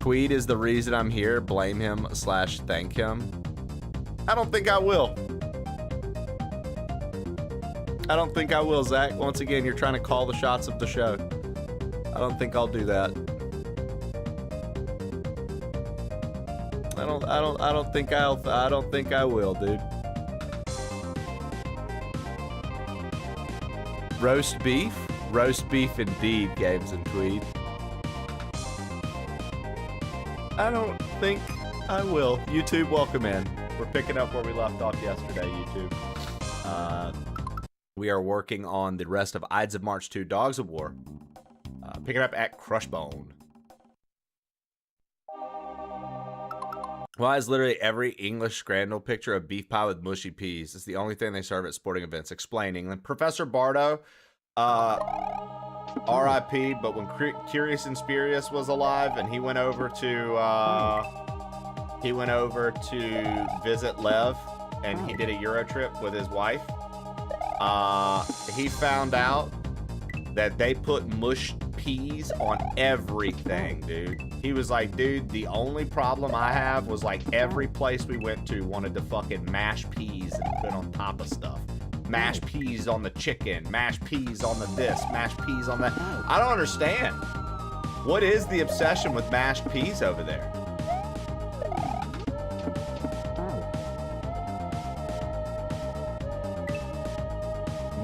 Tweed is the reason I'm here, blame him / thank him. I don't think I will. I don't think I will, Zach. Once again, you're trying to call the shots of the show. I don't think I'll do that. I don't think I will, dude. Roast beef? Roast beef indeed, Games and Tweed. I don't think I will. YouTube, welcome in. We're picking up where we left off yesterday, YouTube. We are working on the rest of Ides of March 2, Dogs of War. Picking up at Crushbone. Why is literally every English scrandal picture a beef pie with mushy peas? It's the only thing they serve at sporting events. Explaining. And Professor Bardo, R.I.P. But when Curious and Spurious was alive, and he went over to visit Lev, and he did a Euro trip with his wife. He found out that they put mushed peas on everything, dude. He was like, dude, the only problem I have was like every place we went to wanted to fucking mash peas and put on top of stuff. Mash peas on the chicken, mash peas on the this, mash peas on that. I don't understand. What is the obsession with mashed peas over there?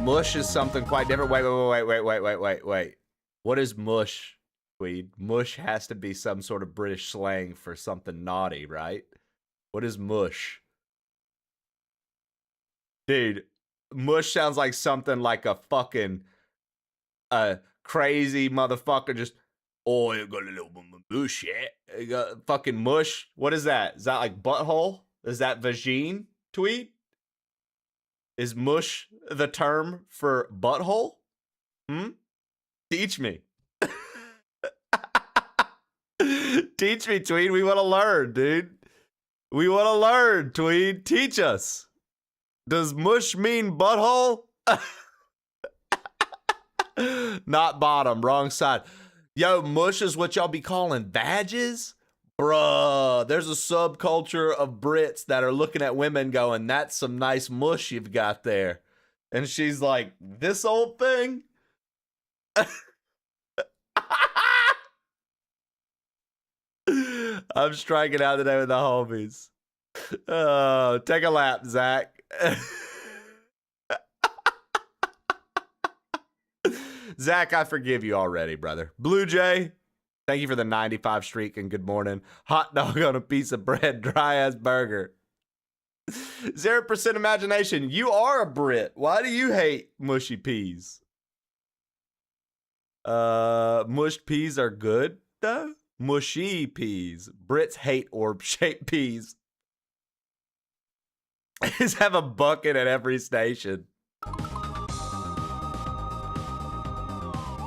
Mush is something quite different. Wait. What is mush, Tweed? Mush has to be some sort of British slang for something naughty, right? What is mush? Dude, mush sounds like something like a fucking crazy motherfucker just, oh, you got a little bit of mush, yeah? You got fucking mush. What is that? Is that like butthole? Is that vagine, Tweed? Is mush the term for butthole? Teach me. Teach me, Tweed. We want to learn, dude. We want to learn, Tweed. Teach us. Does mush mean butthole? Not bottom. Wrong side. Yo, mush is what y'all be calling badges? Bruh, there's a subculture of Brits that are looking at women going, that's some nice mush you've got there. And she's like, this old thing? I'm striking out today with the homies. Oh, take a lap, Zach. Zach, I forgive you already, brother. Blue Jay, thank you for the 95 streak and good morning. Hot dog on a piece of bread, dry ass burger. 0% imagination. You are a Brit. Why do you hate mushy peas? Mushed peas are good, though. Mushy peas. Brits hate orb-shaped peas. Just have a bucket at every station.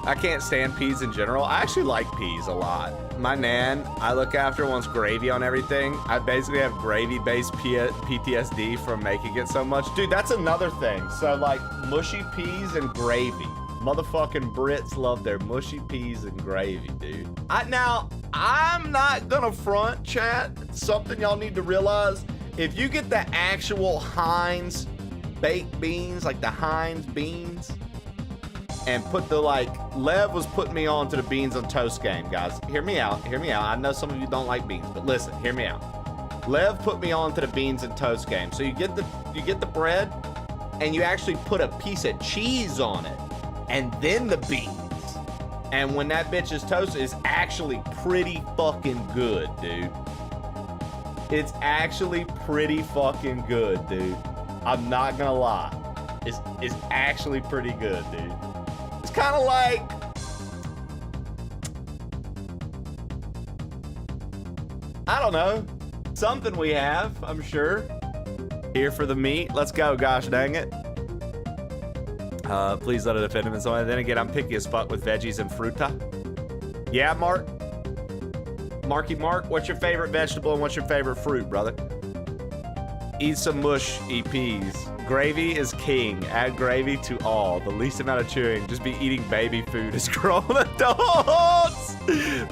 I can't stand peas in general. I actually like peas a lot. My nan, I look after, wants gravy on everything. I basically have gravy-based PTSD from making it so much. Dude, that's another thing. So, like, mushy peas and gravy. Motherfucking Brits love their mushy peas and gravy, dude. Now, I'm not gonna front, chat. It's something y'all need to realize. If you get the actual Heinz baked beans, like the Heinz beans, and put the, like, Lev was putting me on to the beans on toast game, guys. Hear me out. Hear me out. I know some of you don't like beans, but listen, hear me out. Lev put me on to the beans and toast game. So you get the bread, and you actually put a piece of cheese on it, and then the beans. And when that bitch is toasted, it's actually pretty fucking good, dude. It's actually pretty fucking good, dude. I'm not gonna lie. It's actually pretty good, dude. It's kind of like, I don't know, something we have, I'm sure. Here for the meat. Let's go, gosh dang it. Please let it offend him and so on. And then again, I'm picky as fuck with veggies and fruta. Yeah, Mark? Marky Mark, what's your favorite vegetable and what's your favorite fruit, brother? Eat some mush, eat peas. Gravy is king. Add gravy to all. The least amount of chewing. Just be eating baby food as grown adults.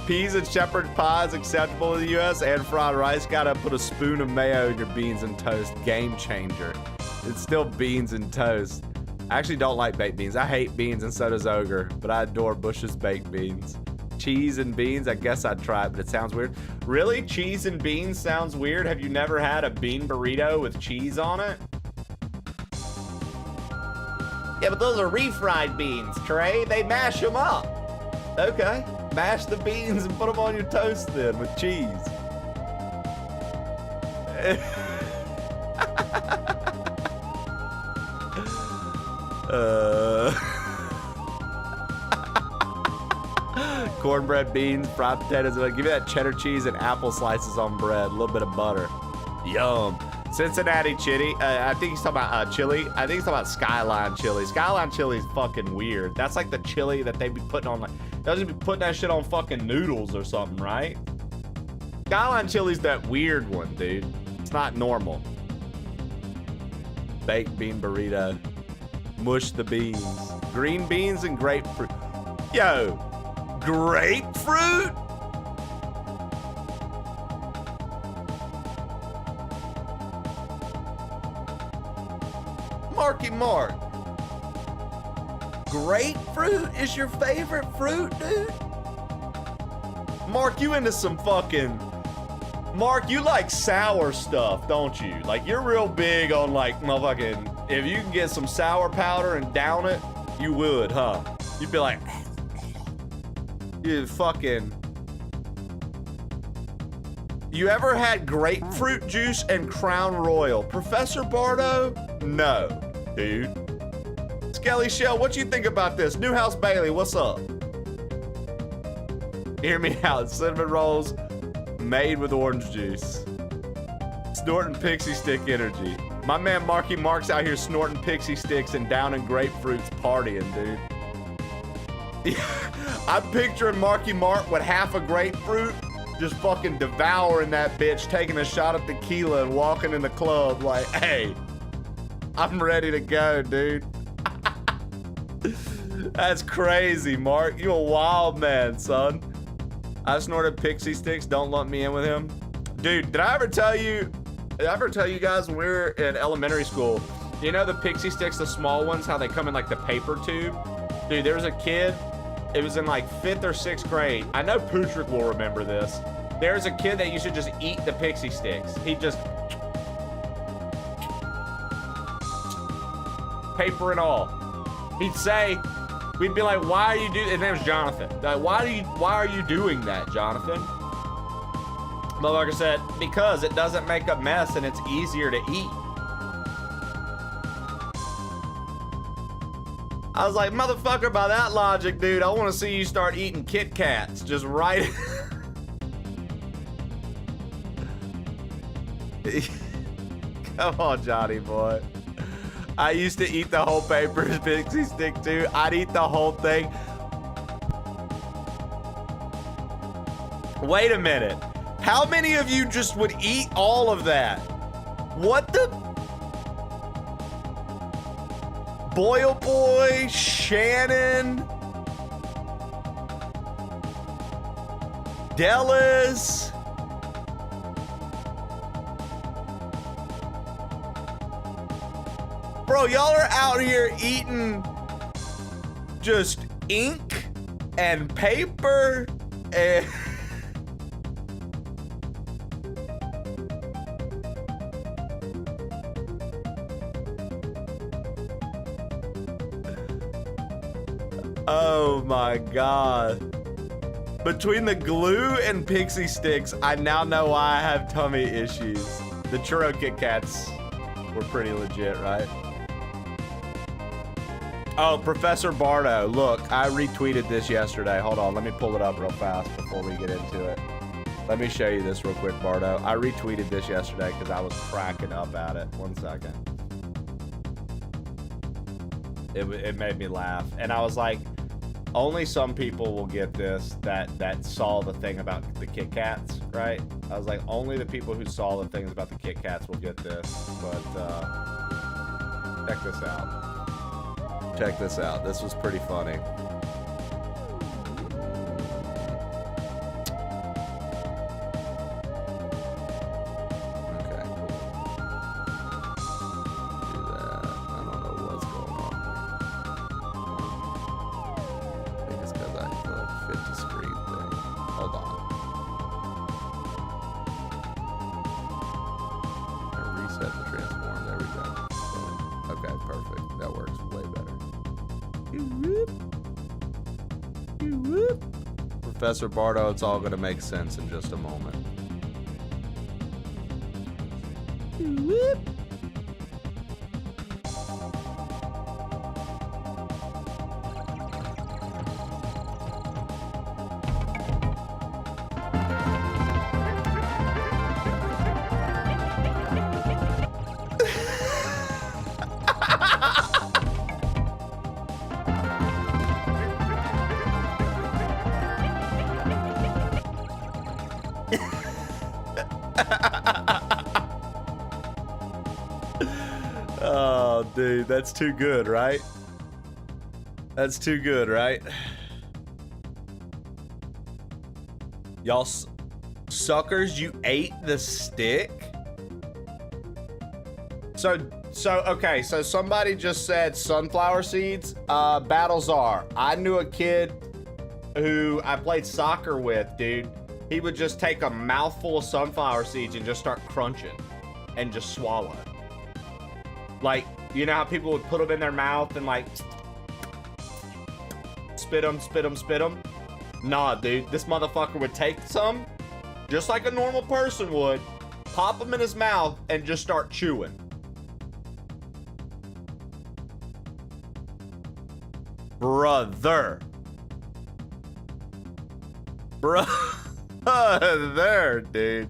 Peas and shepherd's pie is acceptable in the U.S. and fried rice. Gotta put a spoon of mayo in your beans and toast. Game changer. It's still beans and toast. I actually don't like baked beans. I hate beans and so does Ogre, but I adore Bush's baked beans. Cheese and beans, I guess I'd try it, but it sounds weird. Really? Cheese and beans sounds weird? Have you never had a bean burrito with cheese on it? Yeah, but those are refried beans, Trey. They mash them up. Okay. Mash the beans and put them on your toast then with cheese. Cornbread, beans, fried potatoes. Give me that cheddar cheese and apple slices on bread. A little bit of butter. Yum. Cincinnati chili. I think he's talking about chili. I think he's talking about Skyline chili. Skyline chili is fucking weird. That's like the chili that they be putting on, like, they'll just be putting that shit on fucking noodles or something, right? Skyline chili's that weird one, dude. It's not normal. Baked bean burrito. Mush the beans. Green beans and grapefruit. Yo, grapefruit? Marky Mark. Grapefruit is your favorite fruit, dude? Mark, you into some fucking... Mark, you like sour stuff, don't you? Like, you're real big on, like, motherfucking... If you can get some sour powder and down it, you would, huh? You'd be like... You fucking... You ever had grapefruit juice and Crown Royal? Professor Bardo? No, dude. Skelly Shell, what you think about this? Newhouse Bailey, what's up? Hear me out. Cinnamon rolls made with orange juice. Snorting pixie stick energy. My man Marky Mark's out here snorting pixie sticks and downing grapefruits partying, dude. I'm picturing Marky Mark with half a grapefruit, just fucking devouring that bitch, taking a shot of tequila and walking in the club like, hey, I'm ready to go, dude. That's crazy, Mark. You a wild man, son. I snorted pixie sticks. Don't lump me in with him. Dude, did I ever tell you guys when we were in elementary school, you know the pixie sticks, the small ones, how they come in like the paper tube? Dude, there was a kid, it was in like 5th or 6th grade. I know Pootrick will remember this. There's a kid that used to just eat the pixie sticks. He just... paper and all. He'd say, we'd be like, why are you doing, his name was Jonathan. Like, why are you doing that, Jonathan? Motherfucker said, because it doesn't make a mess and it's easier to eat. I was like, motherfucker, by that logic, dude, I want to see you start eating Kit Kats. Just right. Come on, Johnny boy. I used to eat the whole paper pixie stick too. I'd eat the whole thing. Wait a minute. How many of you just would eat all of that? What the? Boyle Boy, Shannon, Dallas. Bro, y'all are out here eating just ink and paper and... Oh my God. Between the glue and pixie sticks, I now know why I have tummy issues. The churro Kit Kats were pretty legit, right? Oh, Professor Bardo, look, I retweeted this yesterday. Hold on, let me pull it up real fast before we get into it. Let me show you this real quick, Bardo. I retweeted this yesterday because I was cracking up at it. 1 second. It made me laugh. And I was like, only some people will get this that saw the thing about the Kit Kats, right? I was like, only the people who saw the things about the Kit Kats will get this. But check this out. Check this out. This was pretty funny. Professor Bardo. It's all gonna make sense in just a moment. Whoop. Oh, dude, that's too good, right? That's too good, right? Y'all suckers, you ate the stick? So okay, so somebody just said sunflower seeds. Battlezar, I knew a kid who I played soccer with, dude. He would just take a mouthful of sunflower seeds and just start crunching and just swallow it. Like, you know how people would put them in their mouth and like spit them, spit them, spit them? Nah, dude, this motherfucker would take some, just like a normal person would, pop them in his mouth and just start chewing. Brother, dude.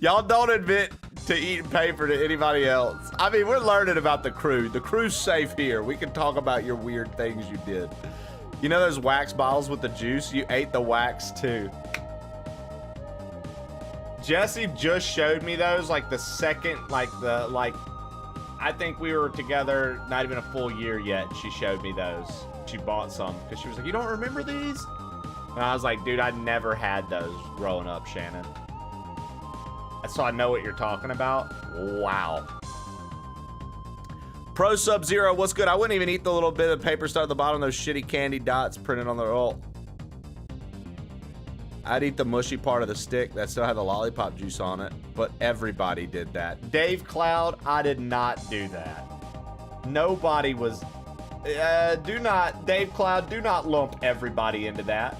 Y'all don't admit to eating paper to anybody else. I mean, we're learning about the crew. The crew's safe here. We can talk about your weird things you did. You know those wax bottles with the juice? You ate the wax too. Jesse just showed me those like the second, I think we were together not even a full year yet. She showed me those. She bought some because she was like, you don't remember these? And I was like, dude, I never had those growing up, Shannon. So I know what you're talking about. Wow. Pro Sub-Zero, what's good? I wouldn't even eat the little bit of paper stuff at the bottom, those shitty candy dots printed on the roll. I'd eat the mushy part of the stick that still had the lollipop juice on it, but everybody did that. Dave Cloud, I did not do that. Nobody was... Dave Cloud, do not lump everybody into that.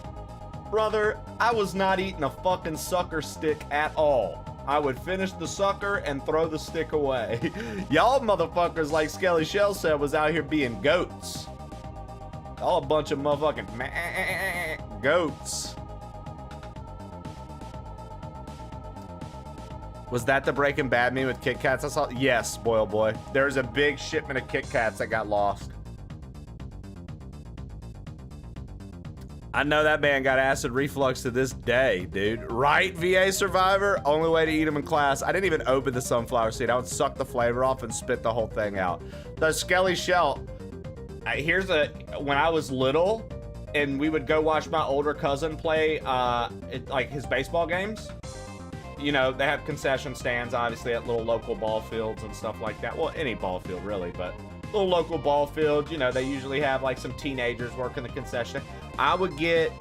Brother, I was not eating a fucking sucker stick at all. I would finish the sucker and throw the stick away. Y'all motherfuckers, like Skelly Shell said, was out here being goats. All a bunch of motherfucking goats. Was that the Breaking Bad meme with Kit Kats I saw? Yes, Boil Boy. There's a big shipment of Kit Kats that got lost. I know that man got acid reflux to this day, dude. Right, VA Survivor? Only way to eat them in class. I didn't even open the sunflower seed. I would suck the flavor off and spit the whole thing out. The Skelly Shell. When I was little, and we would go watch my older cousin play, like his baseball games. You know, they have concession stands, obviously, at little local ball fields and stuff like that. Well, any ball field, really, but little local ball field, you know, they usually have like some teenagers working the concession. I would get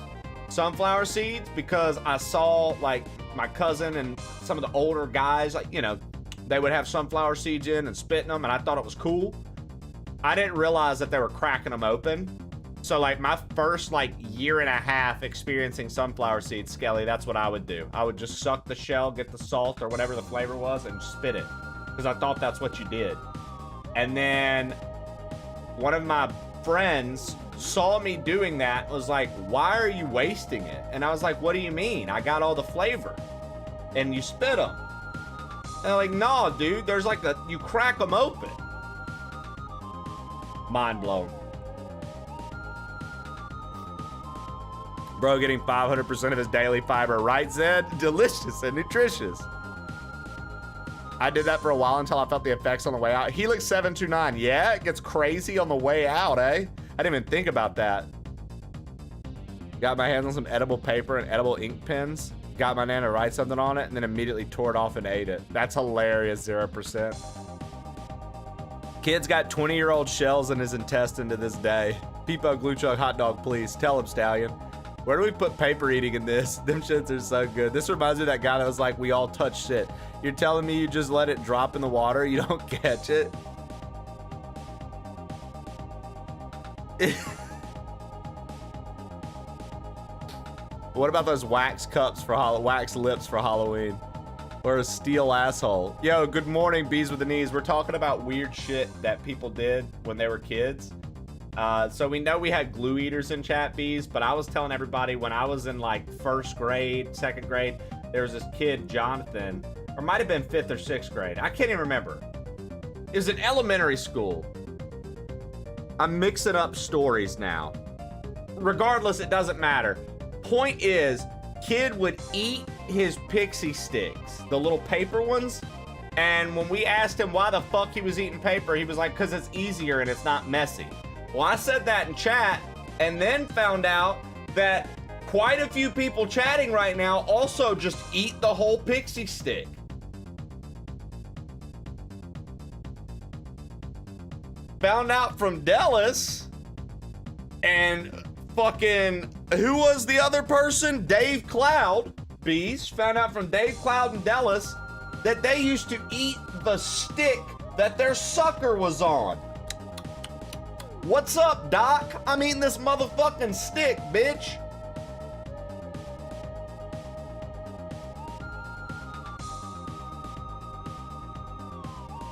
sunflower seeds because I saw like my cousin and some of the older guys, like, you know, they would have sunflower seeds in and spitting them, and I thought it was cool. I didn't realize that they were cracking them open. So like my first like year and a half experiencing sunflower seeds, Skelly, that's what I would do. I would just suck the shell, get the salt or whatever the flavor was, and spit it because I thought that's what you did. And then one of my friends saw me doing that, was like, why are you wasting it? And I was like, what do you mean? I got all the flavor. And you spit them. And they're like, no, dude, there's like you crack them open. Mind blown. Bro getting 500% of his daily fiber, right, Zed? Delicious and nutritious. I did that for a while until I felt the effects on the way out. Helix 729. Yeah, it gets crazy on the way out, eh? I didn't even think about that. Got my hands on some edible paper and edible ink pens. Got my nan to write something on it and then immediately tore it off and ate it. That's hilarious, 0%. Kid's got 20-year-old shells in his intestine to this day. Peepo Glue Chug Hot Dog, please. Tell him, Stallion. Where do we put paper eating in this? Them shits are so good. This reminds me of that guy that was like, we all touch shit. You're telling me you just let it drop in the water? You don't catch it? What about those wax cups for wax lips for Halloween? Or a steel asshole? Yo, good morning, bees with the knees. We're talking about weird shit that people did when they were kids. So we know we had glue eaters in chat, bees, but I was telling everybody when I was in like 1st grade, 2nd grade, there was this kid, Jonathan, or might have been 5th or 6th grade. I can't even remember. It was in elementary school. I'm mixing up stories now. Regardless, it doesn't matter. Point is, kid would eat his pixie sticks, the little paper ones. And when we asked him why the fuck he was eating paper, he was like, because it's easier and it's not messy. Well, I said that in chat and then found out that quite a few people chatting right now also just eat the whole pixie stick. Found out from Dallas and fucking, who was the other person? Dave Cloud. Bees found out from Dave Cloud and Dallas that they used to eat the stick that their sucker was on. What's up, Doc? I'm eating this motherfucking stick, bitch.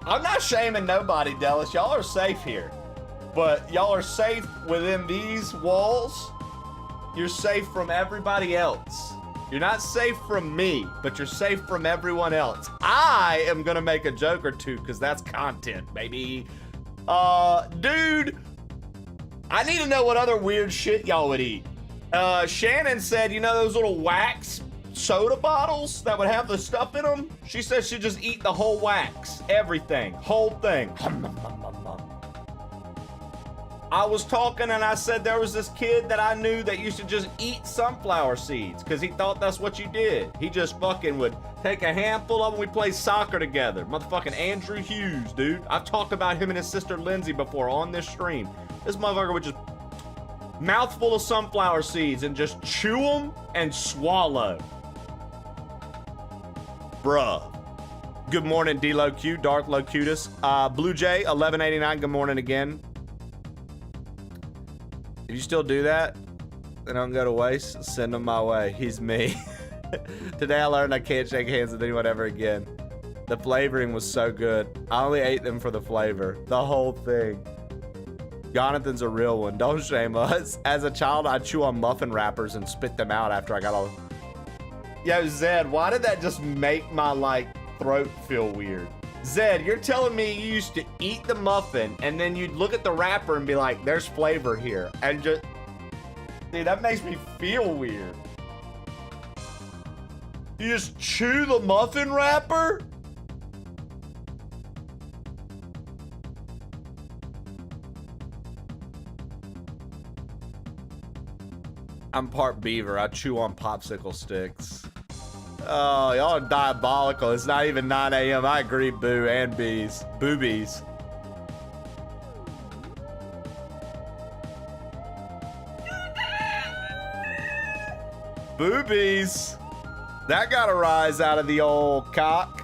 I'm not shaming nobody, Dallas. Y'all are safe here. But y'all are safe within these walls. You're safe from everybody else. You're not safe from me, but you're safe from everyone else. I am gonna make a joke or two because that's content, baby. Dude, I need to know what other weird shit y'all would eat. Shannon said, you know those little wax soda bottles that would have the stuff in them? She said she'd just eat the whole wax, everything, whole thing. I was talking and I said there was this kid that I knew that used to just eat sunflower seeds because he thought that's what you did. He just fucking would take a handful of them. We play soccer together. Motherfucking Andrew Hughes, dude. I've talked about him and his sister Lindsay before on this stream. This motherfucker would just mouthful of sunflower seeds and just chew them and swallow. Bruh. Good morning, D-Lo-Q, Dark Locutus. Blue Jay, 1189, good morning again. If you still do that, they don't go to waste, send them my way. He's me. Today I learned I can't shake hands with anyone ever again. The flavoring was so good. I only ate them for the flavor. The whole thing. Jonathan's a real one. Don't shame us. As a child, I'd chew on muffin wrappers and spit them out after I got all... Yo, Zed, why did that just make my, like, throat feel weird? Zed, you're telling me you used to eat the muffin and then you'd look at the wrapper and be like, there's flavor here. And just... Dude, that makes me feel weird. You just chew the muffin wrapper? I'm part beaver. I chew on popsicle sticks. Oh, y'all are diabolical. It's not even 9 a.m. I agree, boo and bees. Boobies. Boobies. That got a rise out of the old cock.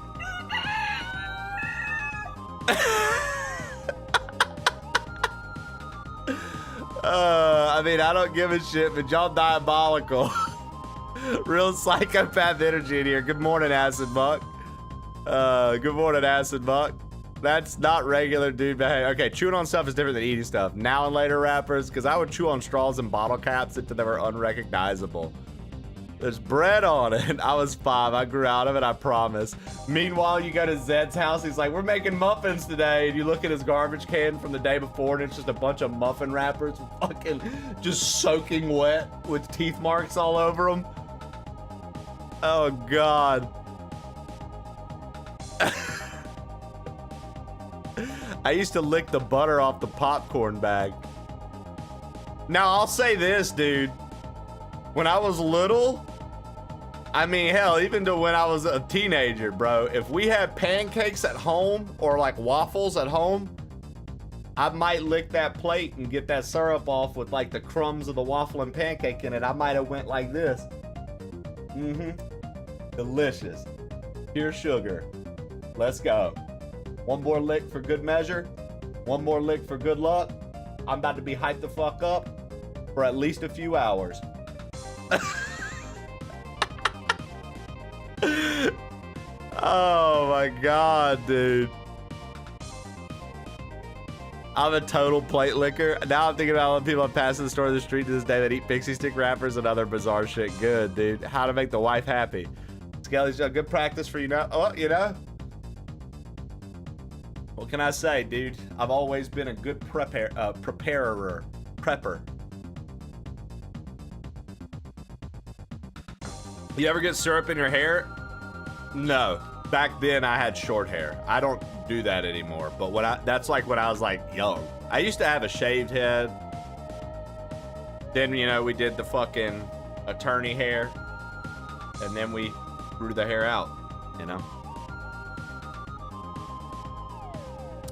I mean, I don't give a shit, but y'all diabolical. Real psychopath energy in here. Good morning, Acid Buck. Good morning, Acid Buck. That's not regular dude behavior. Okay, chewing on stuff is different than eating stuff. Now and later rappers, because I would chew on straws and bottle caps until they were unrecognizable. There's bread on it. I was 5. I grew out of it, I promise. Meanwhile, you go to Zed's house. He's like, we're making muffins today. And you look at his garbage can from the day before, and it's just a bunch of muffin wrappers fucking just soaking wet with teeth marks all over them. Oh, God. I used to lick the butter off the popcorn bag. Now, I'll say this, dude. When I was little, I mean, hell, even to when I was a teenager, bro, if we had pancakes at home or like waffles at home, I might lick that plate and get that syrup off with like the crumbs of the waffle and pancake in it. I might have went like this. Delicious. Pure sugar. Let's go. One more lick for good measure. One more lick for good luck. I'm about to be hyped the fuck up for at least a few hours. Oh my god, dude. I'm a total plate licker. Now I'm thinking about all the people I pass in the store in the street to this day that eat pixie stick wrappers and other bizarre shit. Good, dude. How to make the wife happy. Skelly's a good practice for you know. Oh, you know? What can I say, dude? I've always been a good prepper. You ever get syrup in your hair? No. Back then I had short hair. I don't do that anymore. But that's like when I was like young. I used to have a shaved head. Then, you know, we did the fucking attorney hair. And then we grew the hair out, you know?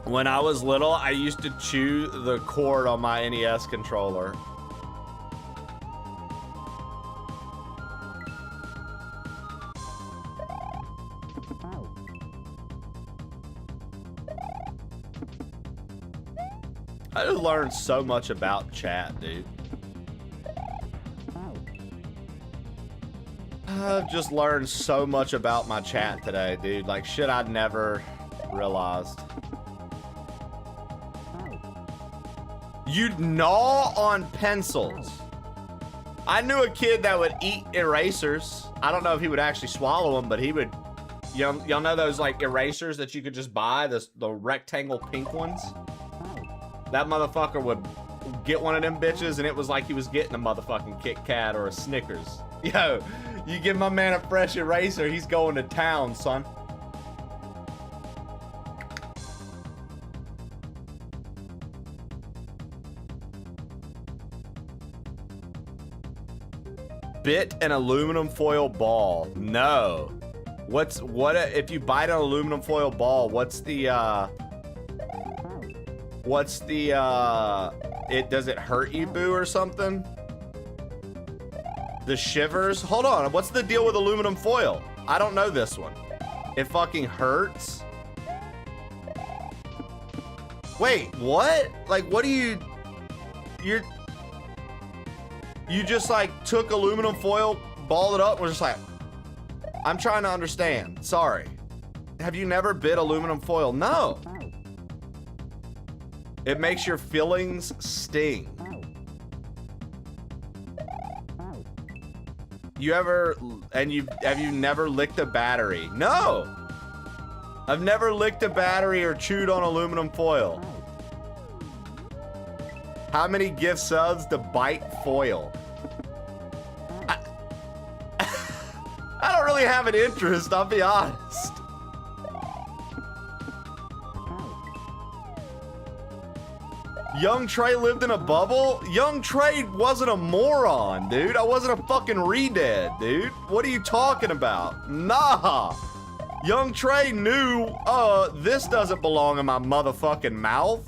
When I was little, I used to chew the cord on my NES controller. I just learned so much about chat, dude. I've just learned so much about my chat today, dude. Like shit I'd never realized. You'd gnaw on pencils. I knew a kid that would eat erasers. I don't know if he would actually swallow them, but he would. Y'all know those like erasers that you could just buy, the rectangle pink ones? That motherfucker would get one of them bitches and it was like he was getting a motherfucking Kit Kat or a Snickers. Yo, you give my man a fresh eraser, he's going to town, son. Bit an aluminum foil ball. No. If you bite an aluminum foil ball, does it hurt you, boo, or something? The shivers? Hold on, what's the deal with aluminum foil? I don't know this one. It fucking hurts? Wait, what? Like, what do you just like took aluminum foil, balled it up, and was just like, I'm trying to understand. Sorry. Have you never bit aluminum foil? No. It makes your fillings sting. Have you never licked a battery? No. I've never licked a battery or chewed on aluminum foil. How many gift subs to bite foil? I don't really have an interest, I'll be honest. Young Trey lived in a bubble? Young Trey wasn't a moron, dude. I wasn't a fucking re-dead, dude. What are you talking about? Nah. Young Trey knew, this doesn't belong in my motherfucking mouth.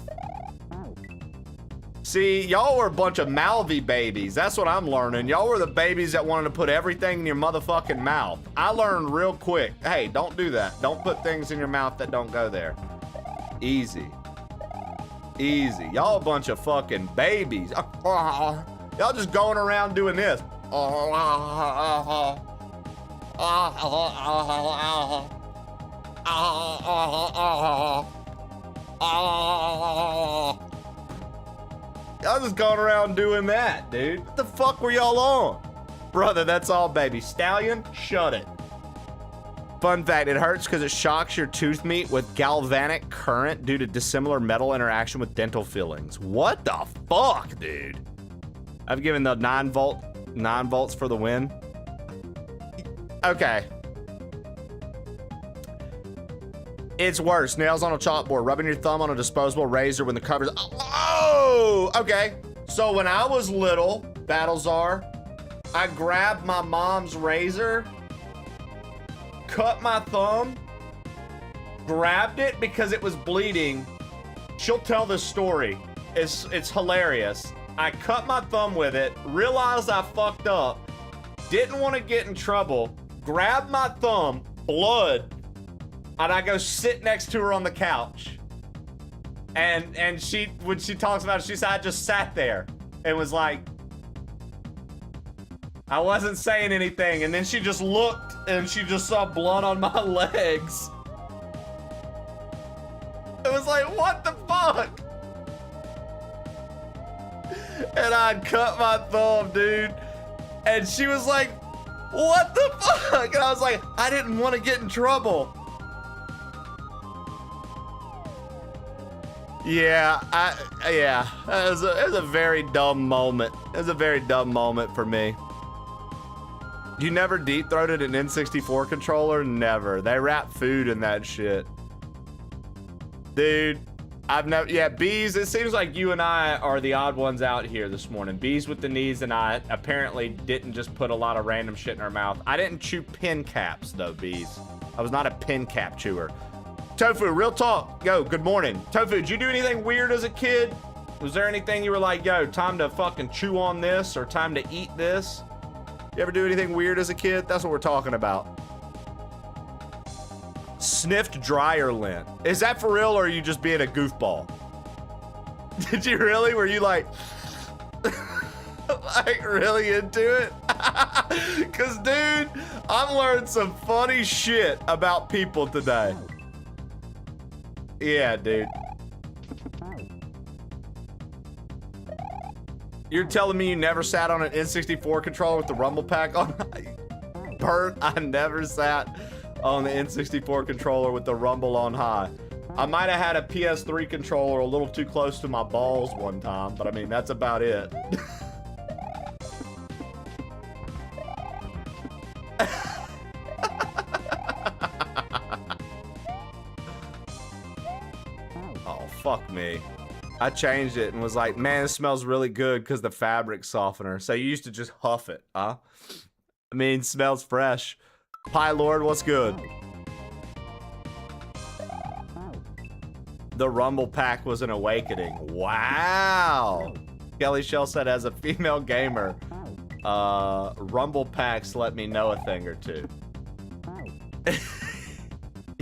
See, y'all were a bunch of mouthy babies. That's what I'm learning. Y'all were the babies that wanted to put everything in your motherfucking mouth. I learned real quick. Hey, don't do that. Don't put things in your mouth that don't go there. Easy. Easy. Y'all a bunch of fucking babies. Y'all just going around doing this. Y'all just going around doing that, dude. What the fuck were y'all on? Brother, that's all, baby. Stallion, shut it. Fun fact, it hurts because it shocks your tooth meat with galvanic current due to dissimilar metal interaction with dental fillings. What the fuck, dude? I've given the 9 volts for the win. Okay. It's worse. Nails on a chalkboard. Rubbing your thumb on a disposable razor when the cover's... Oh! Okay. So when I was little, Battlezar, I grabbed my mom's razor, cut my thumb, grabbed it because it was bleeding. She'll tell this story. It's hilarious. I cut my thumb with it, realized I fucked up, didn't want to get in trouble, grabbed my thumb, blood, and I go sit next to her on the couch. And when she talks about it, she said, I just sat there and was like, I wasn't saying anything, and then she just looked, and she just saw blood on my legs. It was like, what the fuck? And I'd cut my thumb, dude. And she was like, what the fuck? And I was like, I didn't want to get in trouble. Yeah, it was a very dumb moment. It was a very dumb moment for me. You never deep-throated an N64 controller? Never. They wrap food in that shit. Dude, I've never, yeah, Bees, it seems like you and I are the odd ones out here this morning. Bees with the knees and I apparently didn't just put a lot of random shit in our mouth. I didn't chew pin caps though, Bees. I was not a pin cap chewer. Tofu, real talk. Yo, good morning. Tofu, did you do anything weird as a kid? Was there anything you were like, yo, time to fucking chew on this or time to eat this? You ever do anything weird as a kid? That's what we're talking about. Sniffed dryer lint. Is that for real or are you just being a goofball? Did you really? Were you like, like really into it? Cause dude, I've learned some funny shit about people today. Yeah, dude. You're telling me you never sat on an N64 controller with the rumble pack on? Bert, I never sat on the N64 controller with the rumble on high. I might have had a PS3 controller a little too close to my balls one time, but I mean, that's about it. Oh, fuck me. I changed it and was like, man, it smells really good because the fabric softener. So you used to just huff it, huh? I mean, it smells fresh. Pie Lord, what's good? The rumble pack was an awakening. Wow. Kelly Shell said, as a female gamer, rumble packs let me know a thing or two.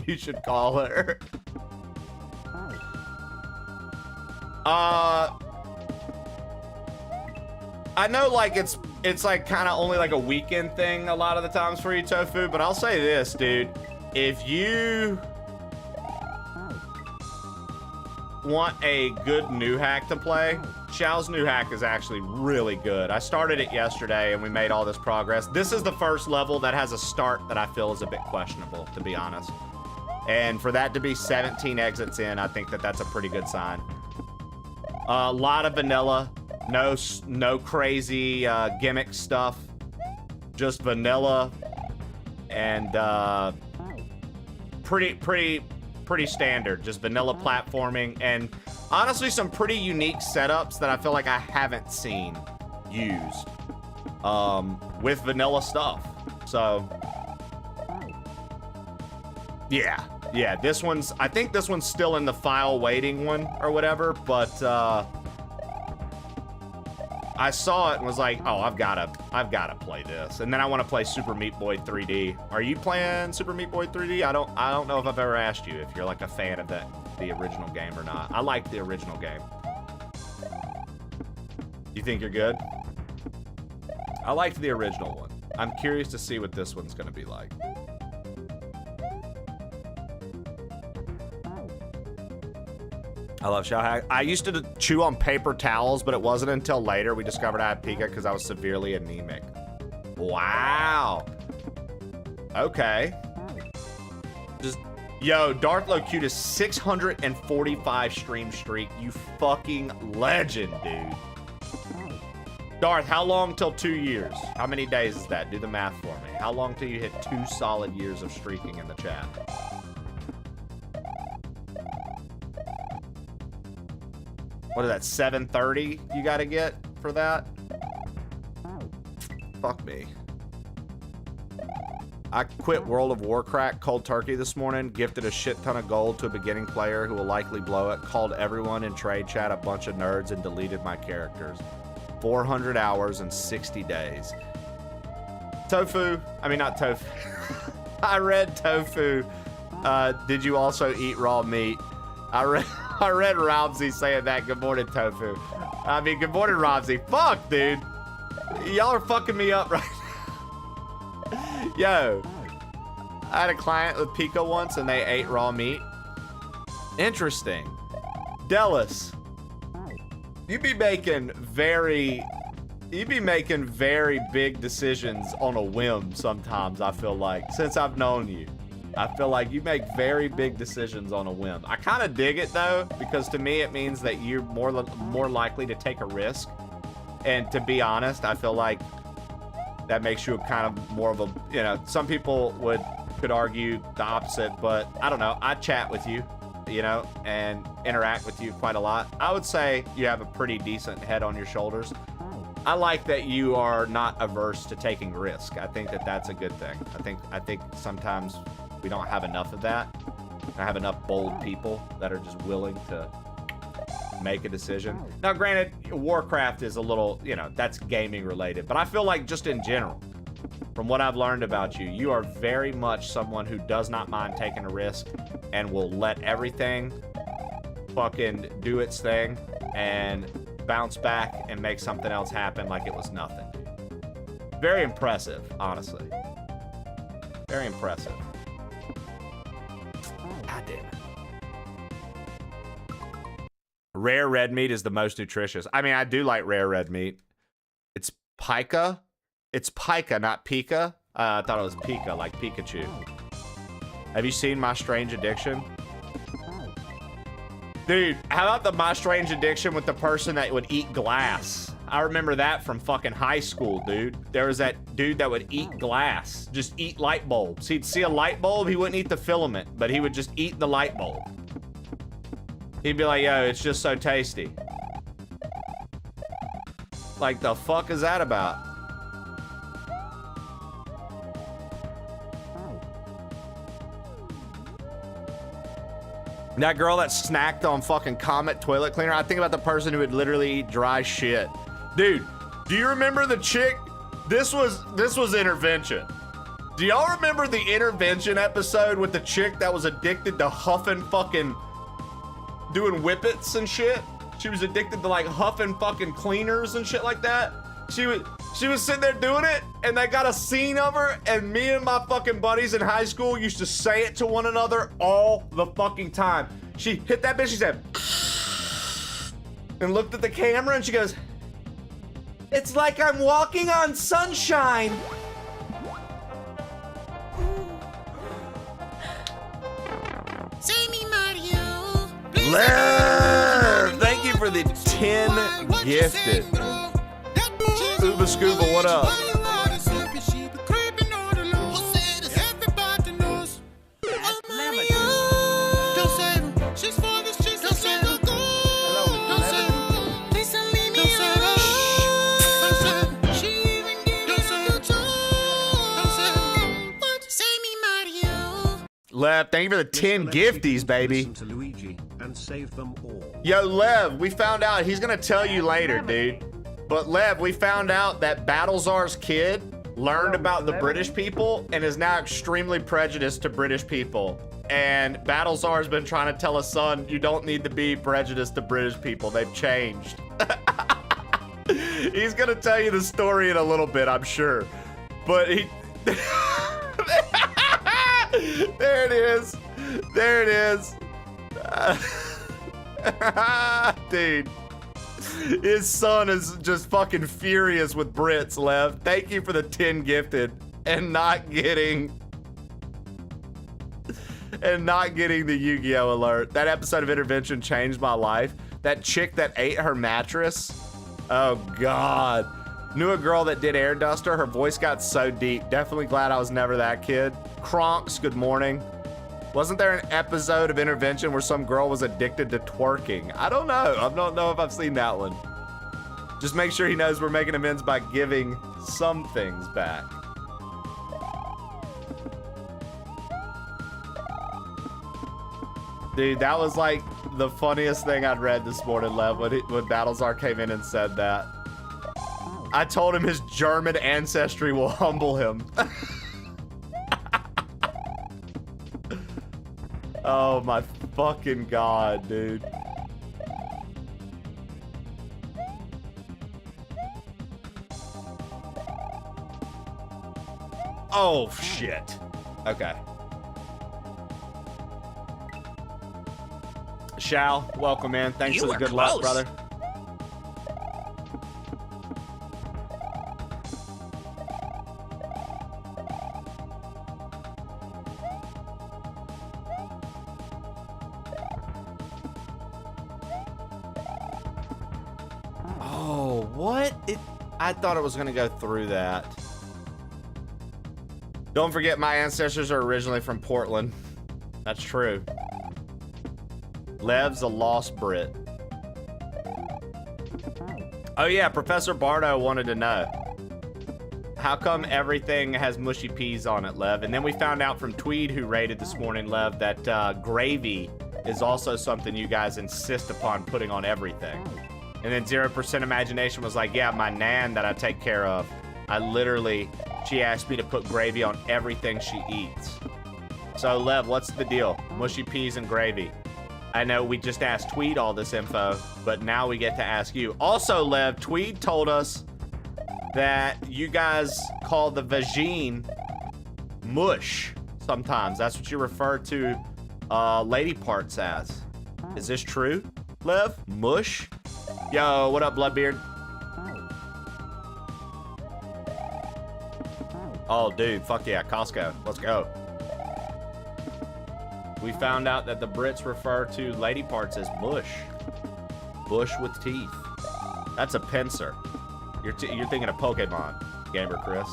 You should call her. I know like it's like kind of only like a weekend thing a lot of the times for you, Tofu, but I'll say this, dude. If you want a good new hack to play, Shao's new hack is actually really good. I started it yesterday and we made all this progress. This is the first level that has a start that I feel is a bit questionable, to be honest. And for that to be 17 exits in, I think that that's a pretty good sign. A lot of vanilla, no crazy gimmick stuff, just vanilla and pretty standard, just vanilla platforming, and honestly some pretty unique setups that I feel like I haven't seen used with vanilla stuff. So yeah, this one's, I think this one's still in the file waiting one or whatever, but I saw it and was like, oh, I've gotta play this. And then I want to play Super Meat Boy 3D. Are you playing Super Meat Boy 3D? I don't know if I've ever asked you if you're like a fan of the original game or not. I like the original game. You think you're good? I liked the original one. I'm curious to see what this one's gonna be like. I love Shao hack. I used to chew on paper towels, but it wasn't until later we discovered I had pica because I was severely anemic. Wow. Okay. Just, yo, Darth Locutus 645 stream streak. You fucking legend, dude. Darth, how long till 2 years? How many days is that? Do the math for me. How long till you hit 2 solid years of streaking in the chat? What is that, 730 you gotta get for that? Fuck me. I quit World of Warcraft cold turkey this morning, gifted a shit ton of gold to a beginning player who will likely blow it, called everyone in trade chat a bunch of nerds, and deleted my characters. 400 hours and 60 days. Tofu, I mean not tofu. I read Tofu. Did you also eat raw meat? I read Ramsey saying that. Good morning, Tofu. I mean, good morning, Ramsey. Fuck, dude. Y'all are fucking me up right now. Yo, I had a client with Pico once and they ate raw meat. Interesting. Dallas, you'd be making very big decisions on a whim sometimes, I feel like, since I've known you. I feel like you make very big decisions on a whim. I kind of dig it though, because to me it means that you're more likely to take a risk. And to be honest, I feel like that makes you kind of more of a, you know, some people could argue the opposite, but I don't know. I chat with you, you know, and interact with you quite a lot. I would say you have a pretty decent head on your shoulders. I like that you are not averse to taking risk. I think that that's a good thing. I think sometimes we don't have enough of that. We don't have enough bold people that are just willing to make a decision. Now, granted, Warcraft is a little, you know, that's gaming related, but I feel like just in general, from what I've learned about you, you are very much someone who does not mind taking a risk and will let everything fucking do its thing and bounce back and make something else happen like it was nothing. Very impressive, honestly. Very impressive. God damn it. Rare red meat is the most nutritious. I mean, I do like rare red meat. It's pica. It's pica, not pika. I thought it was pika, like Pikachu. Have you seen My Strange Addiction? Dude, how about the My Strange Addiction with the person that would eat glass? I remember that from fucking high school, dude. There was that dude that would eat glass, just eat light bulbs. He'd see a light bulb, he wouldn't eat the filament, but he would just eat the light bulb. He'd be like, yo, it's just so tasty. Like, the fuck is that about? That girl that snacked on fucking Comet toilet cleaner, I think about the person who would literally eat dry shit. Dude, do you remember the chick? This was Intervention. Do y'all remember the Intervention episode with the chick that was addicted to huffing fucking, doing whippets and shit? She was addicted to like huffing fucking cleaners and shit like that. She was sitting there doing it, and they got a scene of her, and me and my fucking buddies in high school used to say it to one another all the fucking time. She hit that bitch, she said, and looked at the camera, and she goes, "It's like I'm walking on sunshine." Lev, thank you for the 10 gifted. Uba Scuba, what up? Lev, thank you for the 10 gifties, baby. Yo, Lev, we found out, he's gonna tell you later, dude. But Lev, we found out that Battlezar's kid learned about the British people and is now extremely prejudiced to British people. And Battlezar's been trying to tell his son, you don't need to be prejudiced to British people. They've changed. He's gonna tell you the story in a little bit, I'm sure. But he... There it is. There it is. Dude. His son is just fucking furious with Brits, Lev. Thank you for the 10 gifted and not getting the Yu-Gi-Oh alert. That episode of Intervention changed my life. That chick that ate her mattress. Oh God. Knew a girl that did air duster. Her voice got so deep. Definitely glad I was never that kid. Kronks, good morning. Wasn't there an episode of Intervention where some girl was addicted to twerking? I don't know. I don't know if I've seen that one. Just make sure he knows we're making amends by giving some things back. Dude, that was like the funniest thing I'd read this morning, Lev, when Battlezar came in and said that. I told him his German ancestry will humble him. Oh my fucking God, dude. Oh, shit. Okay. Shao, welcome in. Thanks for the good luck, brother. Oh, what? I thought it was gonna go through that. Don't forget, my ancestors are originally from Portland. That's true. Lev's a lost Brit. Oh yeah, Professor Bardo wanted to know. How come everything has mushy peas on it, Lev? And then we found out from Tweed, who raided this morning, Lev, that gravy is also something you guys insist upon putting on everything. And then 0% Imagination was like, yeah, my nan that I take care of, she asked me to put gravy on everything she eats. So, Lev, what's the deal? Mushy peas and gravy. I know we just asked Tweed all this info, but now we get to ask you. Also, Lev, Tweed told us that you guys call the vagine mush sometimes. That's what you refer to lady parts as. Is this true, Lev? Mush? Yo, what up, Bloodbeard? Oh, dude, fuck yeah, Costco. Let's go. We found out that the Brits refer to lady parts as mush. Bush with teeth. That's a pincer. You're thinking of Pokemon, Gamer Chris.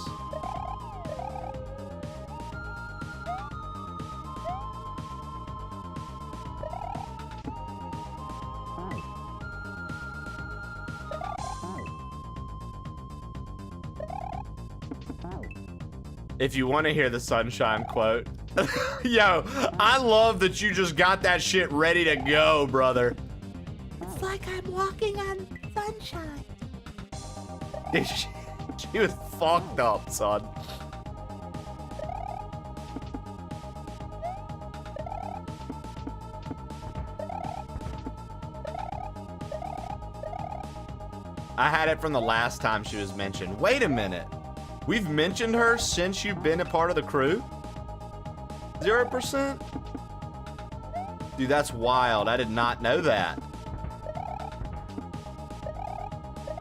If you want to hear the sunshine quote. Yo, I love that you just got that shit ready to go, brother. It's like I'm walking on sunshine. She was fucked up, son. I had it from the last time she was mentioned. Wait a minute. We've mentioned her since you've been a part of the crew? 0%? Dude, that's wild. I did not know that.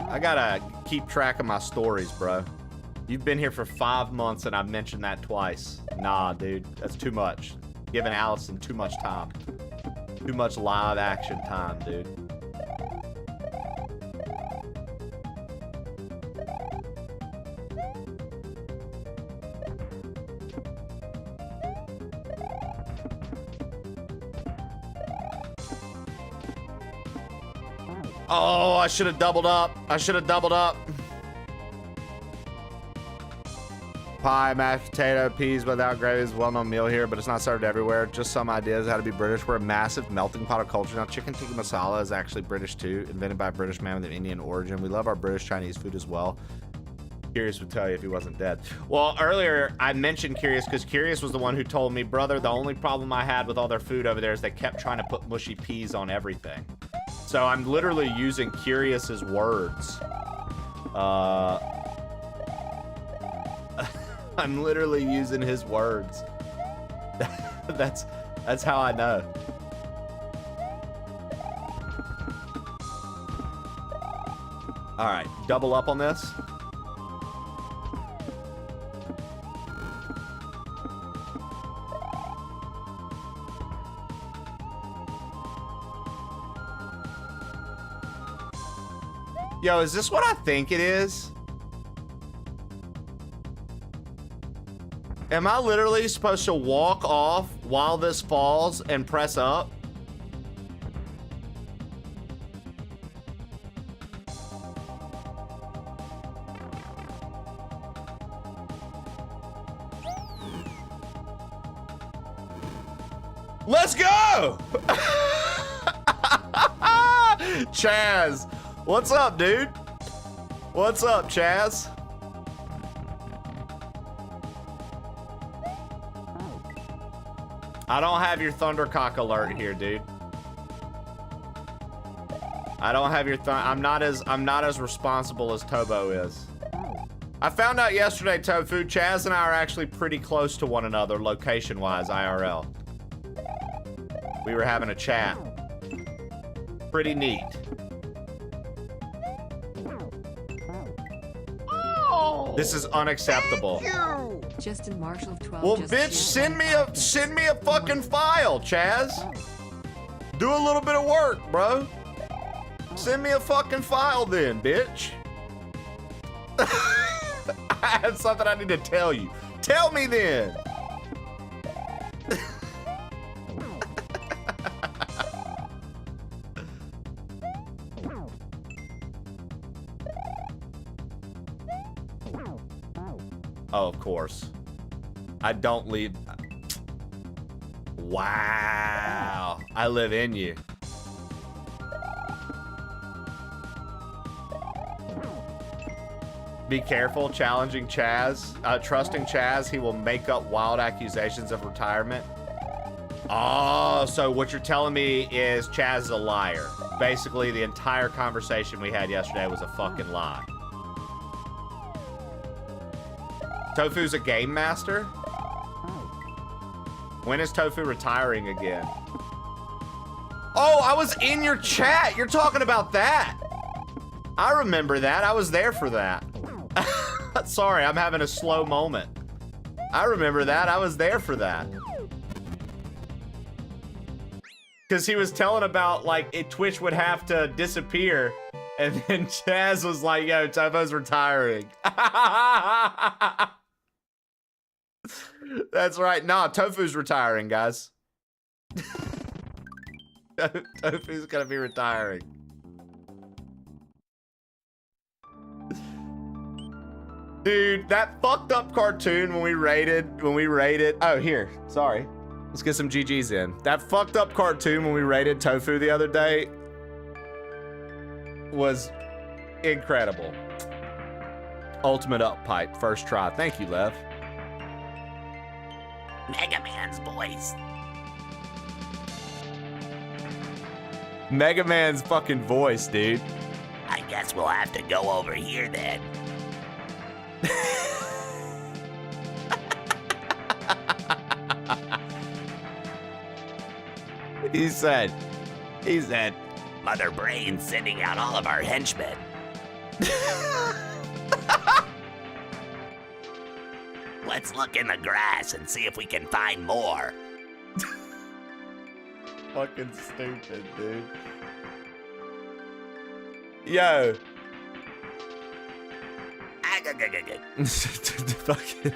I gotta keep track of my stories, bro. You've been here for 5 months and I've mentioned that twice. Nah, dude, that's too much. Giving Allison too much time. Too much live action time, dude. Oh, I should have doubled up. I should have doubled up. Pie, mashed potato, peas without gravy is a well-known meal here, but it's not served everywhere. Just some ideas how to be British. We're a massive melting pot of culture. Now, chicken tikka masala is actually British too, invented by a British man with an Indian origin. We love our British Chinese food as well. Curious would tell you if he wasn't dead. Well, earlier I mentioned Curious because Curious was the one who told me, brother, the only problem I had with all their food over there is they kept trying to put mushy peas on everything. So I'm literally using Curious's words. I'm literally using his words. That's how I know. All right, double up on this. Yo, is this what I think it is? Am I literally supposed to walk off while this falls and press up? Let's go! Chaz, what's up, dude? What's up, Chaz? I don't have your Thundercock alert here, dude. I don't have your I'm not as responsible as Tobo is. I found out yesterday, Tofu, Chaz and I are actually pretty close to one another, location-wise, IRL. We were having a chat. Pretty neat. Oh, this is unacceptable. Justin Marshall 12. Well, bitch, send me a fucking file, Chaz. Do a little bit of work, bro. Send me a fucking file then, bitch. I have something I need to tell you. Tell me then. Oh, of course. I don't leave. Wow. I live in you. Be careful challenging Chaz. Trusting Chaz, he will make up wild accusations of retirement. Oh, so what you're telling me is Chaz is a liar. Basically, the entire conversation we had yesterday was a fucking lie. Tofu's a game master? When is Tofu retiring again? Oh, I was in your chat. You're talking about that. I remember that. I was there for that. Sorry, I'm having a slow moment. I remember that. I was there for that. Because he was telling about, like, Twitch would have to disappear. And then Chaz was like, yo, Tofu's retiring. That's right. Nah, Tofu's retiring, guys. Tofu's gonna be retiring. Dude, that fucked up cartoon when we rated. Oh, here. Sorry. Let's get some GGs in. That fucked up cartoon when we rated Tofu the other day was incredible. Ultimate up pipe, first try. Thank you, Lev. Mega Man's voice. Mega Man's fucking voice, dude. I guess we'll have to go over here then. He said, Mother Brain's sending out all of our henchmen. Let's look in the grass and see if we can find more. fucking stupid, dude. Yo. Fucking.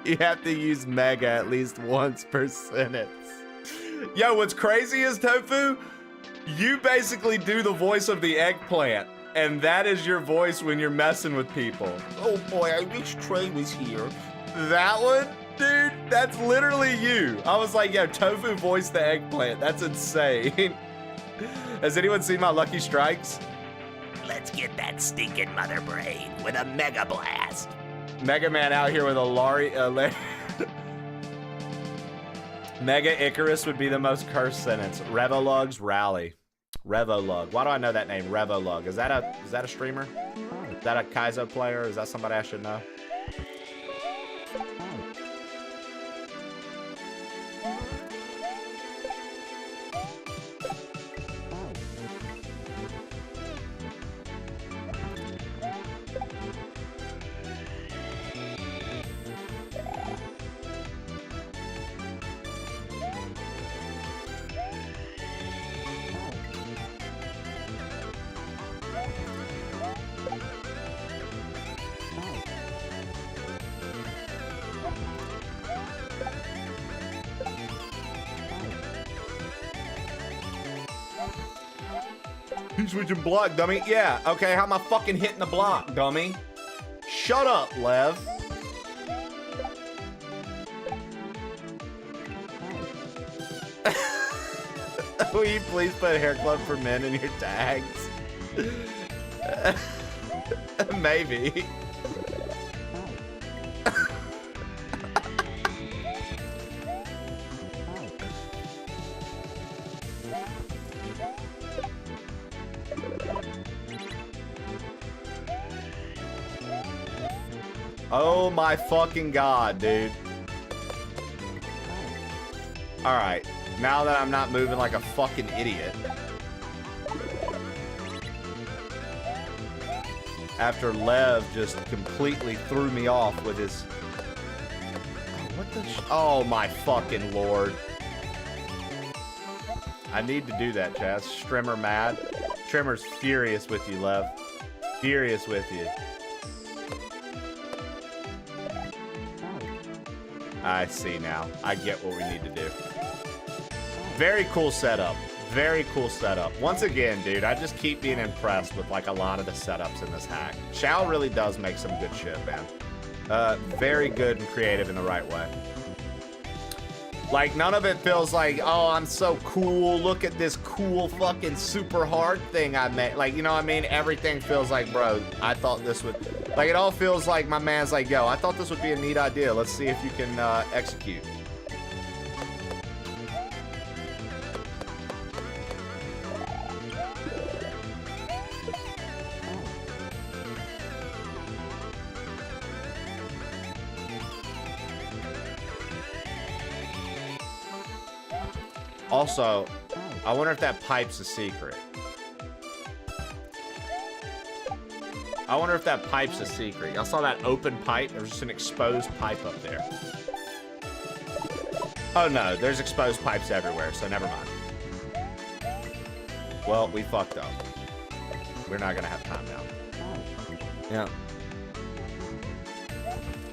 You have to use mega at least once per sentence. Yo, what's crazy is, Tofu, you basically do the voice of the eggplant, and that is your voice when you're messing with people. Oh boy, I wish Trey was here. That one? Dude, that's literally you. I was like, yo, Tofu voiced the eggplant. That's insane. Has anyone seen my Lucky Strikes? Let's get that stinking Mother Brain with a Mega Blast. Mega Man out here with a Mega Icarus would be the most cursed sentence. Revolug's Rally. Revolug. Why do I know that name? Revolug. Is that a streamer? Is that a Kaizo player? Is that somebody I should know? Switching block, dummy. Yeah, okay, how am I fucking hitting the block, dummy? Shut up, Lev. Will you please put Hair Club for Men in your tags? Maybe. Oh my fucking god, dude. Alright, now that I'm not moving like a fucking idiot. After Lev just completely threw me off with his... Oh, what the oh my fucking lord. I need to do that, Chaz. Strimmer mad. Trimmer's furious with you, Lev. Furious with you. I see now. I get what we need to do. Very cool setup. Very cool setup. Once again, dude, I just keep being impressed with like a lot of the setups in this hack. Shao really does make some good shit, man. Very good and creative in the right way. Like, none of it feels like, oh, I'm so cool. Look at this cool fucking super hard thing I made. Like, you know what I mean? Everything feels like, bro, I thought this would... Like, it all feels like my man's like, yo, I thought this would be a neat idea. Let's see if you can execute. Also, I wonder if that pipe's a secret. I wonder if that pipe's a secret. Y'all saw that open pipe? There was just an exposed pipe up there. Oh no, there's exposed pipes everywhere, so never mind. Well, we fucked up. We're not gonna have time now. Yeah.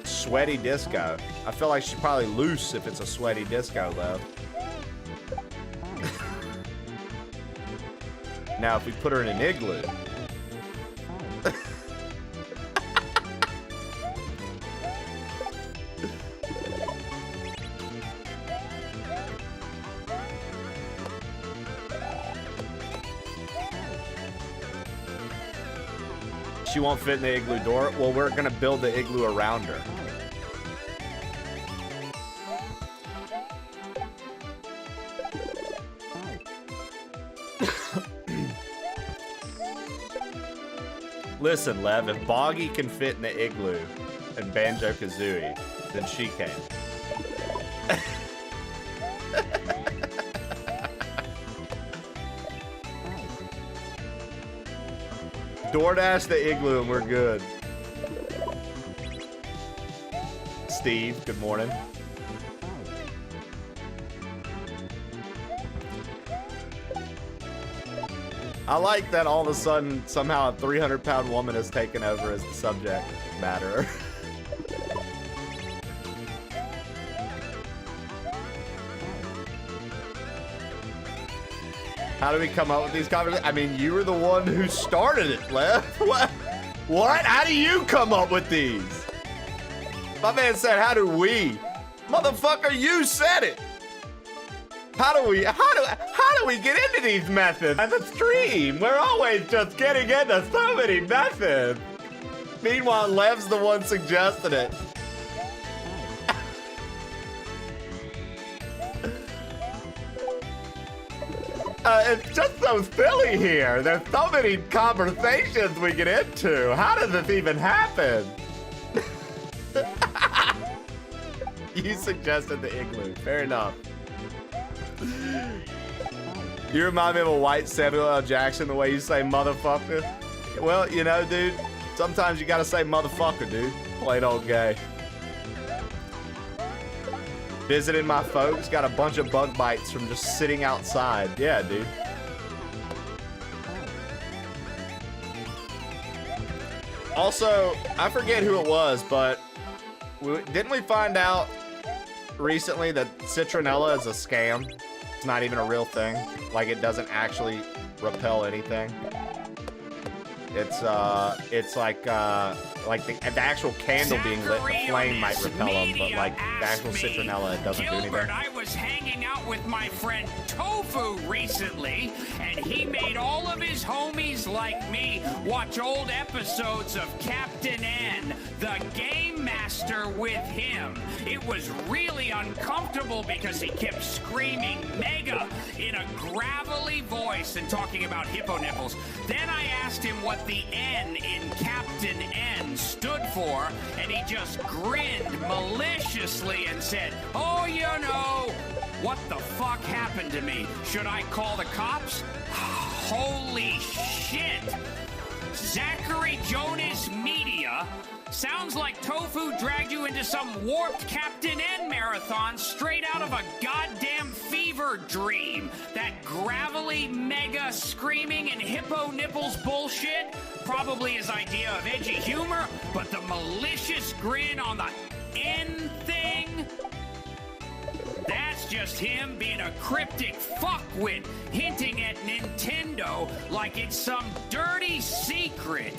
Sweaty disco. I feel like she's probably loose if it's a sweaty disco, though. Now, if we put her in an igloo. She won't fit in the igloo door. Well, we're gonna build the igloo around her. Listen, Lev, if Boggy can fit in the igloo and Banjo-Kazooie, then she can. DoorDash the igloo and we're good. Steve, good morning. I like that all of a sudden, somehow a 300-pound woman has taken over as the subject matter. How do we come up with these conversations? I mean, you were the one who started it, Lev. What? What? How do you come up with these? My man said, how do we? Motherfucker, you said it. How do we get into these methods on the stream? We're always just getting into so many methods. Meanwhile, Lev's the one suggesting it. It's just so silly here. There's so many conversations we get into. How does this even happen? You suggested the igloo. Fair enough. You remind me of a white Samuel L. Jackson, the way you say motherfucker. Well, you know, dude, sometimes you gotta say motherfucker, dude. Plain old gay. Visiting my folks, got a bunch of bug bites from just sitting outside. Yeah, dude. Also, I forget who it was, but didn't we find out recently that citronella is a scam? It's not even a real thing. Like, it doesn't actually repel anything. It's like the actual candle being lit, the flame might repel them, but like the actual citronella, it doesn't do anything. I was hanging out with my friend Tofu recently, and he made all of his homies like me watch old episodes of Captain N, the game master with him. It was really uncomfortable because he kept screaming mega in a gravelly voice and talking about hippo nipples. Then I asked him what the N in Captain N stood for, and he just grinned maliciously and said, "Oh, you know." What the fuck happened to me? Should I call the cops? Holy shit! Zachary Jonas Media? Sounds like Tofu dragged you into some warped Captain N marathon straight out of a goddamn fever dream. That gravelly, mega, screaming, and hippo nipples bullshit? Probably his idea of edgy humor, but the malicious grin on the N thing? That's just him being a cryptic fuckwit, hinting at Nintendo like it's some dirty secret.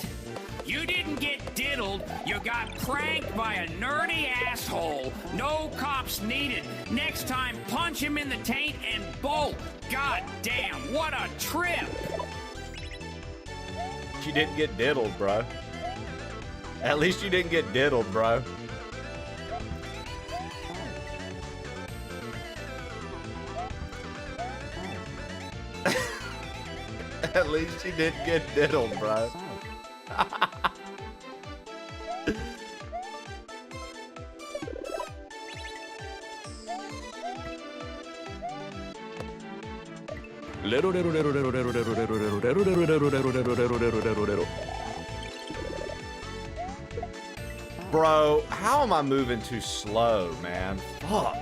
You didn't get diddled, you got pranked by a nerdy asshole. No cops needed. Next time, punch him in the taint and bolt. God damn, what a trip! You didn't get diddled, bro. At least you didn't get diddled, bro. At least you didn't get diddled, bro. Bro, how am I moving too slow, man? Fuck.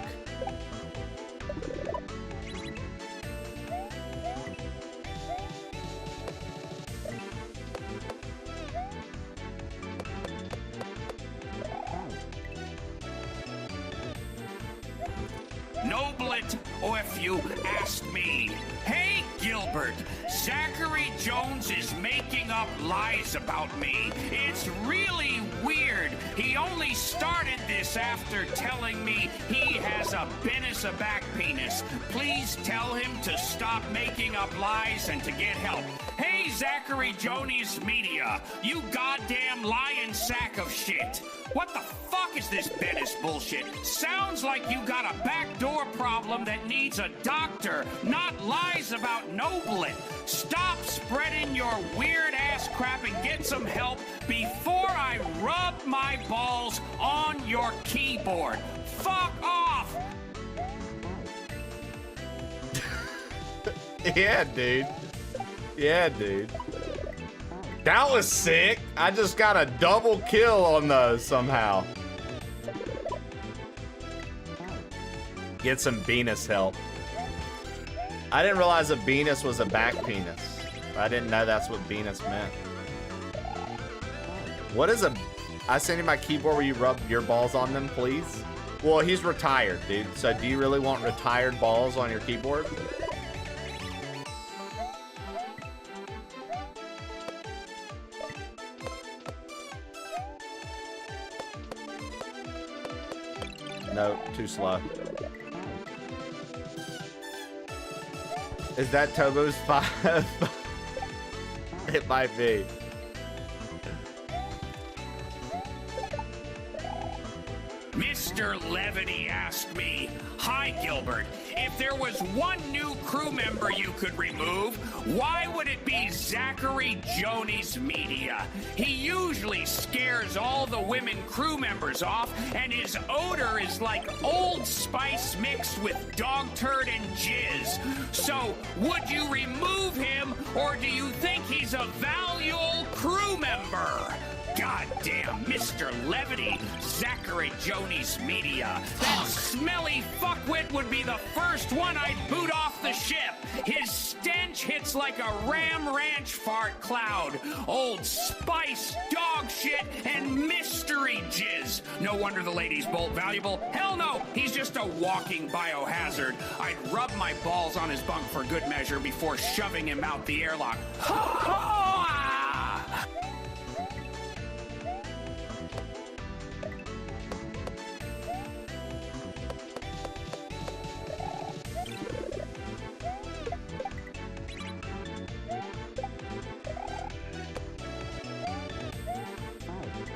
Noblet, or if you ask me. Hey, Gilbert, Zachary Jones is making up lies about me. It's really weird. He only started this after telling me he has a back penis. Please tell him to stop making up lies and to get help. Hey, Zachary Jones Media, you goddamn lying sack of shit. What the fuck is this Bennis bullshit? Sounds like you got a backdoor problem that needs a doctor, not lies about Noblet. Stop spreading your weird-ass crap and get some help before I rub my balls on your keyboard. Fuck off! Yeah, dude. Yeah, dude. That was sick. I just got a double kill on those somehow. Get some penis help. I didn't realize a penis was a back penis. I didn't know that's what penis meant. What is a... I sent you my keyboard where you rub your balls on them, please? Well, he's retired, dude. So do you really want retired balls on your keyboard? No, too slow. Is that Tobo's 5? It might be. Mr. Levity asked me, "Hi, Gilbert. If there was one new crew member you could remove, why would it be Zachary Jones Media? He usually scares all the women crew members off, and his odor is like Old Spice mixed with dog turd and jizz. So, would you remove him, or do you think he's a valuable crew member?" God damn, Mr. Levity, Zachary Jones Media. That smelly fuckwit would be the first one I'd boot off the ship. His stench hits like a Ram Ranch fart cloud. Old Spice, dog shit, and mystery jizz. No wonder the ladies bolt valuable. Hell no, he's just a walking biohazard. I'd rub my balls on his bunk for good measure before shoving him out the airlock. Ha ha!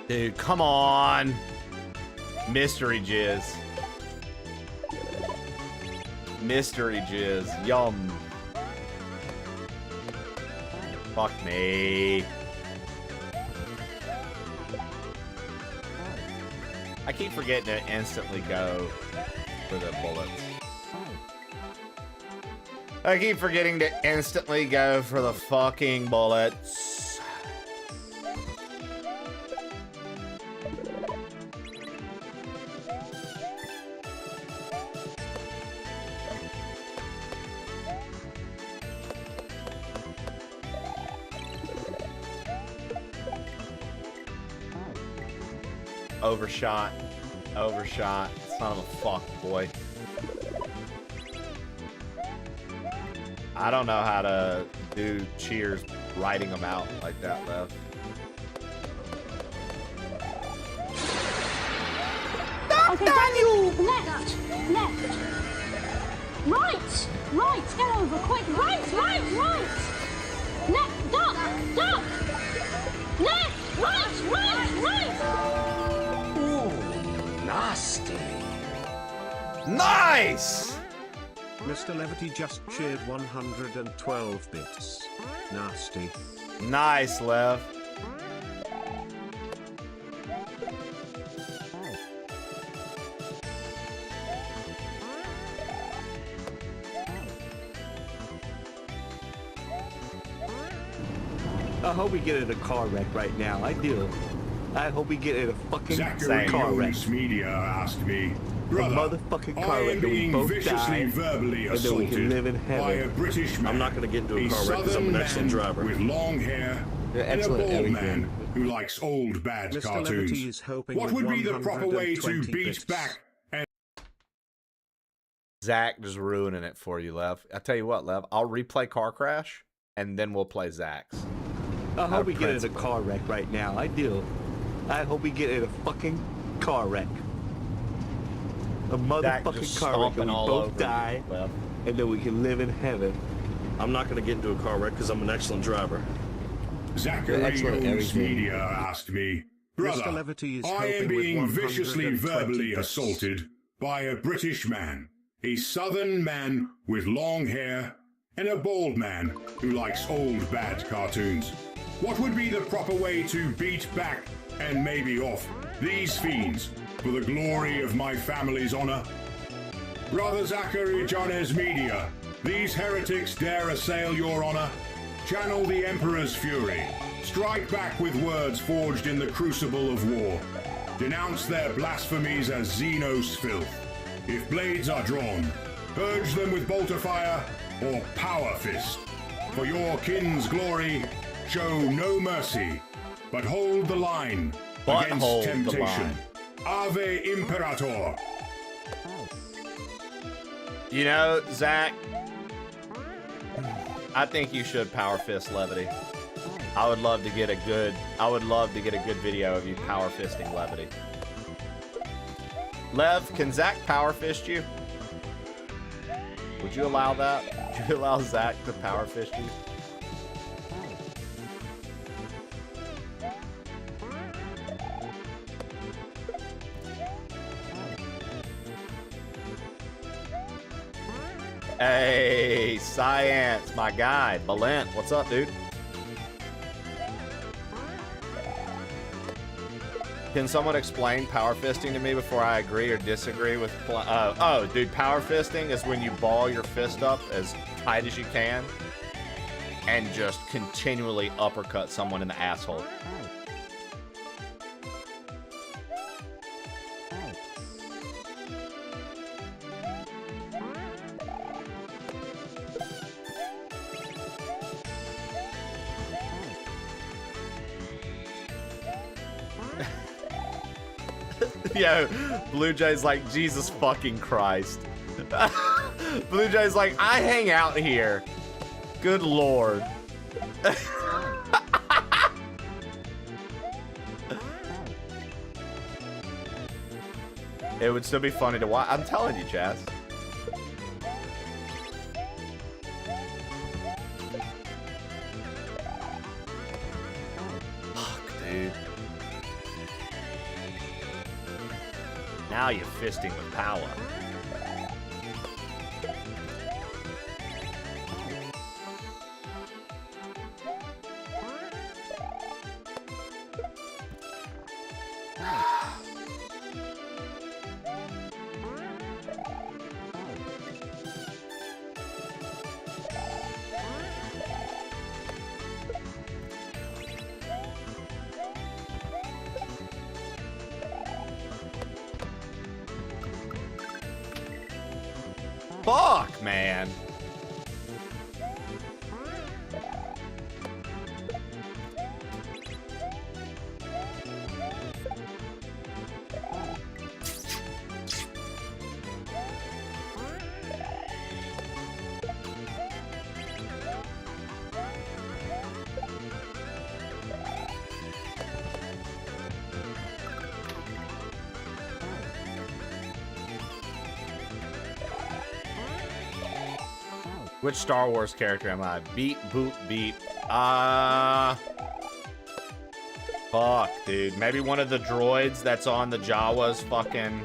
Dude, come on. Mystery jizz. Mystery jizz. Yum. Fuck me. I keep forgetting to instantly go for the bullets. I keep forgetting to instantly go for the fucking bullets. Overshot. Overshot. Son of a fuck, boy. I don't know how to do cheers writing them out like that, Lev. Okay, Daniel! Left! Left! Right! Right! Get over, quick! Right! Right! Right! Left! Duck! Duck! Left! Right! Right! Right! Ooh, nasty. Nice! Mr. Levity just cheered 112 bits. Nasty. Nice, Lev. I hope we get in a car wreck right now. I do. I hope we get in a fucking car wreck. Media asked me, A motherfucking car wreck that we both die, verbally and then we can live in by a heaven. British man. I'm not going to get into a car wreck because I'm an excellent driver. With long hair You're and a excellent bald at everything. man who likes old bad Mr. cartoons. Levity is hoping What with would be the proper way to 120 beat bits. back and Zach just ruining it for you, Lev. I tell you what, Lev, I'll replay Car Crash, and then we'll play Zach's. I hope we get in a principle. car wreck right now. I do. I hope we get in a fucking car wreck. A Zach motherfucking just car wreck stomping and we all both over die, you, Lev. and then we can live in heaven. I'm not going to get into a car wreck because I'm an excellent driver. Zachary excellent at Owens everything. Media asked me, Mr. Brother, Levity is I hoping am with being viciously 120 verbally bits. assaulted by a British man, a southern man with long hair, and a bald man who likes old bad cartoons. What would be the proper way to beat back and maybe off these fiends for the glory of my family's honor? Brother Zachary Jones Media, these heretics dare assail your honor. Channel the Emperor's fury. Strike back with words forged in the crucible of war. Denounce their blasphemies as Xenos filth. If blades are drawn, purge them with bolter fire or power fist. For your kin's glory, show no mercy, but hold the line But against hold the temptation. line. Ave Imperator. You know, Zach, I think you should power fist Levity. I would love to get a good video of you power fisting Levity. Lev, can Zach power fist you? Would you allow that? Would you allow Zach to power fist you? Hey, Science, my guy. Balent, what's up, dude? Can someone explain power fisting to me before I agree or disagree with... oh, dude, power fisting is when you ball your fist up as tight as you can and just continually uppercut someone in the asshole. Yo, Blue Jay's like, Jesus fucking Christ. Blue Jay's like, I hang out here. Good Lord. It would still be funny to watch. I'm telling you, Chaz. Fuck, dude. Now you're fisting with power. Fuck, man. Which Star Wars character am I? Beep, boop, beep. Fuck, dude. Maybe one of the droids that's on the Jawas fucking...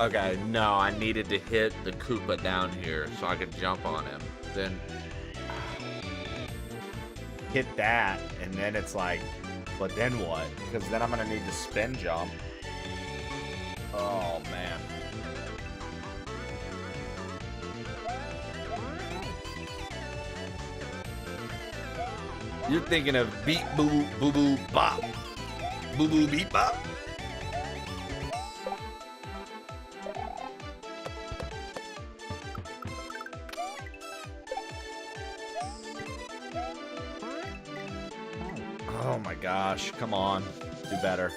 Okay, no, I needed to hit the Koopa down here so I could jump on him. Then hit that, and then it's like, but then what? Because then I'm gonna need to spin jump. Oh man. You're thinking of beep boo boo boo bop. Boo boo beep bop? Oh my gosh, come on. Do better.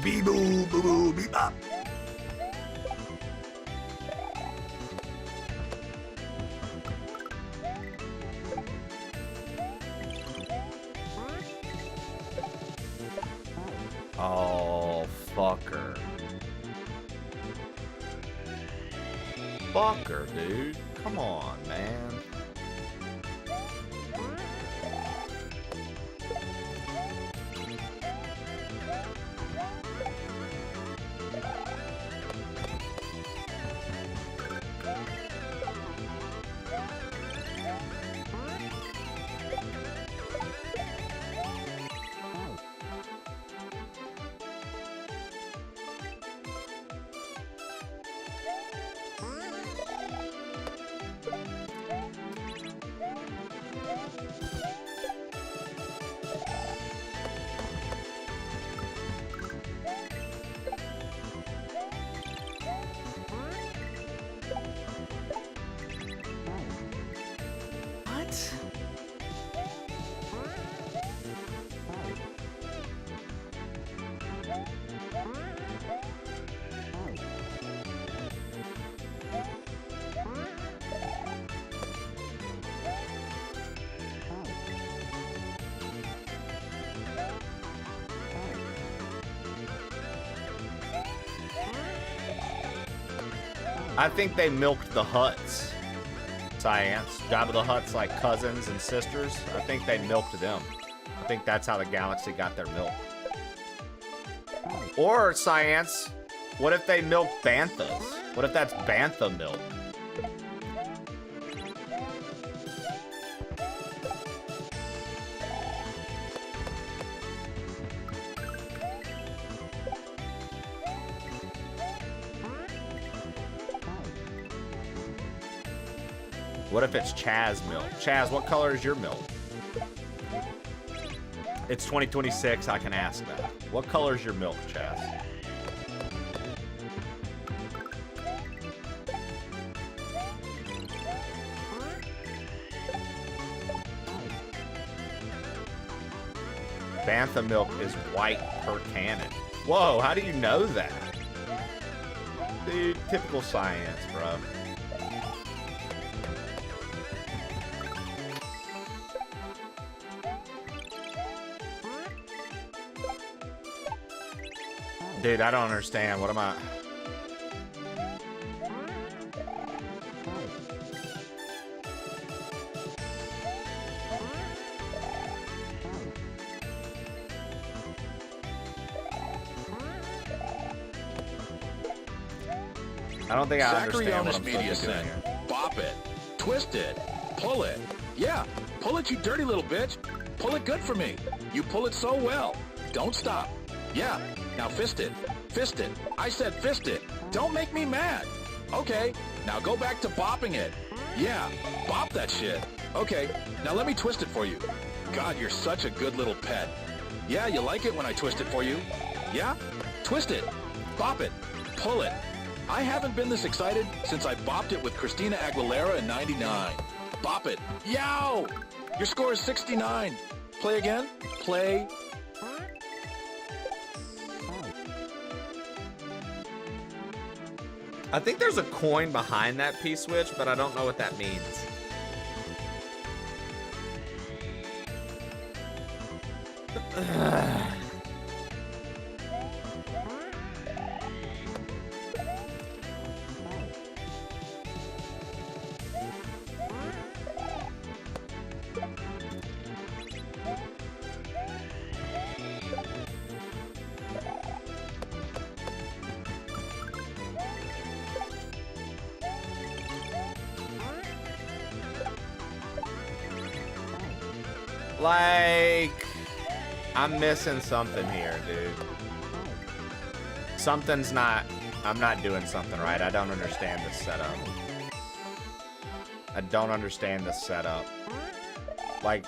Bee boo boo boo beep bop. Oh, fucker. Fucker, dude. Come on, man. I think they milked the Hutts. Science. Jabba the Hutt's like cousins and sisters. I think they milked them. I think that's how the galaxy got their milk. Or science. What if they milked banthas? What if that's bantha milk? What if it's Chaz milk? Chaz, what color is your milk? It's 2026, I can ask that. What color is your milk, Chaz? Bantha milk is white per cannon. Whoa, how do you know that? Dude, typical science, bro. Dude, I don't understand. What am I? I don't think I understand what I'm supposed to be doing here. Bop it. Twist it. Pull it. Yeah, pull it, you dirty little bitch. Pull it good for me. You pull it so well. Don't stop. Yeah, now fist it. Fist it. I said fist it. Don't make me mad. Okay, now go back to bopping it. Yeah, bop that shit. Okay, now let me twist it for you. God, you're such a good little pet. Yeah, you like it when I twist it for you? Yeah? Twist it. Bop it. Pull it. I haven't been this excited since I bopped it with Christina Aguilera in '99. Bop it. Yow! Your score is 69. Play again? Play. I think there's a coin behind that P-switch, but I don't know what that means. Like, I'm missing something here, dude. Something's not, I'm not doing something right. I don't understand this setup. I don't understand this setup. Like,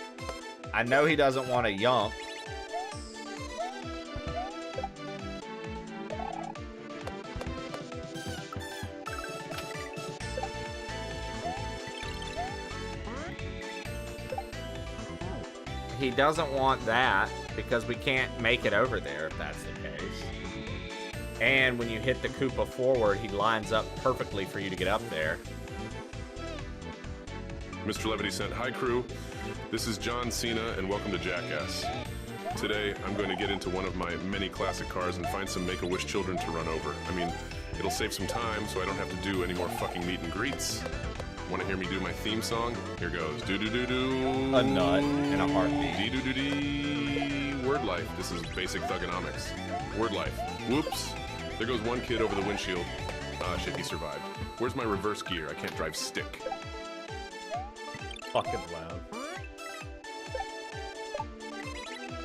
I know he doesn't want to yump. He doesn't want that because we can't make it over there if that's the case. And when you hit the Koopa forward, he lines up perfectly for you to get up there. Mr. Levity sent, "Hi crew, this is John Cena and welcome to Jackass. Today I'm going to get into one of my many classic cars and find some Make-A-Wish children to run over. I mean, it'll save some time so I don't have to do any more fucking meet and greets. Want to hear me do my theme song? Here goes. Do-do-do-do. A nut and a heartbeat. Dee-do-do-dee. Word life. This is basic thugonomics. Word life. Whoops. There goes one kid over the windshield. Ah, shit, he survived. Where's my reverse gear? I can't drive stick. Fucking loud.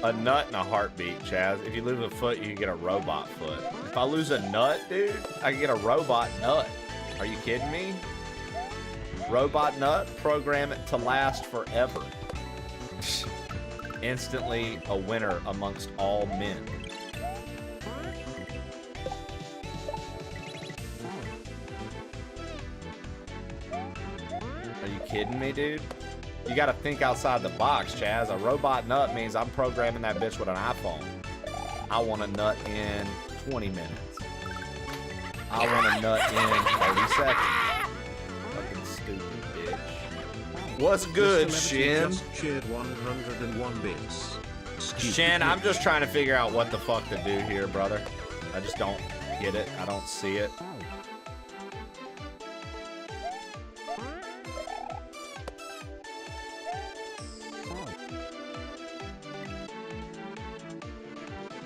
A nut and a heartbeat, Chaz. If you lose a foot, you can get a robot foot. If I lose a nut, dude, I can get a robot nut. Are you kidding me? Robot nut, program it to last forever. Instantly a winner amongst all men. Are you kidding me, dude? You gotta think outside the box, Chaz. A robot nut means I'm programming that bitch with an iPhone. I want a nut in 20 minutes. I want a nut in 30 seconds. Stupid bitch. What's good, Shin? Shared 101 bits. Shin, I'm just trying to figure out what the fuck to do here, brother. I just don't get it. I don't see it.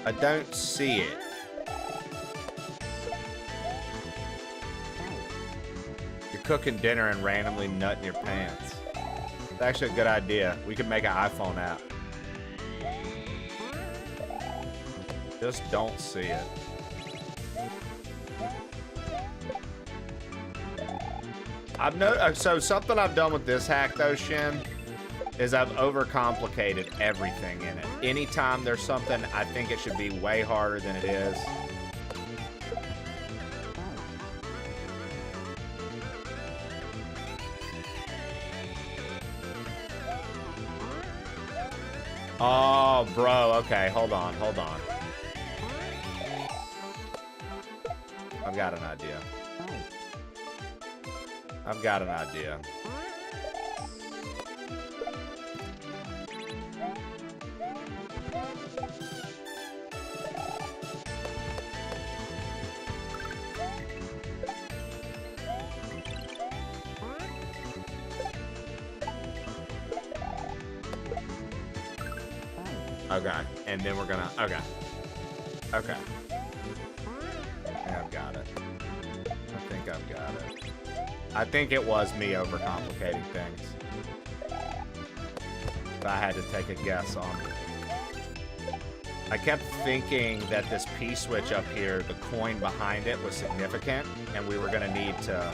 I don't see it. Cooking dinner and randomly nutting your pants. It's actually a good idea. We could make an iPhone app. Just don't see it. So something I've done with this hack though, Shin, is I've overcomplicated everything in it. Anytime there's something, I think it should be way harder than it is. Oh, bro. Okay, hold on. I've got an idea. Okay, and then we're gonna, okay. Okay. I think I've got it. I think I've got it. I think it was me overcomplicating things. If I had to take a guess on it. I kept thinking that this P-switch up here, the coin behind it, was significant, and we were gonna need to...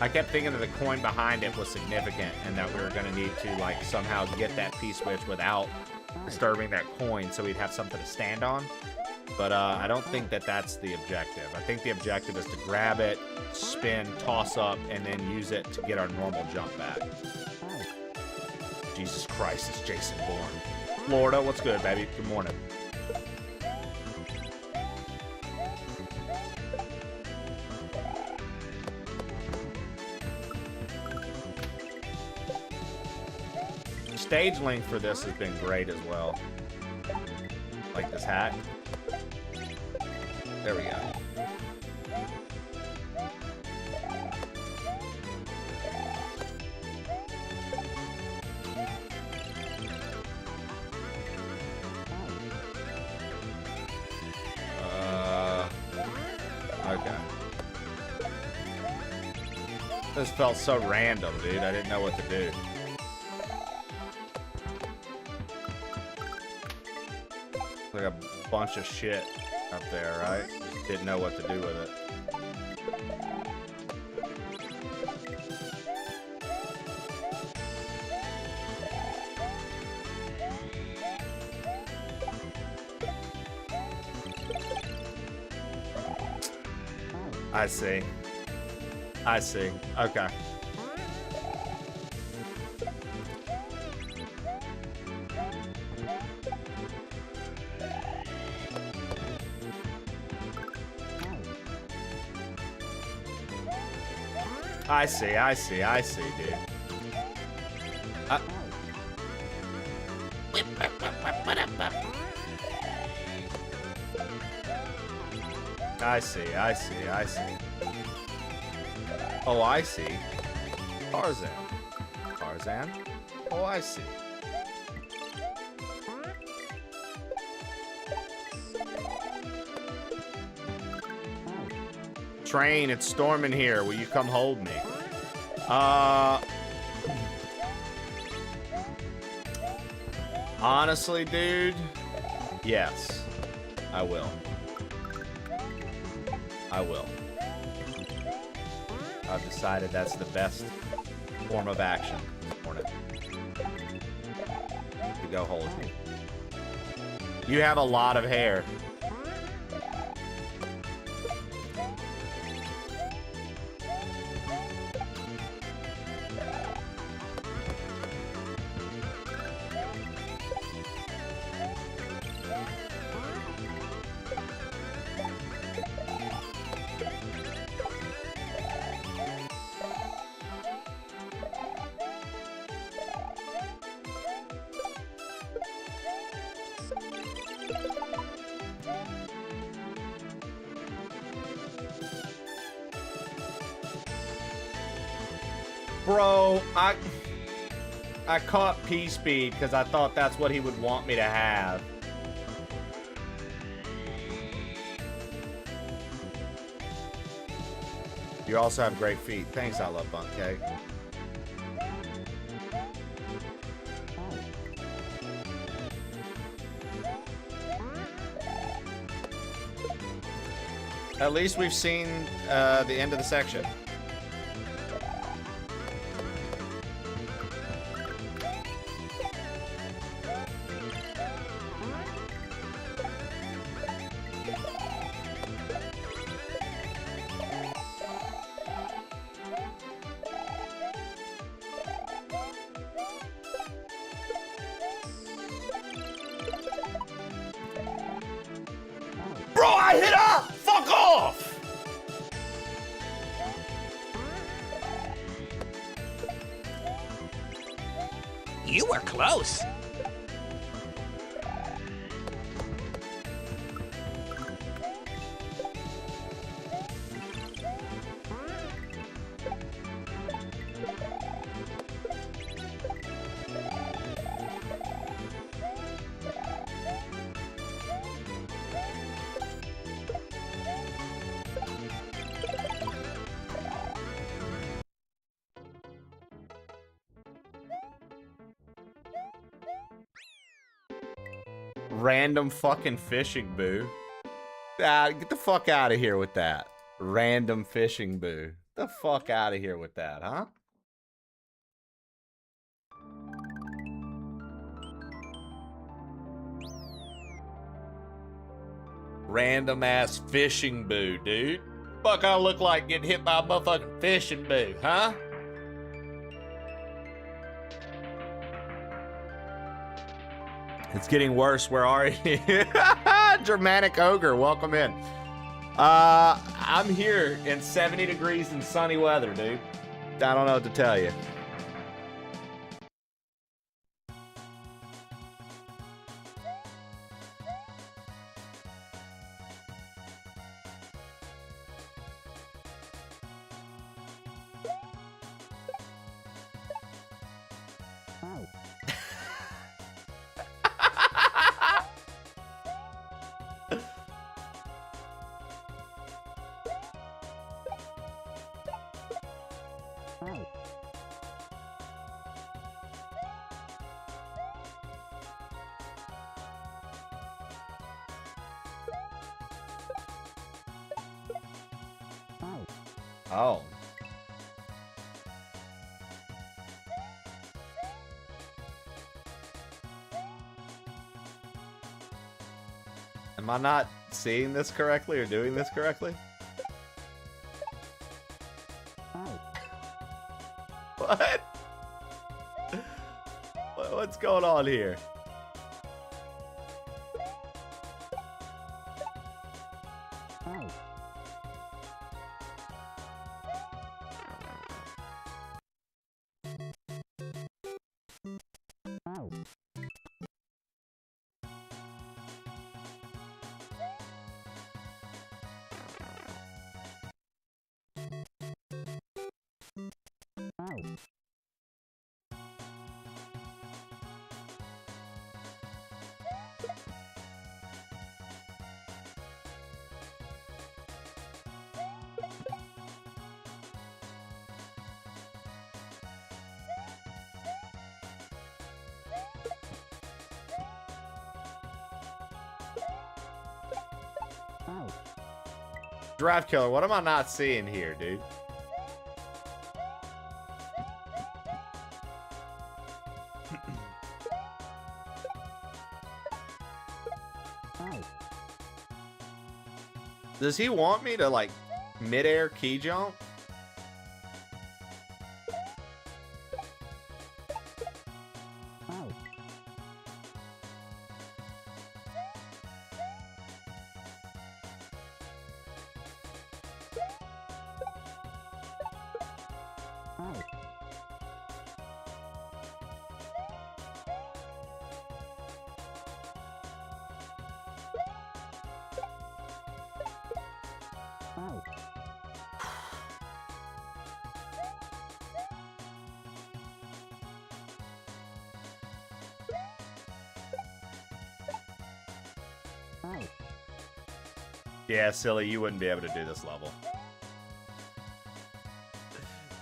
I kept thinking that the coin behind it was significant, and that we were gonna need to, like, somehow get that P-switch without disturbing that coin so we'd have something to stand on. But I don't think that that's the objective. I think the objective is to grab it, spin, toss up, and then use it to get our normal jump back. Jesus Christ, it's Jason Bourne. Florida, what's good, baby? Good morning. Stage length for this has been great as well. Like this hat. There we go. Okay. This felt so random, dude. I didn't know what to do. Like a bunch of shit up there, right? Didn't know what to do with it. I see. I see. Okay. I see, I see, I see, dude. I see, I see, I see. Oh, I see. Tarzan. Tarzan? Oh, I see. Train, it's storming here. Will you come hold me? Honestly, dude, yes, I will. I will. I've decided that's the best form of action this morning. To go hold me. You have a lot of hair. Bro, I caught P-Speed because I thought that's what he would want me to have. You also have great feet. Thanks, I love Bunk Cake. At least we've seen the end of the section. Bro, I hit up! Fuck off! You were close. Random fucking fishing boo. Ah, get the fuck out of here with that. Random fishing boo. The fuck out of here with that, huh? Random ass fishing boo, dude. Fuck I look like getting hit by a motherfucking fishing boo, huh? It's getting worse. Where are you? Germanic Ogre, welcome in. I'm here in 70 degrees and sunny weather, dude. I don't know what to tell you. Oh. Am I not seeing this correctly or doing this correctly? What? What's going on here? Draft killer, what am I not seeing here, dude? Does he want me to, like, mid-air key jump? Yeah, silly, you wouldn't be able to do this level.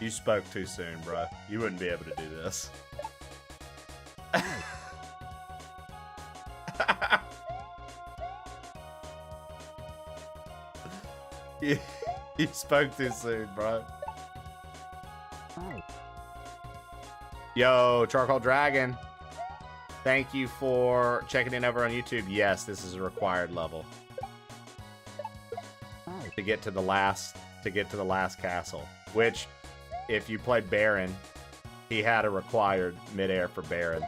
You spoke too soon, bro. You wouldn't be able to do this. You spoke too soon, bro. Yo, Charcoal Dragon. Thank you for checking in over on YouTube. Yes, this is a required level. To get to the last castle, which if you played Baron, he had a required midair for Baron.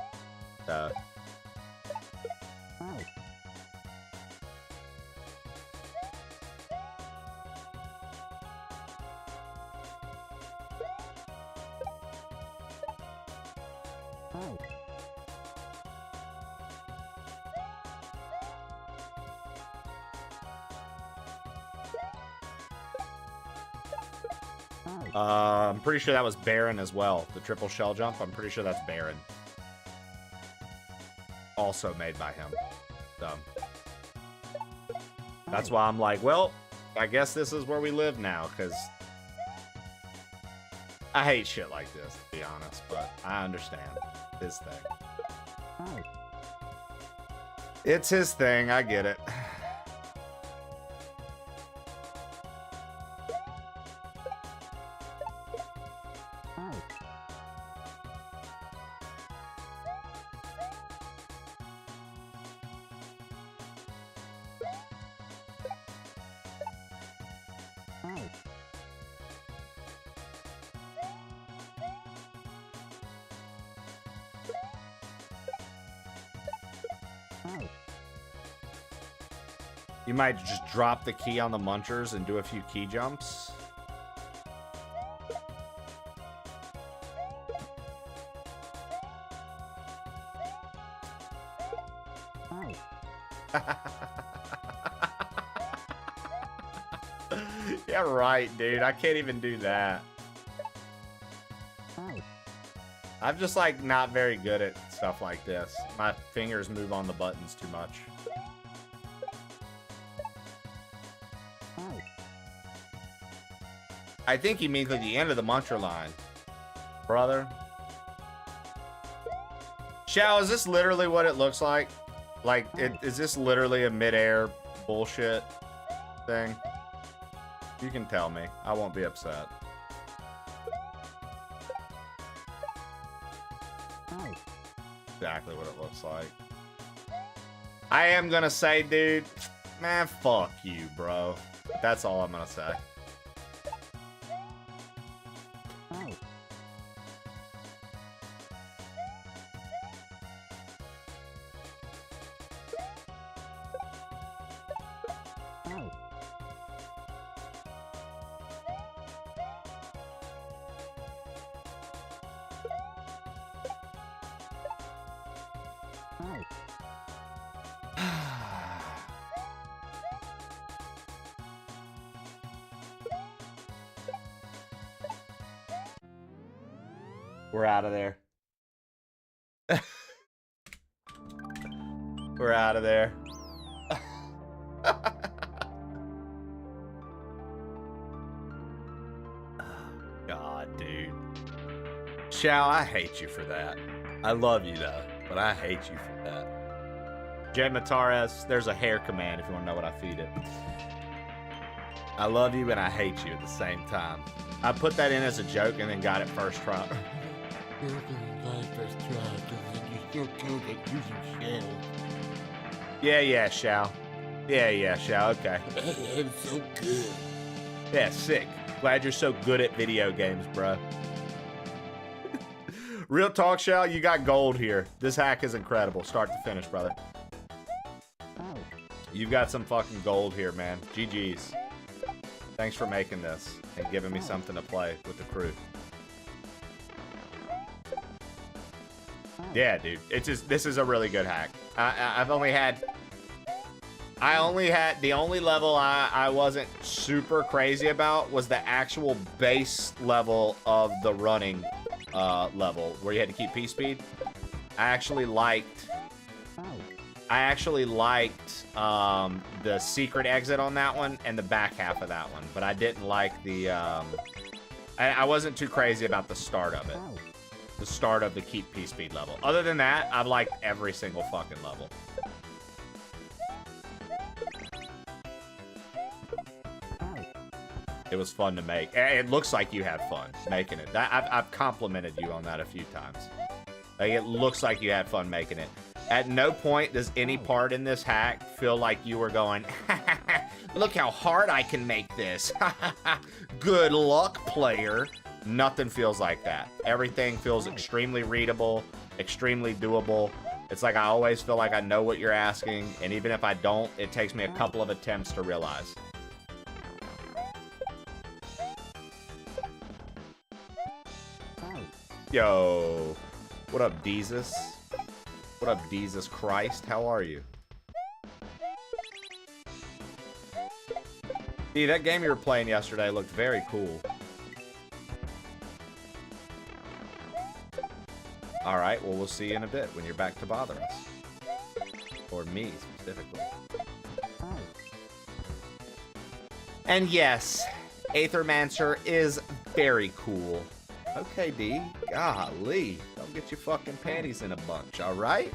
I'm pretty sure that was Baron as well. The triple shell jump, I'm pretty sure that's Baron. Also made by him. So that's why I'm like, well, I guess this is where we live now, because I hate shit like this, to be honest, but I understand this thing. It's his thing. I get it. You might just drop the key on the munchers and do a few key jumps. Yeah, right, dude. I can't even do that. I'm just like not very good at stuff like this. My fingers move on the buttons too much. I think he means at the end of the muncher line. Brother. Shao, is this literally what it looks like? Like, is this literally a mid-air bullshit thing? You can tell me. I won't be upset. Exactly what it looks like. I am gonna say, dude, man, fuck you, bro. That's all I'm gonna say. We're out of there. We're out of there. God, dude. Shao, I hate you for that. I love you, though, but I hate you for that. Jay Matares, there's a hair command if you want to know what I feed it. I love you and I hate you at the same time. I put that in as a joke and then got it first try. Yeah, Shao. Yeah, Shao, okay. I'm so good. Yeah, sick. Glad you're so good at video games, bro. Real talk, Shao, you got gold here. This hack is incredible, start to finish, brother. You've got some fucking gold here, man. GG's. Thanks for making this and giving me something to play with the crew. Yeah, dude. It's just, this is a really good hack. The only level I wasn't super crazy about was the actual base level of the running level where you had to keep P-speed. I actually liked the secret exit on that one and the back half of that one, but I didn't like the I wasn't too crazy about the start of it. The start of the keep P-speed level. Other than that, I've liked every single fucking level. It was fun to make. It looks like you had fun making it. I've complimented you on that a few times. Like, it looks like you had fun making it. At no point does any part in this hack feel like you were going, look how hard I can make this. Good luck, player. Nothing feels like that. Everything feels extremely readable, extremely doable. It's like I always feel like I know what you're asking, and even if I don't, it takes me a couple of attempts to realize. Yo, what up, Jesus? What up, Jesus Christ? How are you? See, that game you were playing yesterday looked very cool. Alright, well, we'll see you in a bit when you're back to bother us. Or me, specifically. And yes, Aethermancer is very cool. Okay, D. Golly. Don't get your fucking panties in a bunch, alright?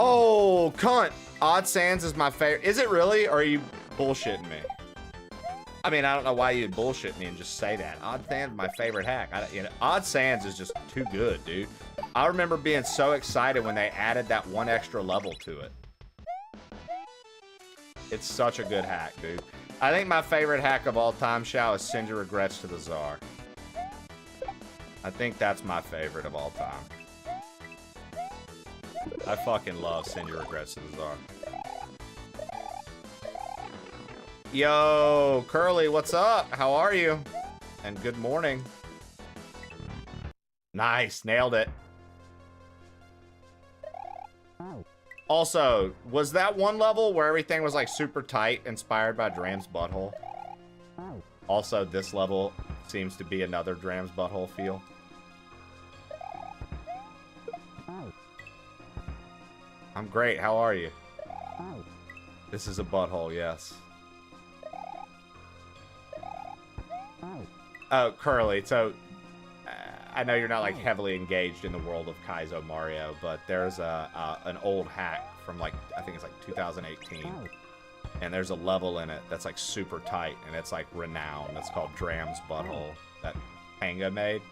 Oh, cunt. Odd Sands is my favorite. Is it really? Or are you bullshitting me? I mean, I don't know why you'd bullshit me and just say that. Odd Sands is my favorite hack. Odd Sands is just too good, dude. I remember being so excited when they added that one extra level to it. It's such a good hack, dude. I think my favorite hack of all time, Shao, is Send Your Regrets to the Czar. I think that's my favorite of all time. I fucking love Send Your Regrets to the Czar. Yo, Curly, what's up? How are you? And good morning. Nice, nailed it. Also, was that one level where everything was like super tight, inspired by Dram's butthole? Also, this level seems to be another Dram's butthole feel. I'm great, how are you? This is a butthole, yes. Oh, Curly, so I know you're not like heavily engaged in the world of Kaizo Mario, but there's an old hack from like, I think it's like 2018. And there's a level in it that's like super tight and it's like renowned. It's called Dram's Butthole that Panga made.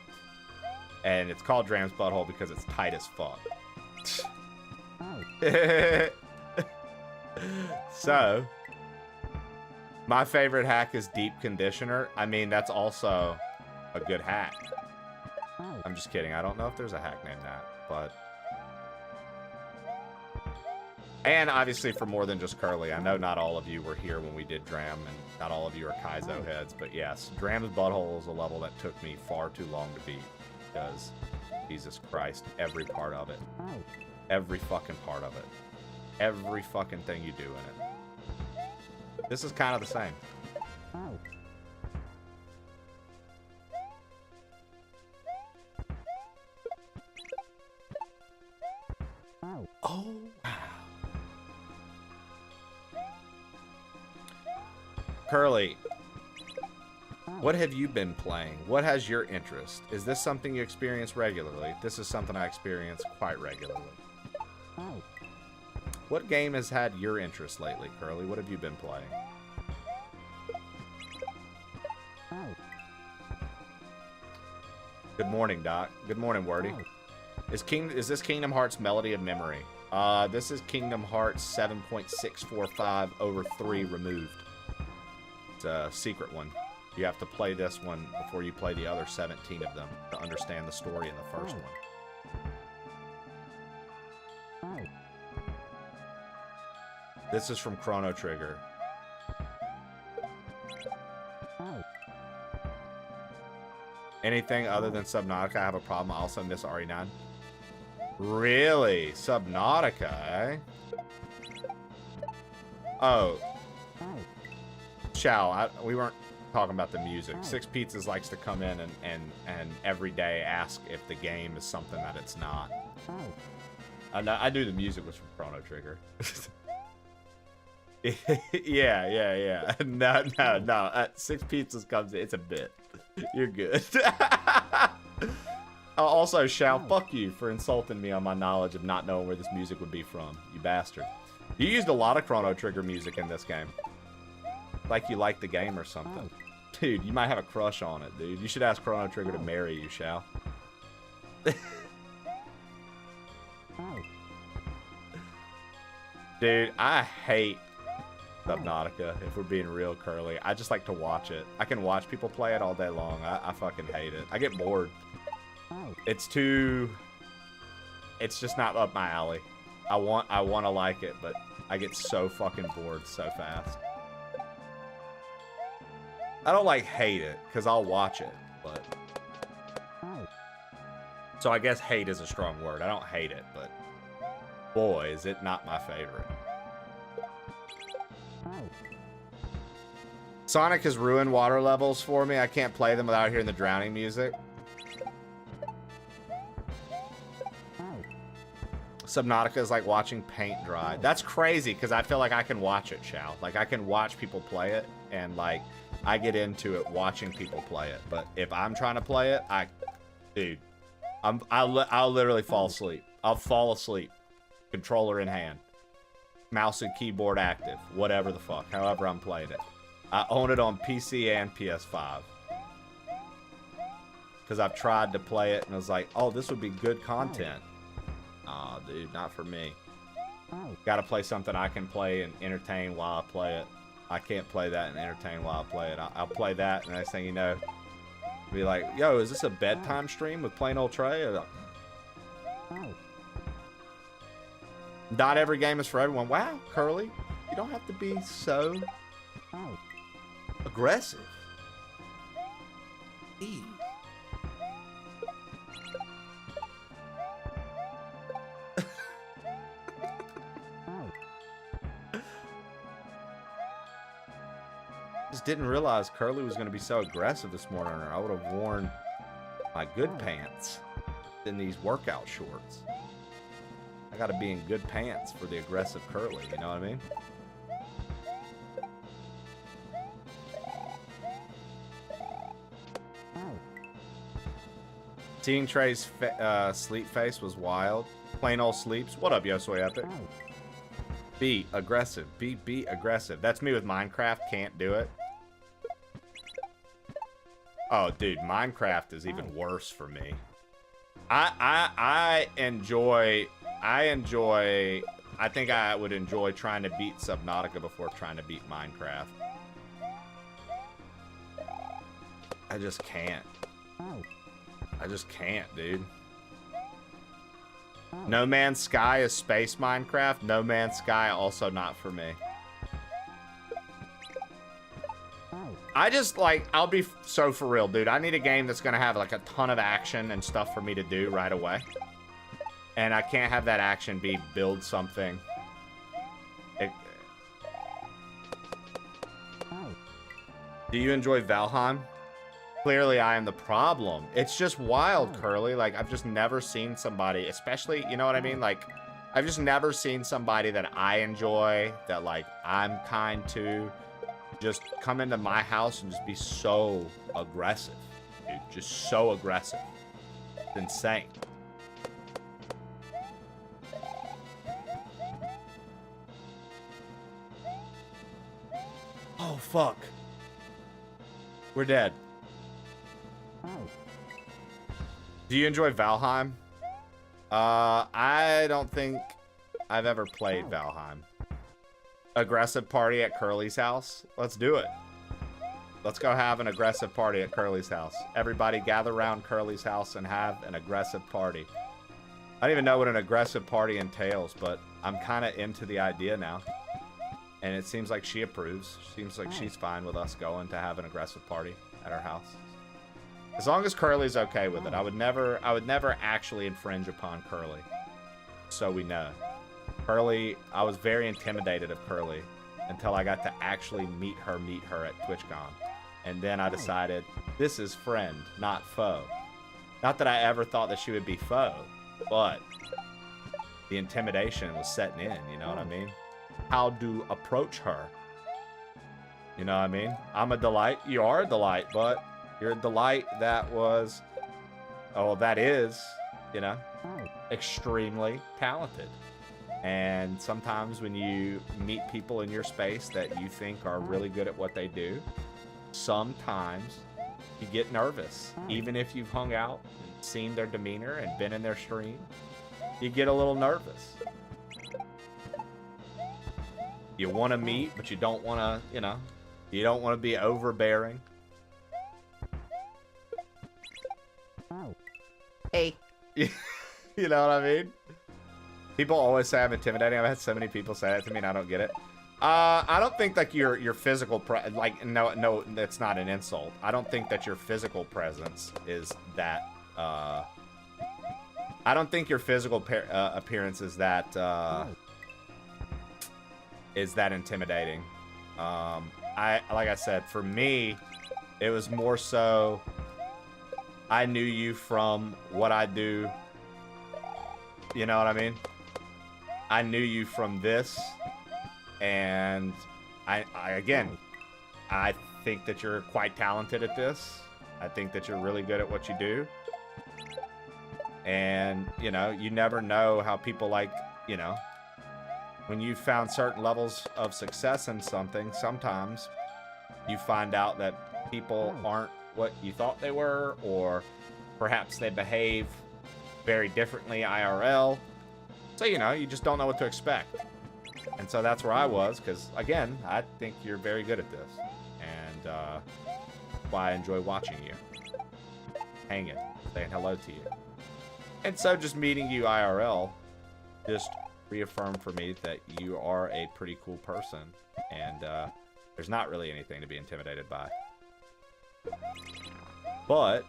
And it's called Dram's Butthole because it's tight as fuck. So, my favorite hack is Deep Conditioner. I mean, that's also a good hack. I'm just kidding. I don't know if there's a hack named that, but... And obviously for more than just Curly. I know not all of you were here when we did Dram, and not all of you are Kaizo heads, but yes, Dram's Butthole is a level that took me far too long to beat, because, Jesus Christ, every part of it. Every fucking part of it. Every fucking thing you do in it. This is kind of the same. Oh, wow. Curly, what have you been playing? What has your interest? Is this something you experience regularly? This is something I experience quite regularly. What game has had your interest lately, Curly? What have you been playing? Good morning, Doc. Good morning, Wordy. Is this Kingdom Hearts Melody of Memory? This is Kingdom Hearts 7.645 over 3 removed. It's a secret one. You have to play this one before you play the other 17 of them to understand the story in the first one. This is from Chrono Trigger. Anything other than Subnautica, I have a problem. I also miss RE9. Really? Subnautica, eh? Oh. Shao, we weren't talking about the music. Six Pizzas likes to come in and every day ask if the game is something that it's not. I knew the music was from Chrono Trigger. yeah. No. Six Pizzas comes in. It's a bit. You're good. Also, Shao, fuck you for insulting me on my knowledge of not knowing where this music would be from. You bastard. You used a lot of Chrono Trigger music in this game. Like you like the game or something. Dude, you might have a crush on it, dude. You should ask Chrono Trigger to marry you, Shao. Dude, I hate Subnautica, if we're being real, Curly. I just like to watch it. I can watch people play it all day long. I fucking hate it. I get bored. It's just not up my alley. I want to like it, but I get so fucking bored so fast. I don't like hate it, because I'll watch it, but... So I guess hate is a strong word. I don't hate it, but... Boy, is it not my favorite. Sonic has ruined water levels for me. I can't play them without hearing the drowning music. Subnautica is like watching paint dry. That's crazy, because I feel like I can watch it, Shao. Like, I can watch people play it, and, like, I get into it watching people play it. But if I'm trying to play it, dude, I'll literally fall asleep. I'll fall asleep. controller in hand, mouse and keyboard active, whatever the fuck, however I'm playing it. I own it on PC and PS5. Because I've tried to play it and I was like, oh, this would be good content. Aw, dude, not for me. Gotta play something I can play and entertain while I play it. I can't play that and entertain while I play it. I'll play that and the next thing you know, be like, yo, is this a bedtime stream with plain old Trey? Like, not every game is for everyone. Wow, Curly, you don't have to be so aggressive. Ew. Just didn't realize Curly was going to be so aggressive this morning, or I would have worn my good pants in these workout shorts. I got to be in good pants for the aggressive Curly, you know what I mean? Seeing Trey's sleep face was wild. Plain old sleeps. What up, Yosoi Epic? Be aggressive. Be aggressive. That's me with Minecraft. Can't do it. Oh, dude, Minecraft is even worse for me. I enjoy. I think I would enjoy trying to beat Subnautica before trying to beat Minecraft. I just can't. I just can't, dude. No Man's Sky is space Minecraft. No Man's Sky also not for me. I just, like, I'll be so for real, dude. I need a game that's gonna have, like, a ton of action and stuff for me to do right away. And I can't have that action be build something. Do you enjoy Valheim? Clearly, I am the problem. It's just wild, Curly. Like, I've just never seen somebody, especially, you know what I mean? Like, I've just never seen somebody that I enjoy, that, like, I'm kind to, just come into my house and just be so aggressive, dude. Just so aggressive. It's insane. Oh, fuck. We're dead. Do you enjoy Valheim? I don't think I've ever played Valheim. Aggressive party at Curly's house? Let's do it. Let's go have an aggressive party at Curly's house. Everybody gather around Curly's house and have an aggressive party. I don't even know what an aggressive party entails, but I'm kind of into the idea now. And it seems like she approves. Seems like she's fine with us going to have an aggressive party at our house. As long as Curly's okay with it. I would never actually infringe upon Curly. So we know. Curly, I was very intimidated of Curly until I got to actually meet her at TwitchCon. And then I decided, this is friend, not foe. Not that I ever thought that she would be foe, but the intimidation was setting in, you know what I mean? How to approach her. You know what I mean? I'm a delight. You are a delight, but you're a delight that was, that is, you know, extremely talented. And sometimes when you meet people in your space that you think are really good at what they do, sometimes you get nervous. Even if you've hung out and seen their demeanor and been in their stream, you get a little nervous. You want to meet, but you don't want to, you know, you don't want to be overbearing. Hey. You know what I mean? People always say I'm intimidating. I've had so many people say that to me and I don't get it. I don't think like your physical no, that's not an insult. I don't think that your physical presence is that I don't think your physical appearance is that intimidating. Like I said, for me, it was more so I knew you from what I do. You know what I mean? I knew you from this, and I think that you're quite talented at this. I think that you're really good at what you do. And, you know, you never know how people like you know, when you've found certain levels of success in something, sometimes you find out that people aren't what you thought they were, or perhaps they behave very differently IRL. So, you know, you just don't know what to expect. And so that's where I was, because, again, I think you're very good at this. And why I enjoy watching you. Hanging, saying hello to you. And so just meeting you IRL just reaffirmed for me that you are a pretty cool person. And there's not really anything to be intimidated by. But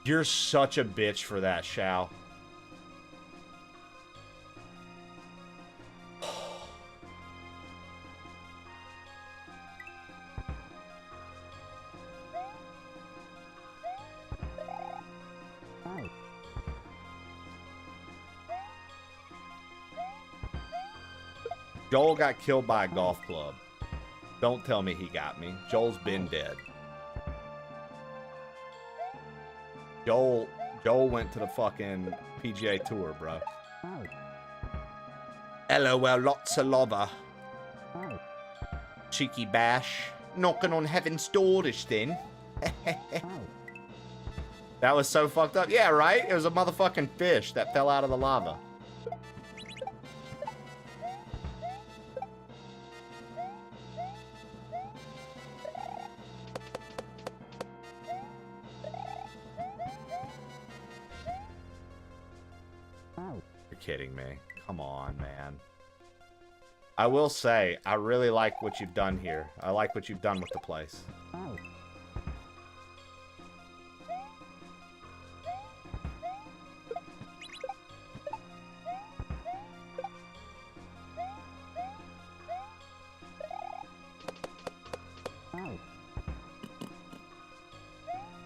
you're such a bitch for that, Shao. Joel got killed by a golf club. Don't tell me he got me. Joel's been dead. Joel went to the fucking PGA Tour, bro. LOL, lots of lava. Cheeky bash. Knocking on heaven's door this thing. That was so fucked up. Yeah, right? It was a motherfucking fish that fell out of the lava. Kidding me. Come on, man. I will say, I really like what you've done here. I like what you've done with the place.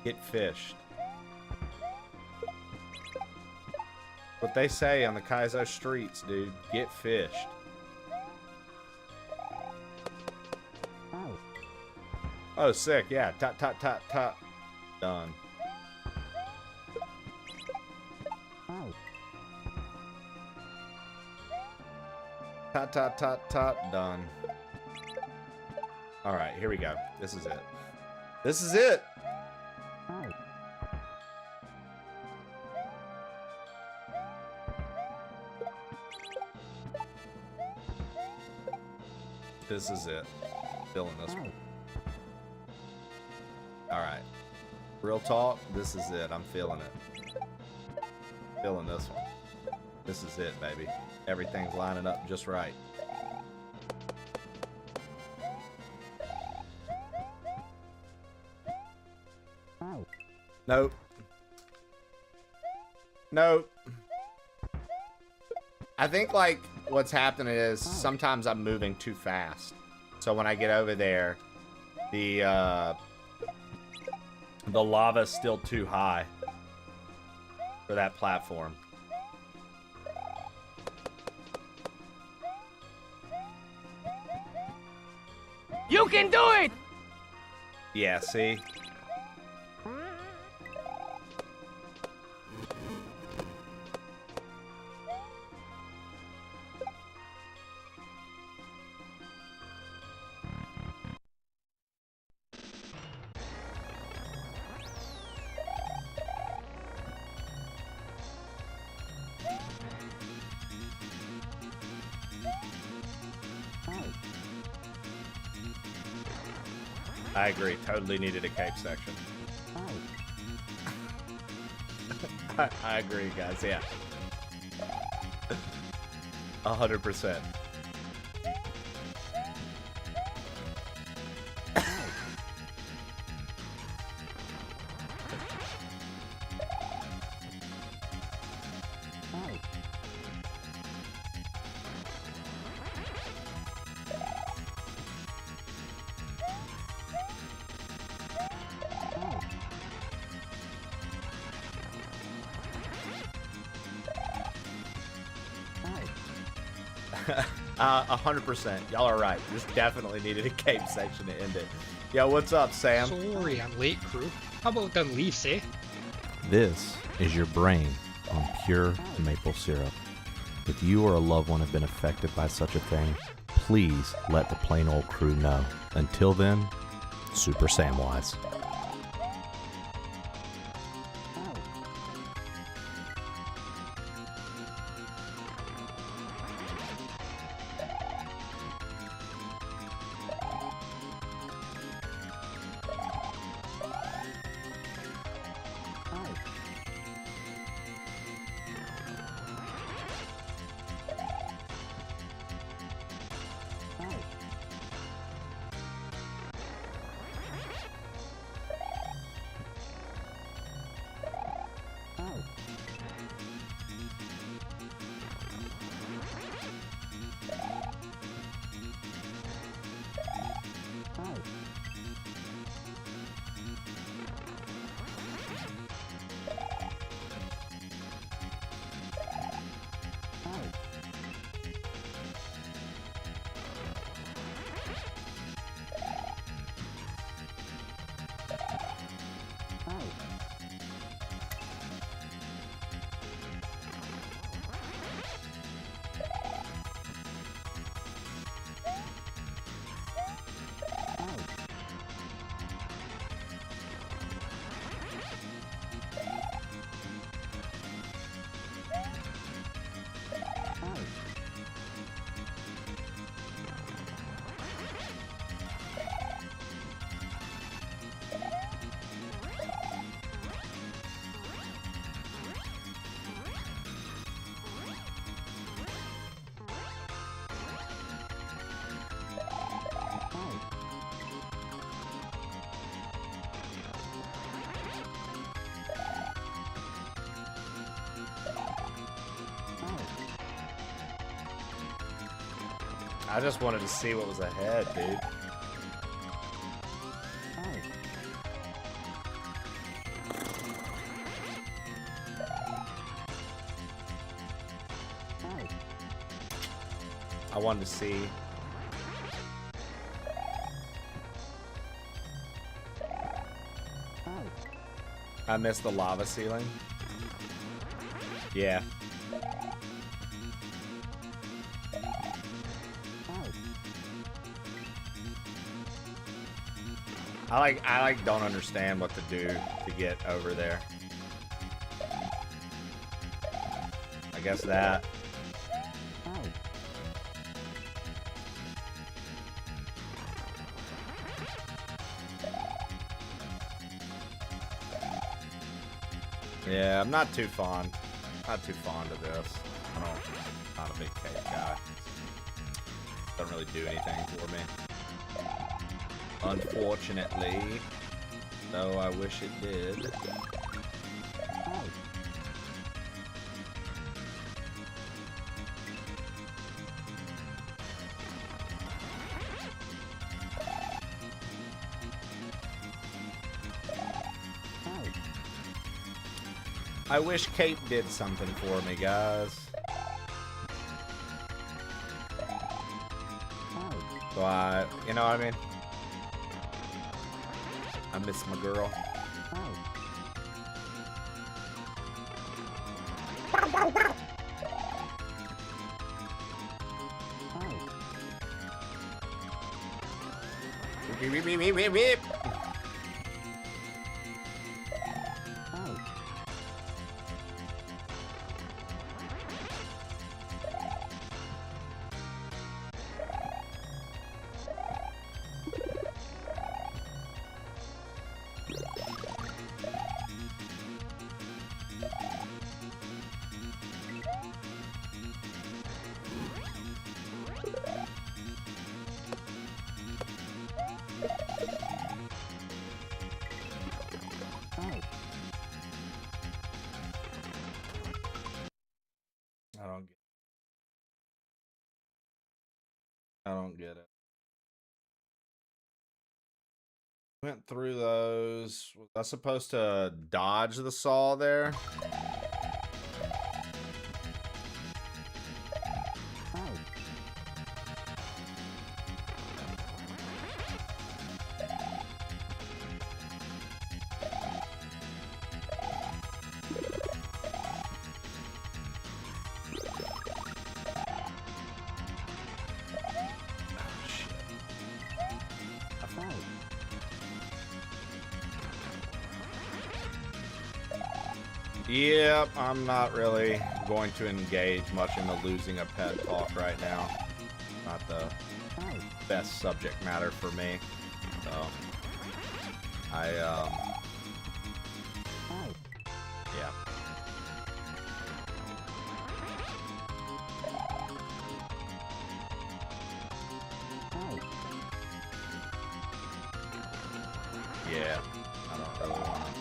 Get fished. What they say on the Kaizo streets, dude. Get fished. Oh, sick. Yeah. Tot, tot, tot, tot. Done. Tot, tot, tot, tot. Done. All right, here we go. This is it. This is it. This is it. Feeling this one. Alright. Real talk, this is it. I'm feeling it. Feeling this one. This is it, baby. Everything's lining up just right. Nope. Nope. I think, like, what's happening is sometimes I'm moving too fast. So when I get over there, the lava's still too high for that platform. You can do it! Yeah, see? I agree. Totally needed a cape section. I agree, guys. Yeah. 100%. 100%. Y'all are right. This definitely needed a cape section to end it. Yo, what's up, Sam? Sorry, I'm late, crew. How about them Leafs, eh? This is your brain on pure maple syrup. If you or a loved one have been affected by such a thing, please let the plain old crew know. Until then, Super Samwise. I just wanted to see what was ahead, dude. I wanted to see. I missed the lava ceiling. Yeah. I don't understand what to do to get over there. I guess that. Yeah, I'm not too fond of this. I'm not a big cake guy. Doesn't really do anything for me. Unfortunately, though I wish it did. I wish Cape did something for me, guys. So you know what I mean? I miss my girl. Beep, beep, beep, beep, beep. I don't get it. Went through those. Was I supposed to dodge the saw there? Yep, I'm not really going to engage much in the losing a pet talk right now. Not the best subject matter for me. So, yeah. Yeah, I don't really want to.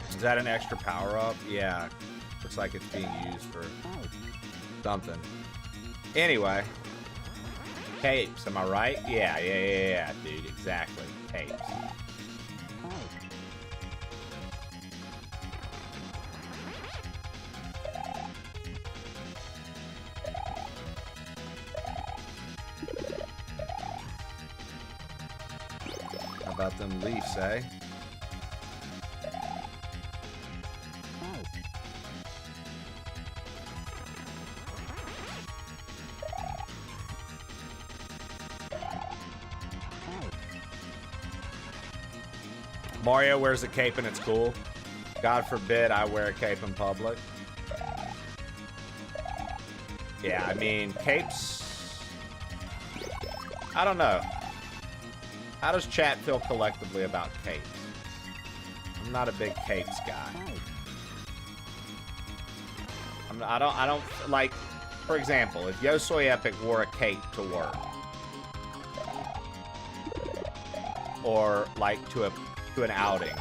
Is that an extra power-up? Yeah. Looks like it's being used for something. Anyway. Capes, am I right? Yeah, dude. Exactly. Capes. How about them Leafs, eh? Mario wears a cape and it's cool. God forbid I wear a cape in public. Yeah, I mean, capes... I don't know. How does chat feel collectively about capes? I'm not a big capes guy. I don't like, for example, if Yo Soy Epic wore a cape to work. Or like to an outing,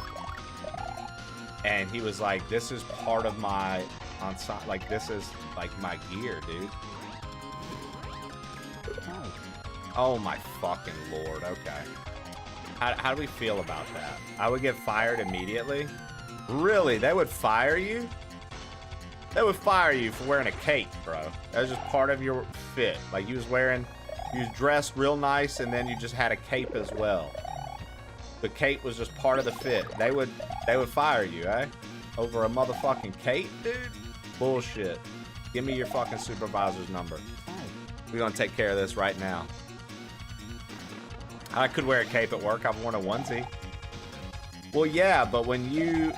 and he was like, this is part of my ensemble, like this is like my gear, dude. Oh my fucking lord. Okay, how do we feel about that? I would get fired immediately. Really? They would fire you? They would fire you for wearing a cape, bro. That was just part of your fit. Like you was dressed real nice, and then you just had a cape as well. The cape was just part of the fit. They would fire you, eh? Over a motherfucking cape, dude? Bullshit. Give me your fucking supervisor's number. We're gonna take care of this right now. I could wear a cape at work. I've worn a onesie. Well, yeah, but when you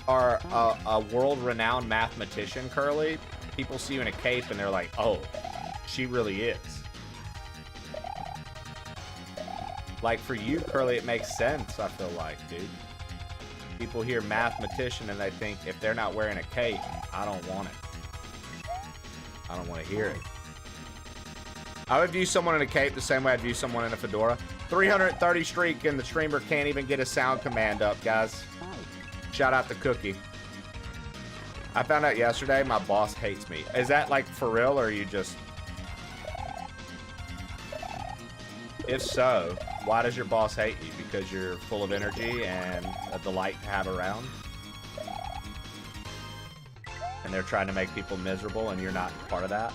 are a world-renowned mathematician, Curly, people see you in a cape and they're like, oh, she really is. Like, for you, Curly, it makes sense, I feel like, dude. People hear mathematician and they think, if they're not wearing a cape, I don't want it. I don't want to hear it. I would view someone in a cape the same way I'd view someone in a fedora. 330 streak and the streamer can't even get a sound command up, guys. Shout out to Cookie. I found out yesterday my boss hates me. Is that, like, for real, or are you just... If so, why does your boss hate you? Because you're full of energy and a delight to have around? And they're trying to make people miserable and you're not part of that?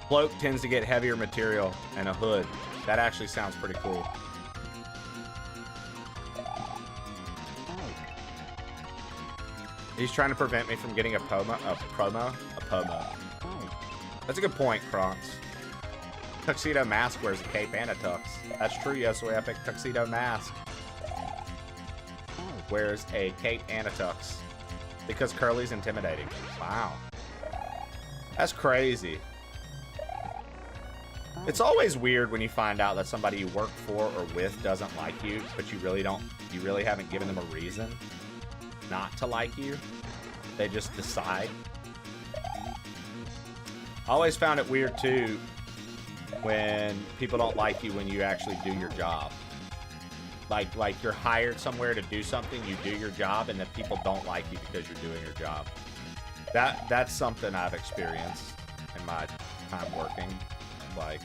Cloak tends to get heavier material and a hood. That actually sounds pretty cool. He's trying to prevent me from getting a promo. That's a good point, Kronks. Tuxedo Mask wears a cape and a tux. That's true, yes, we epic. Tuxedo Mask wears a cape and a tux. Because Curly's intimidating. Wow. That's crazy. It's always weird when you find out that somebody you work for or with doesn't like you, but you really haven't given them a reason not to like you. They just decide. I always found it weird too when people don't like you when you actually do your job. Like you're hired somewhere to do something, you do your job, and then people don't like you because you're doing your job. That's something I've experienced in my time working. Like,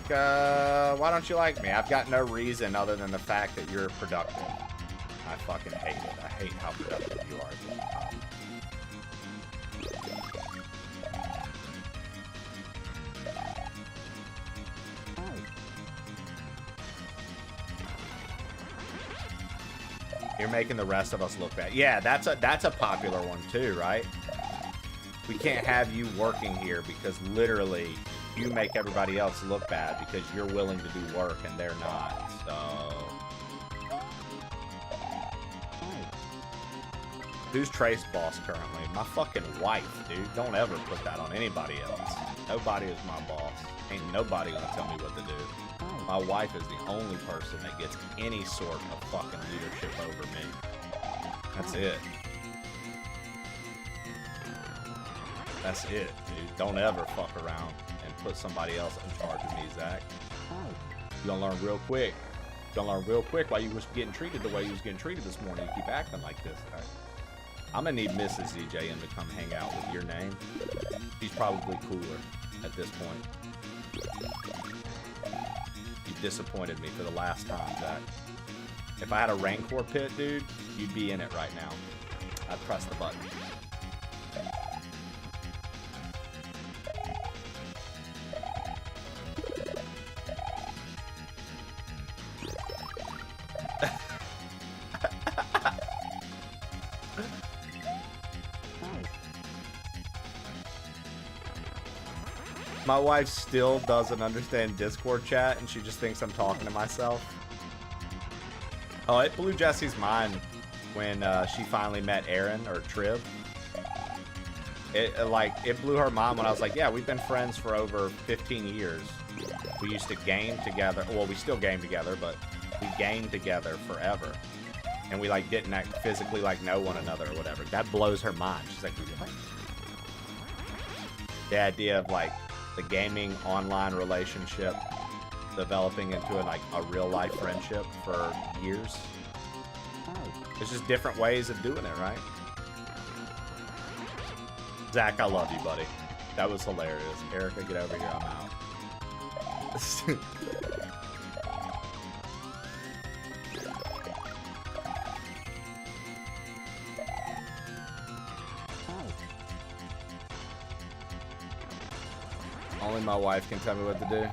why don't you like me? I've got no reason other than the fact that you're productive. I fucking hate it. I hate how productive you are at this job. You're making the rest of us look bad. Yeah, that's a popular one too, right? We can't have you working here because literally you make everybody else look bad because you're willing to do work and they're not. So who's Trace boss currently? My fucking wife, dude. Don't ever put that on anybody else. Nobody is my boss. Ain't nobody gonna tell me what to do. My wife is the only person that gets any sort of fucking leadership over me. That's it. That's it, dude. Don't ever fuck around and put somebody else in charge of me, Zach. You're gonna learn real quick. You're gonna learn real quick why you was getting treated the way you was getting treated this morning. You keep acting like this. Right? I'm gonna need Mrs. ZJM to come hang out with your name. She's probably cooler at this point. You disappointed me for the last time, Zach. If I had a Rancor pit, dude, you'd be in it right now. I'd press the button. My wife still doesn't understand Discord chat, and she just thinks I'm talking to myself. Oh, it blew Jesse's mind when she finally met Aaron, or Triv. It blew her mind when I was like, yeah, we've been friends for over 15 years. We used to game together. Well, we still game together, but we gamed together forever. And we, like, didn't physically, like, know one another or whatever. That blows her mind. She's like, what? The idea of, like, the gaming online relationship developing into a real life friendship for years. There's just different ways of doing it, right? Zach, I love you, buddy. That was hilarious. Erica, get over here. I'm out. Only my wife can tell me what to do.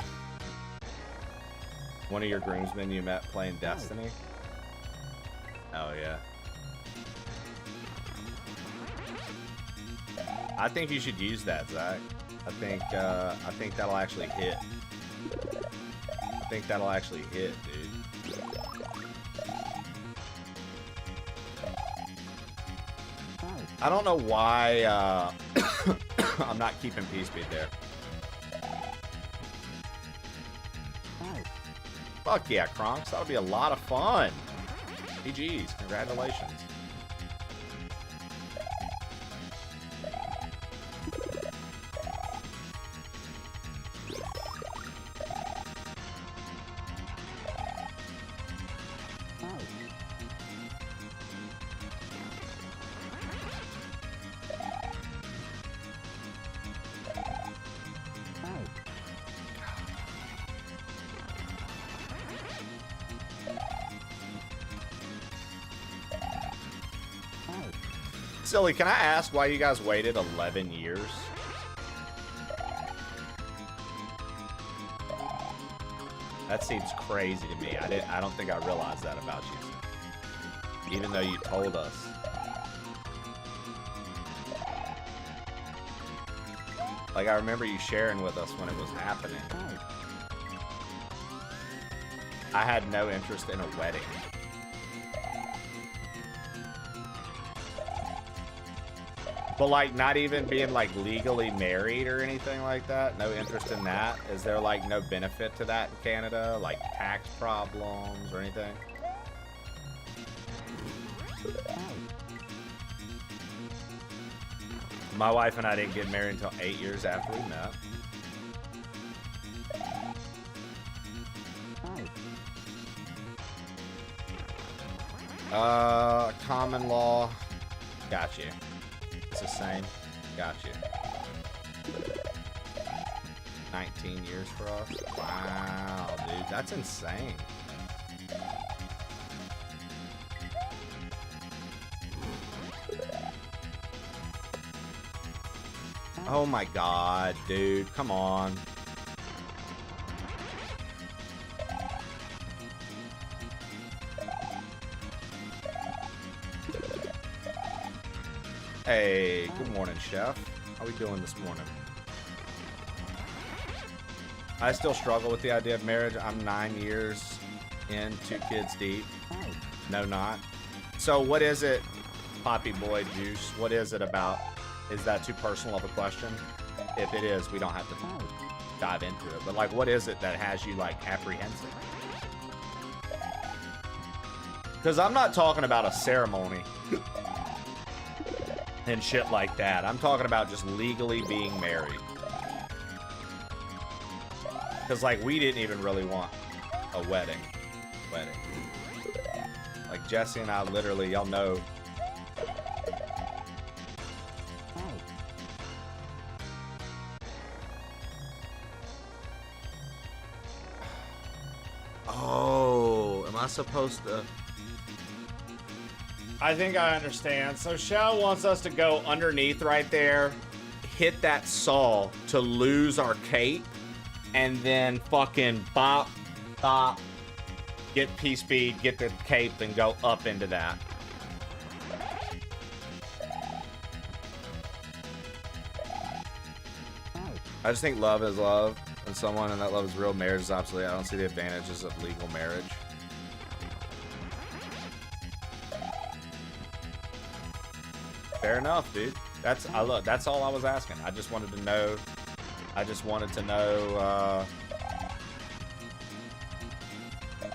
One of your groomsmen you met playing Destiny? Oh, yeah. I think you should use that, Zach. I think that'll actually hit. I think that'll actually hit, dude. I don't know why I'm not keeping Peace Speed there. Fuck yeah, Kronks. That'll be a lot of fun. GG's. Congratulations. Silly, can I ask why you guys waited 11 years? That seems crazy to me. I don't think I realized that about you. Even though you told us. Like, I remember you sharing with us when it was happening. I had no interest in a wedding. But, like, not even being, like, legally married or anything like that? No interest in that? Is there, like, no benefit to that in Canada? Like, tax problems or anything? My wife and I didn't get married until 8 years after we met. Common law. Got you. It's the same. Got you. 19 years for us. Wow, dude. That's insane. Oh my god, dude. Come on. Hey, good morning, Chef. How we doing this morning? I still struggle with the idea of marriage. I'm 9 years in, 2 kids deep. No, not. So what is it, Poppy Boy Juice? What is it about? Is that too personal of a question? If it is, we don't have to dive into it. But like, what is it that has you like apprehensive? Because I'm not talking about a ceremony and shit like that. I'm talking about just legally being married. Because, like, we didn't even really want a wedding. Like, Jesse and I literally, y'all know. Oh, am I supposed to... I think I understand. So Shao wants us to go underneath right there, hit that saw to lose our cape, and then fucking bop, bop, get P-speed, get the cape, and go up into that. I just think love is love, and someone and that love is real. Marriage is absolutely, I don't see the advantages of legal marriage. Fair enough, dude. That's all I was asking. I just wanted to know.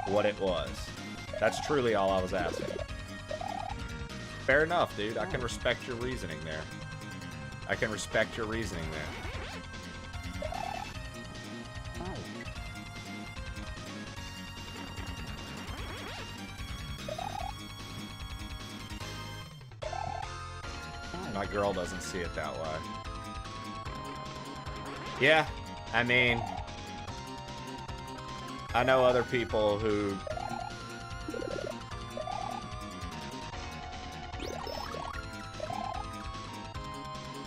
What it was. That's truly all I was asking. Fair enough, dude. I can respect your reasoning there. My girl doesn't see it that way. Yeah, I mean, I know other people who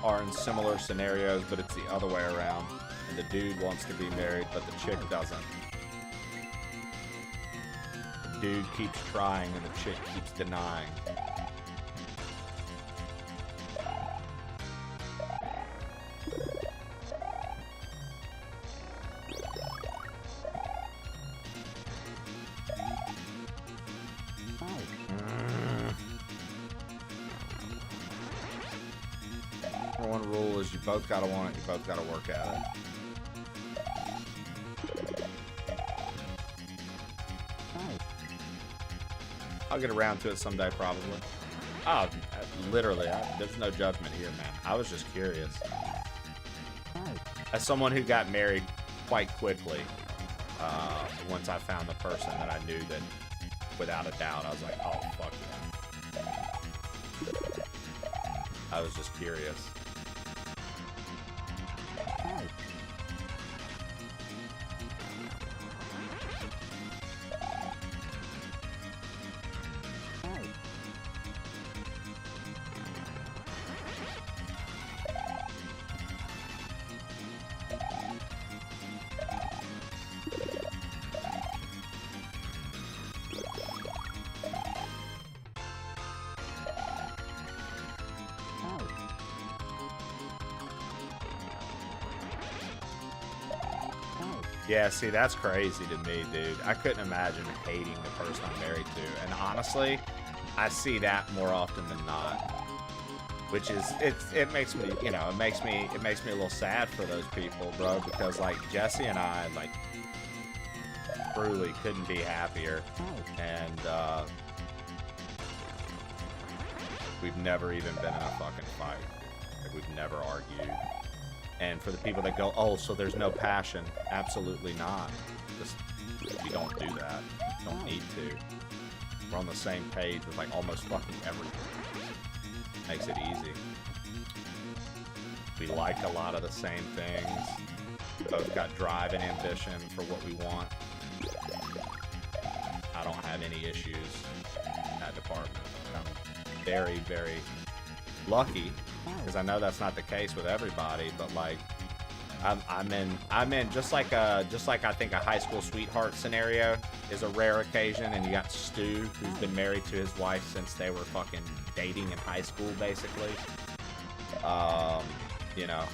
are in similar scenarios, but it's the other way around. And the dude wants to be married, but the chick doesn't. The dude keeps trying and the chick keeps denying. One rule is you both gotta want it, you both gotta work at it. I'll get around to it someday, probably. Oh, literally, there's no judgment here, man. I was just curious. As someone who got married quite quickly, once I found the person that I knew that, without a doubt, I was like, oh, fuck yeah. I was just curious. Yeah, see, that's crazy to me, dude. I couldn't imagine hating the person I'm married to. And honestly, I see that more often than not. Which is, it makes me, you know, it makes me a little sad for those people, bro. Because, like, Jesse and I, like, truly couldn't be happier. And, we've never even been in a fucking fight. Like, we've never argued. And for the people that go, oh, so there's no passion. Absolutely not. Just, we don't do that. Don't need to. We're on the same page with, like, almost fucking everything. Makes it easy. We like a lot of the same things. We both got drive and ambition for what we want. I don't have any issues in that department. I'm very, very lucky, because I know that's not the case with everybody, but like, I'm in just like I think a high school sweetheart scenario is a rare occasion, and you got Stu, who's been married to his wife since they were fucking dating in high school, basically. You know,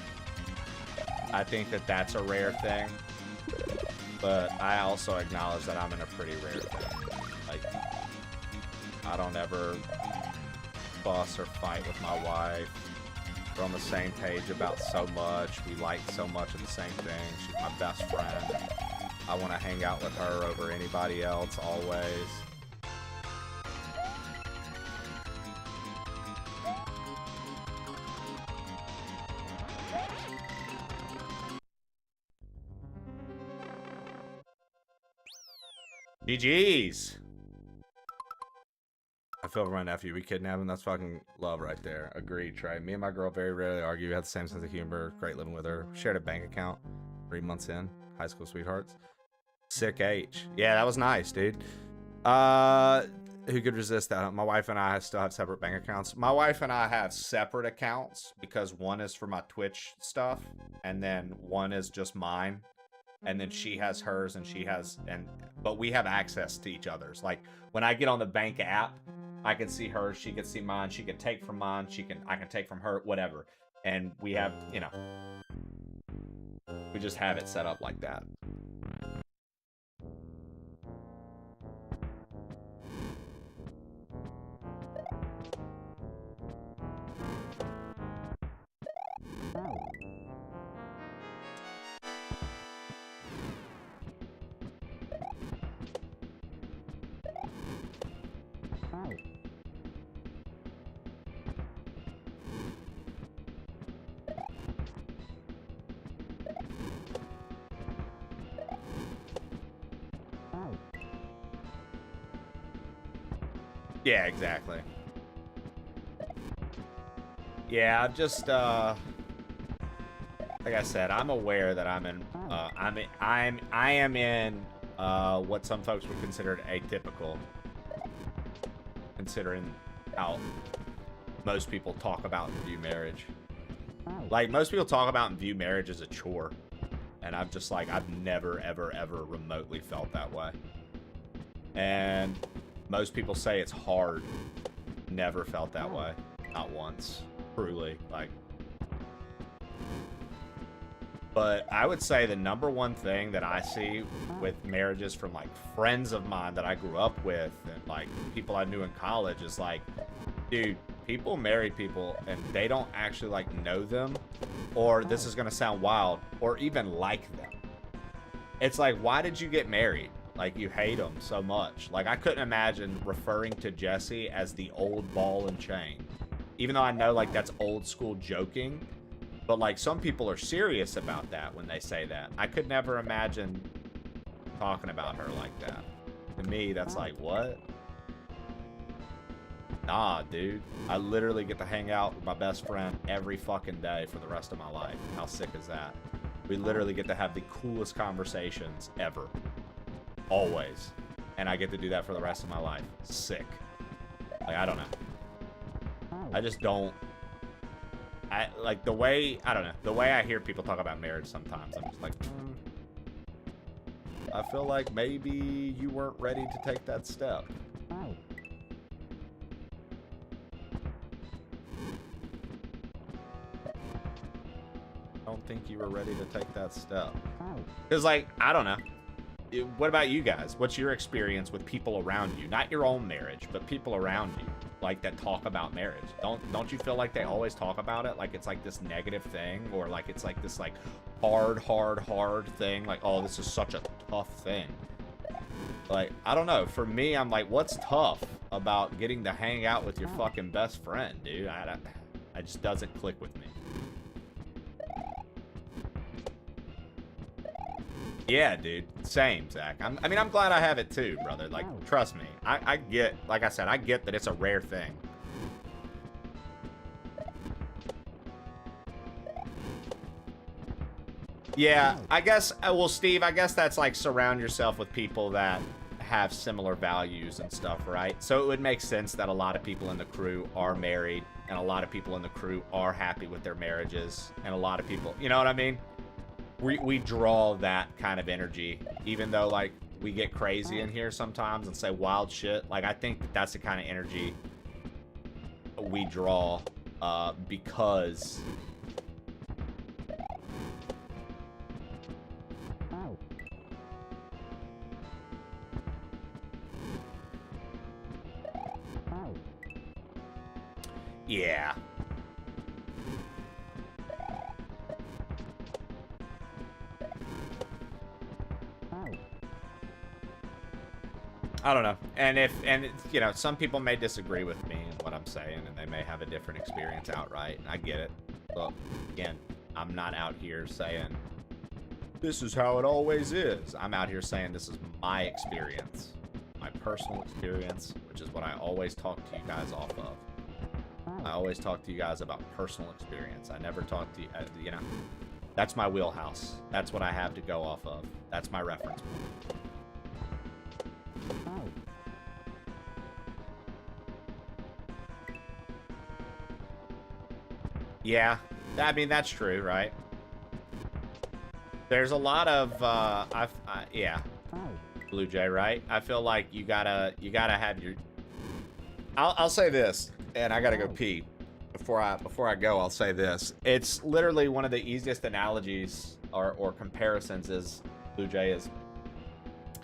I think that that's a rare thing, but I also acknowledge that I'm in a pretty rare thing. Like, I don't ever fuss or fight with my wife. We're on the same page about so much. We like so much of the same thing. She's my best friend. I want to hang out with her over anybody else, always. GG's. I feel for my nephew. We kidnap him. That's fucking love right there. Agreed, Trey. Me and my girl very rarely argue. We had the same sense of humor. Great living with her. Shared a bank account 3 months in. High school sweethearts. Sick H. Yeah, that was nice, dude. Who could resist that? My wife and I still have separate bank accounts. My wife and I have separate accounts because one is for my Twitch stuff, and then one is just mine. And then she has hers, and she has, but we have access to each other's. Like, when I get on the bank app, I can see hers, she can see mine, she can take from mine, I can take from her, whatever. And we have, you know, we just have it set up like that. Yeah, exactly. Yeah, I've just like I said, I'm aware that I'm in I am in what some folks would consider atypical, considering how most people talk about and view marriage. Like, most people talk about and view marriage as a chore, and I'm just like, I've never ever remotely felt that way. And most people say it's hard. Never felt that way. Not once. Truly. Like. But I would say the number one thing that I see with marriages from, like, friends of mine that I grew up with and, like, people I knew in college is, like, dude, people marry people and they don't actually, like, know them, or, this is gonna sound wild, or even like them. It's like, why did you get married? Like, you hate them so much. Like, I couldn't imagine referring to Jesse as the old ball and chain. Even though I know, like, that's old school joking. But, like, some people are serious about that when they say that. I could never imagine talking about her like that. To me, that's like, what? Nah, dude. I literally get to hang out with my best friend every fucking day for the rest of my life. How sick is that? We literally get to have the coolest conversations ever. Always. And I get to do that for the rest of my life. Sick. Like, I don't know. I just don't. Like, the way, I don't know. The way I hear people talk about marriage sometimes, I'm just like, I feel like maybe you weren't ready to take that step. I don't think you were ready to take that step. Because, like, I don't know. What about you guys? What's your experience with people around you? Not your own marriage, but people around you, like, that talk about marriage. Don't you feel like they always talk about it like it's like this negative thing, or like it's like this like hard thing, like, oh, this is such a tough thing. Like, I don't know. For me, I'm like, what's tough about getting to hang out with your fucking best friend, dude? It just doesn't click with me. Yeah, dude. Same, Zach. I mean, I'm glad I have it too, brother. Like, trust me. I get, like I said, I get that it's a rare thing. Yeah, I guess, well, Steve, I guess that's like surround yourself with people that have similar values and stuff, right? So it would make sense that a lot of people in the crew are married and a lot of people in the crew are happy with their marriages, and a lot of people, you know what I mean? We draw that kind of energy, even though, like, we get crazy in here sometimes and say wild shit. Like, I think that's the kind of energy we draw, because... Yeah. I don't know. And you know, some people may disagree with me and what I'm saying, and they may have a different experience outright. I get it. But again, I'm not out here saying this is how it always is. I'm out here saying this is my experience, my personal experience, which is what I always talk to you guys off of. I always talk to you guys about personal experience. I never talk to you, you know, that's my wheelhouse. That's what I have to go off of. That's my reference point. Yeah, I mean, that's true, right? There's a lot of, yeah, Blue Jay, right? I feel like you gotta have your, I'll say this, and I gotta go pee. Before I go, I'll say this. It's literally one of the easiest analogies or comparisons is, Blue Jay, is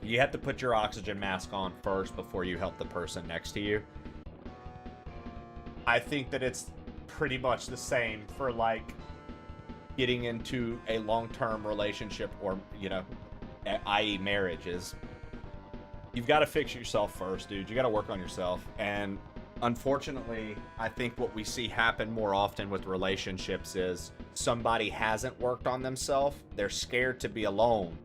you have to put your oxygen mask on first before you help the person next to you. I think that it's pretty much the same for, like, getting into a long-term relationship, or, you know, i.e. marriage. Is you've got to fix yourself first, dude. You got to work on yourself. And unfortunately, I think what we see happen more often with relationships is somebody hasn't worked on themselves, they're scared to be alone,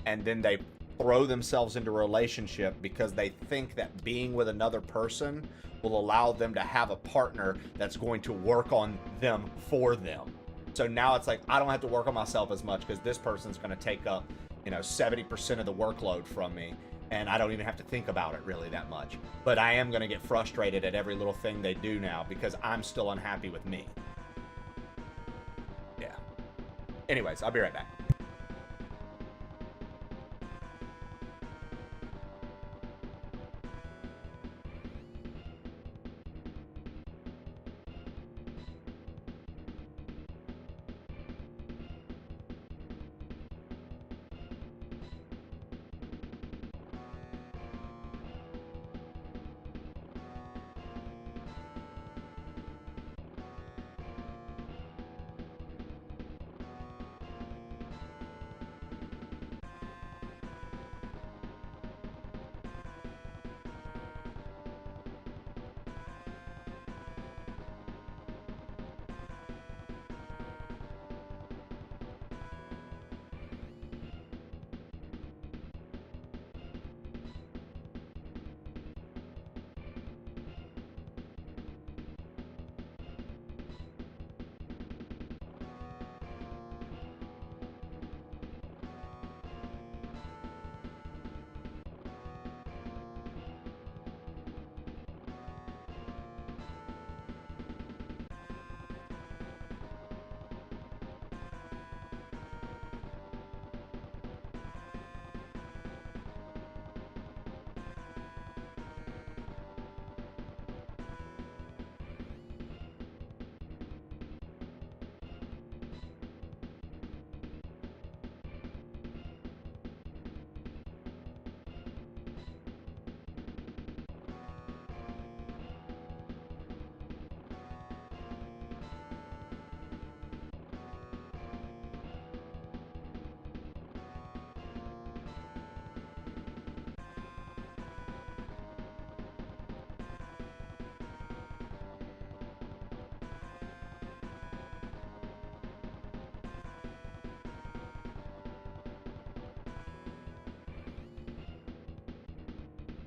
and then they throw themselves into a relationship because they think that being with another person will allow them to have a partner that's going to work on them for them. So now it's like, I don't have to work on myself as much because this person's going to take up, you know, 70% of the workload from me, and I don't even have to think about it really that much. But I am going to get frustrated at every little thing they do now because I'm still unhappy with me. Yeah. Anyways, I'll be right back.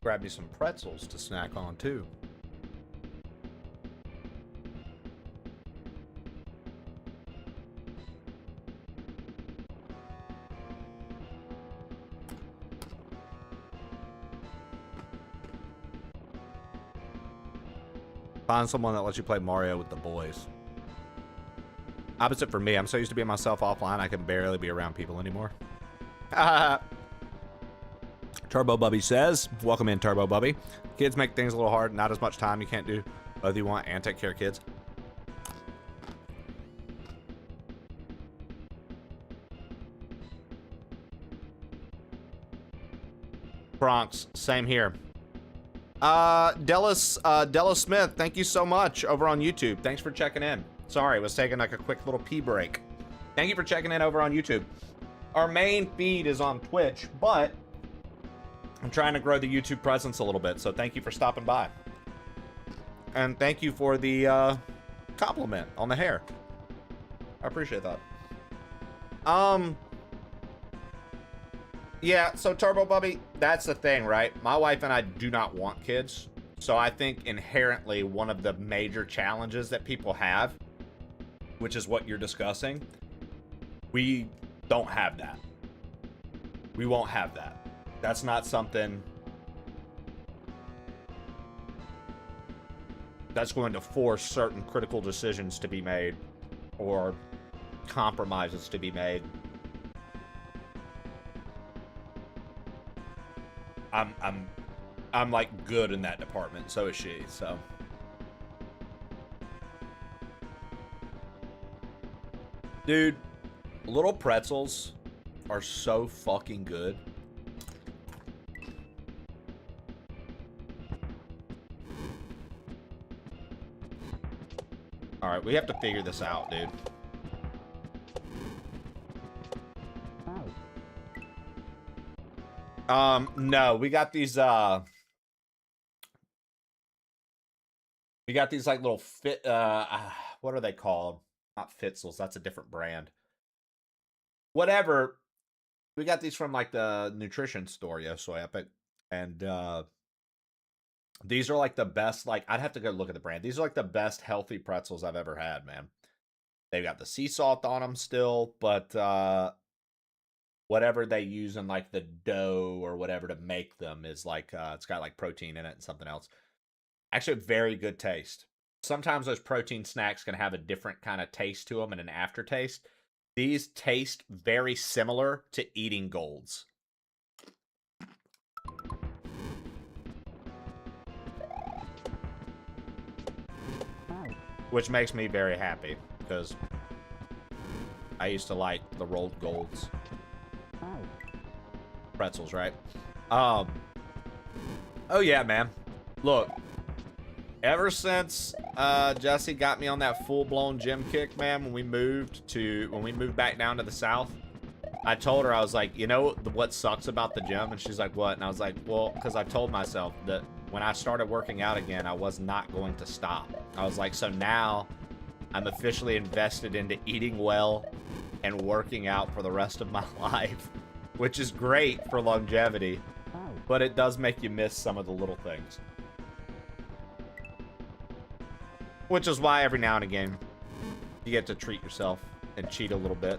Grab me some pretzels to snack on too. Find someone that lets you play Mario with the boys. Opposite for me. I'm so used to being myself offline, I can barely be around people anymore. Turbo Bubby says, welcome in, Turbo Bubby. Kids make things a little hard. Not as much time. You can't do both you want and take care of kids. Bronx, same here. Della Smith, thank you so much over on YouTube. Thanks for checking in. Sorry, I was taking like a quick little pee break. Thank you for checking in over on YouTube. Our main feed is on Twitch, but I'm trying to grow the YouTube presence a little bit, so thank you for stopping by. And thank you for the compliment on the hair. I appreciate that. Yeah, so Turbo Bubby, that's the thing, right? My wife and I do not want kids. So I think inherently one of the major challenges that people have, which is what you're discussing, we don't have that. We won't have that. That's not something that's going to force certain critical decisions to be made or compromises to be made. I'm like good in that department, so is she, so. Dude, little pretzels are so fucking good. All right, we have to figure this out, dude. No, we got these like little what are they called? Not Fitzels, that's a different brand. Whatever. We got these from like the nutrition store, So Epic. And these are like the best, like I'd have to go look at the brand. These are like the best healthy pretzels I've ever had, man. They've got the sea salt on them still, but whatever they use in like the dough or whatever to make them is like it's got like protein in it and something else. Actually, very good taste. Sometimes those protein snacks can have a different kind of taste to them and an aftertaste. These taste very similar to Eating Golds. Which makes me very happy because I used to like the rolled golds. Pretzels, right? Oh yeah, man. Look, ever since Jesse got me on that full-blown gym kick, man, when we moved back down to the south, I told her, I was like, you know what sucks about the gym? And she's like, what? And I was like, well, because I told myself that when I started working out again, I was not going to stop. I was like, so now I'm officially invested into eating well and working out for the rest of my life, which is great for longevity, but it does make you miss some of the little things. Which is why every now and again, you get to treat yourself and cheat a little bit.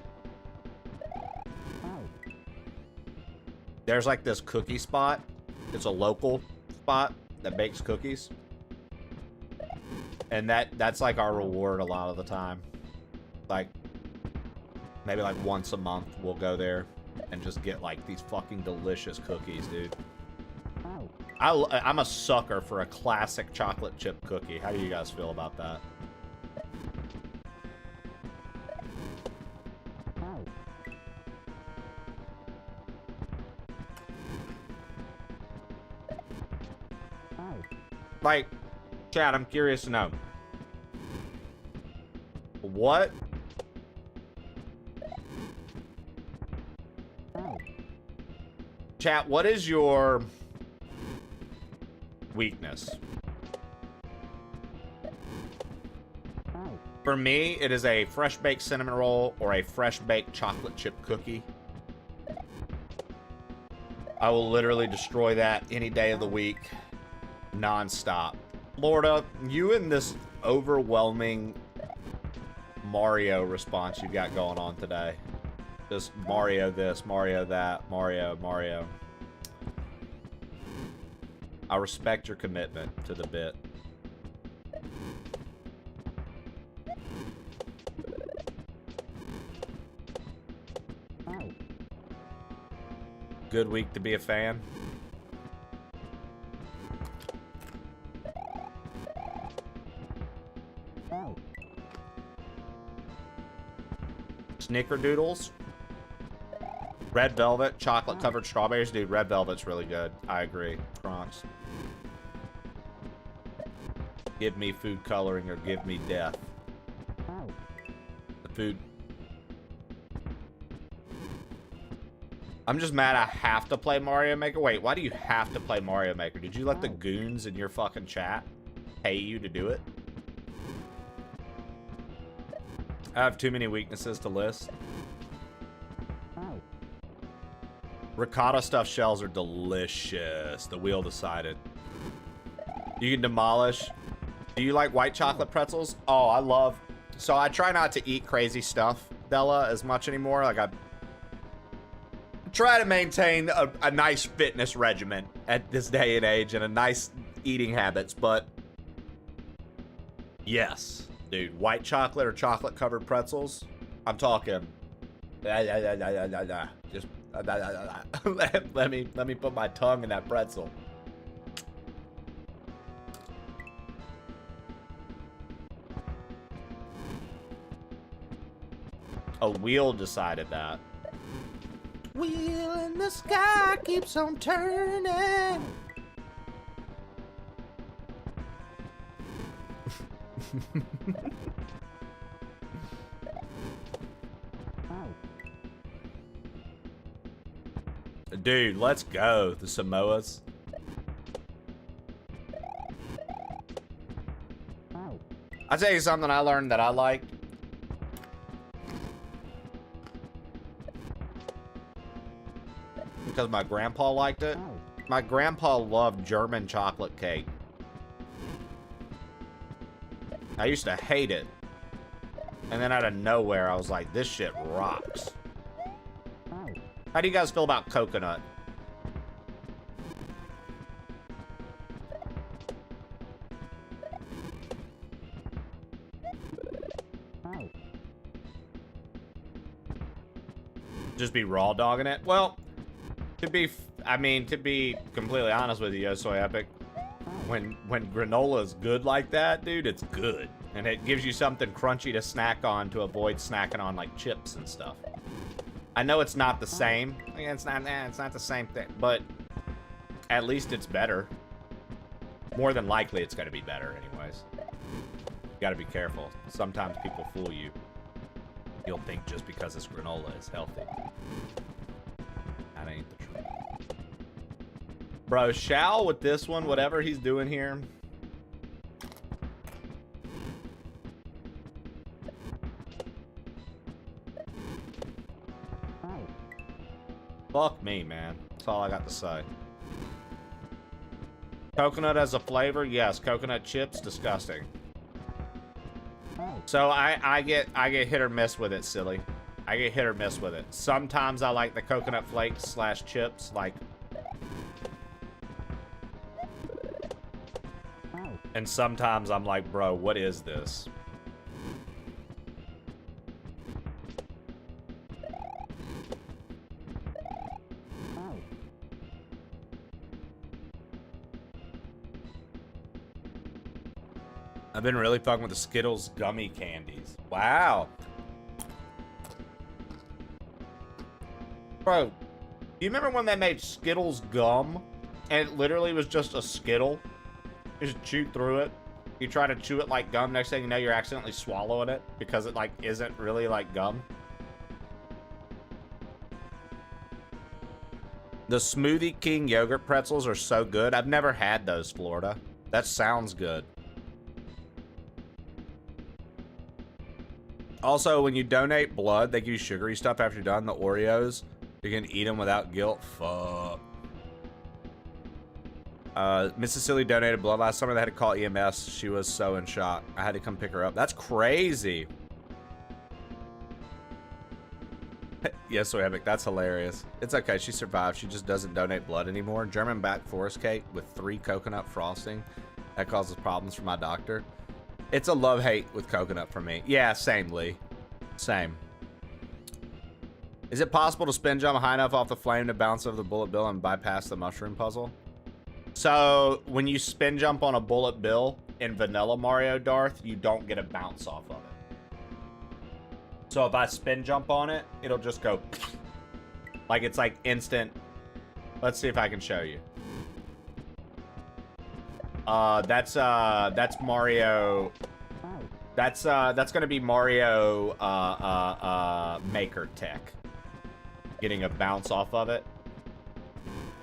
There's like this cookie spot. It's a local spot that bakes cookies. And that's like our reward a lot of the time. Like, maybe like once a month we'll go there and just get like these fucking delicious cookies, dude. I'm a sucker for a classic chocolate chip cookie. How do you guys feel about that? Like, Chad, I'm curious to know. What? Chat, what is your weakness? For me, it is a fresh baked cinnamon roll or a fresh baked chocolate chip cookie. I will literally destroy that any day of the week, non-stop. Florida, you and this overwhelming Mario response you got going on today. Just Mario this, Mario that, Mario. I respect your commitment to the bit. good week to be a fan. Snickerdoodles. Red velvet, chocolate covered strawberries. Dude, red velvet's really good. I agree. Kronks. Give me food coloring or give me death. The food. I'm just mad I have to play Mario Maker. Wait, why do you have to play Mario Maker? Did you let the goons in your fucking chat pay you to do it? I have too many weaknesses to list. Ricotta stuffed shells are delicious. The wheel decided. You can demolish. Do you like white chocolate pretzels? Oh, I love. So I try not to eat crazy stuff, Bella, as much anymore. Like I try to maintain a nice fitness regimen at this day and age and a nice eating habits, but yes, dude, white chocolate or chocolate covered pretzels. I'm talking. Just let me put my tongue in that pretzel. A wheel decided that. Wheel in the sky keeps on turning. Dude, let's go. The Samoas. I'll tell you something I learned that I liked. Because my grandpa liked it. My grandpa loved German chocolate cake. I used to hate it. And then out of nowhere, I was like, this shit rocks. How do you guys feel about coconut? Just be raw dogging it? Well, to be completely honest with you, Soy Epic, when granola is good like that, dude, it's good. And it gives you something crunchy to snack on to avoid snacking on like chips and stuff. I know it's not the same. It's not the same thing, but at least it's better. More than likely, it's going to be better anyways. You got to be careful. Sometimes people fool you. You'll think just because it's granola is healthy. That ain't the truth. Bro, Shao with this one, whatever he's doing here. Fuck me, man. That's all I got to say. Coconut as a flavor? Yes. Coconut chips? Disgusting. So I get hit or miss with it, silly. I get hit or miss with it. Sometimes I like the coconut flakes / chips, like. And sometimes I'm like, bro, what is this? I've been really fucking with the Skittles gummy candies. Wow. Bro, do you remember when they made Skittles gum? And it literally was just a Skittle? You just chew through it. You try to chew it like gum. Next thing you know, you're accidentally swallowing it because it like isn't really like gum. The Smoothie King yogurt pretzels are so good. I've never had those, Florida. That sounds good. Also, when you donate blood, they give you sugary stuff after you're done. The Oreos, you can eat them without guilt. Fuck. Mrs. Silly donated blood last summer. They had to call EMS. She was so in shock. I had to come pick her up. That's crazy. Yes, so epic. That's hilarious. It's okay. She survived. She just doesn't donate blood anymore. German Black Forest cake with 3 coconut frosting. That causes problems for my doctor. It's a love-hate with coconut for me. Yeah, same, Lee. Same. Is it possible to spin jump high enough off the flame to bounce over the bullet bill and bypass the mushroom puzzle? So when you spin jump on a bullet bill in vanilla Mario Darth, you don't get a bounce off of it. So if I spin jump on it, it'll just go like it's like instant. Let's see if I can show you. That's Mario. That's gonna be Mario Maker Tech. Getting a bounce off of it.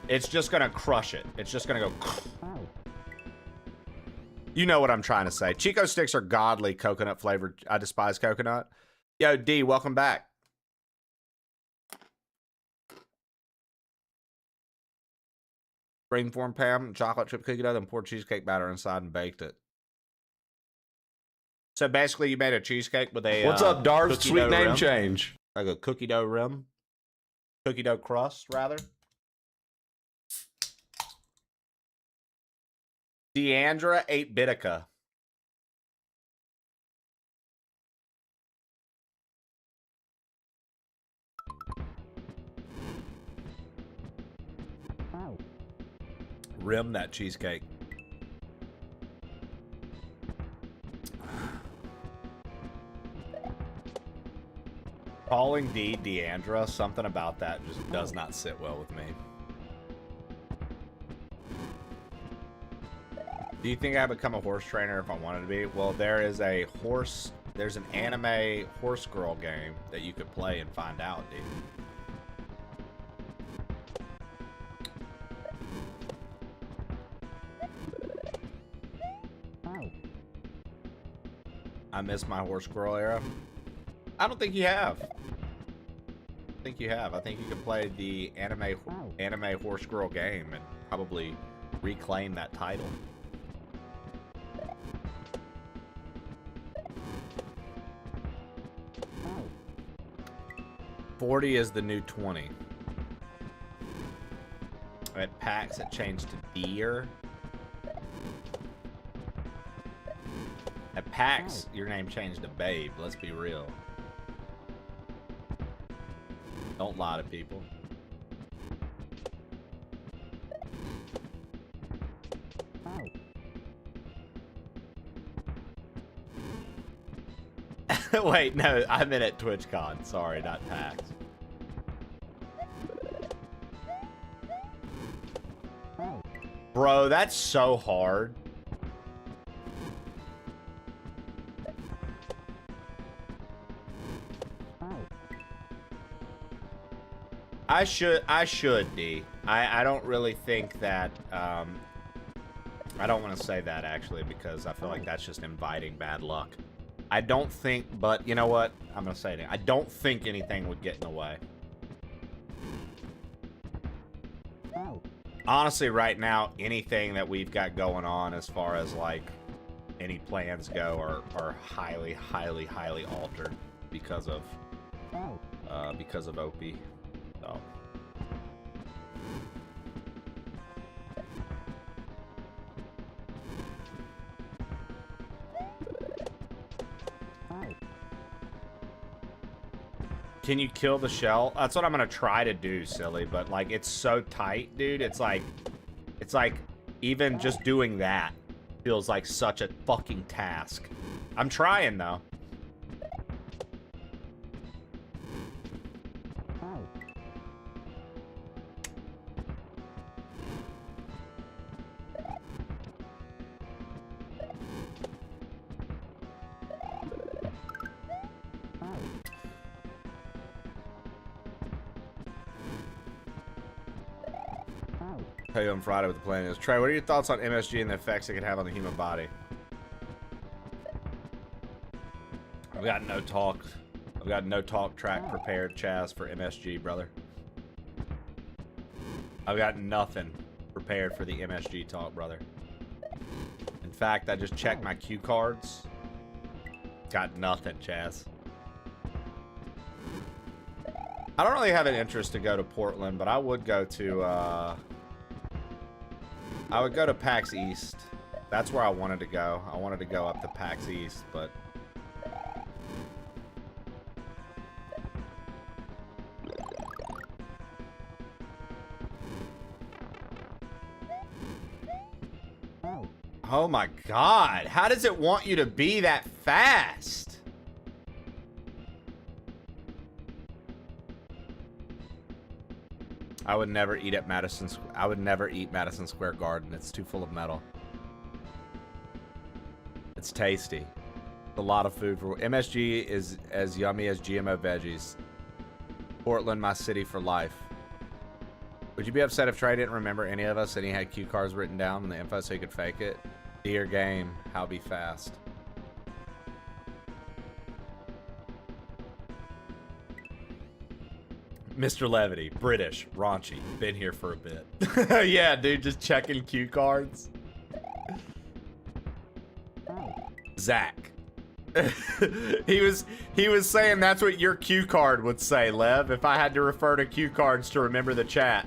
It's just gonna crush it. It's just gonna go. You know what I'm trying to say. Chico sticks are godly coconut flavored. I despise coconut. Yo, D, welcome back. Springform Pam, chocolate chip cookie dough, then poured cheesecake batter inside and baked it. So basically, you made a cheesecake with a. What's up, Darth? Cookie Sweet dough name rim. change. Like a cookie dough rim. Cookie dough crust, rather. Deandra 8-Bitica. Rim that cheesecake. Calling D Deandra, something about that just does not sit well with me. Do you think I become a horse trainer if I wanted to be? Well, there's an anime horse girl game that you could play and find out, dude. I miss my horse girl era. I don't think you have. I think you have. I think you could play the anime horse girl game and probably reclaim that title. $40 is the new 20. At PAX, it changed to deer. At PAX, your name changed to Babe. Let's be real. Don't lie to people. Wait, no, I meant at TwitchCon. Sorry, not PAX. Bro, that's so hard. I should, D. I don't really think that, I don't want to say that, actually, because I feel like that's just inviting bad luck. I don't think, but you know what? I'm going to say it. I don't think anything would get in the way. Honestly, right now, anything that we've got going on as far as, like, any plans go are highly, highly, highly altered because of OP. So. Can you kill the shell? That's what I'm gonna try to do, silly, but like it's so tight, dude. It's like even just doing that feels like such a fucking task. I'm trying though. Tell you on Friday what the plan is. Trey, what are your thoughts on MSG and the effects it could have on the human body? I've got no talk. I've got no talk track prepared, Chaz, for MSG, brother. I've got nothing prepared for the MSG talk, brother. In fact, I just checked my cue cards. Got nothing, Chaz. I don't really have an interest to go to Portland, but I would go to, I would go to PAX East. That's where I wanted to go. I wanted to go up to PAX East, but Oh my god. How does it want you to be that fast? I would never eat at Madison. I would never eat Madison Square Garden. It's too full of metal. It's tasty. It's a lot of food for MSG is as yummy as GMO veggies. Portland, my city for life. Would you be upset if Trey didn't remember any of us and he had cue cards written down in the info so he could fake it? Dear game, how be fast. Mr. Levity, British, raunchy, been here for a bit. Yeah, dude, just checking cue cards. Zach. he was saying that's what your cue card would say, Lev, if I had to refer to cue cards to remember the chat.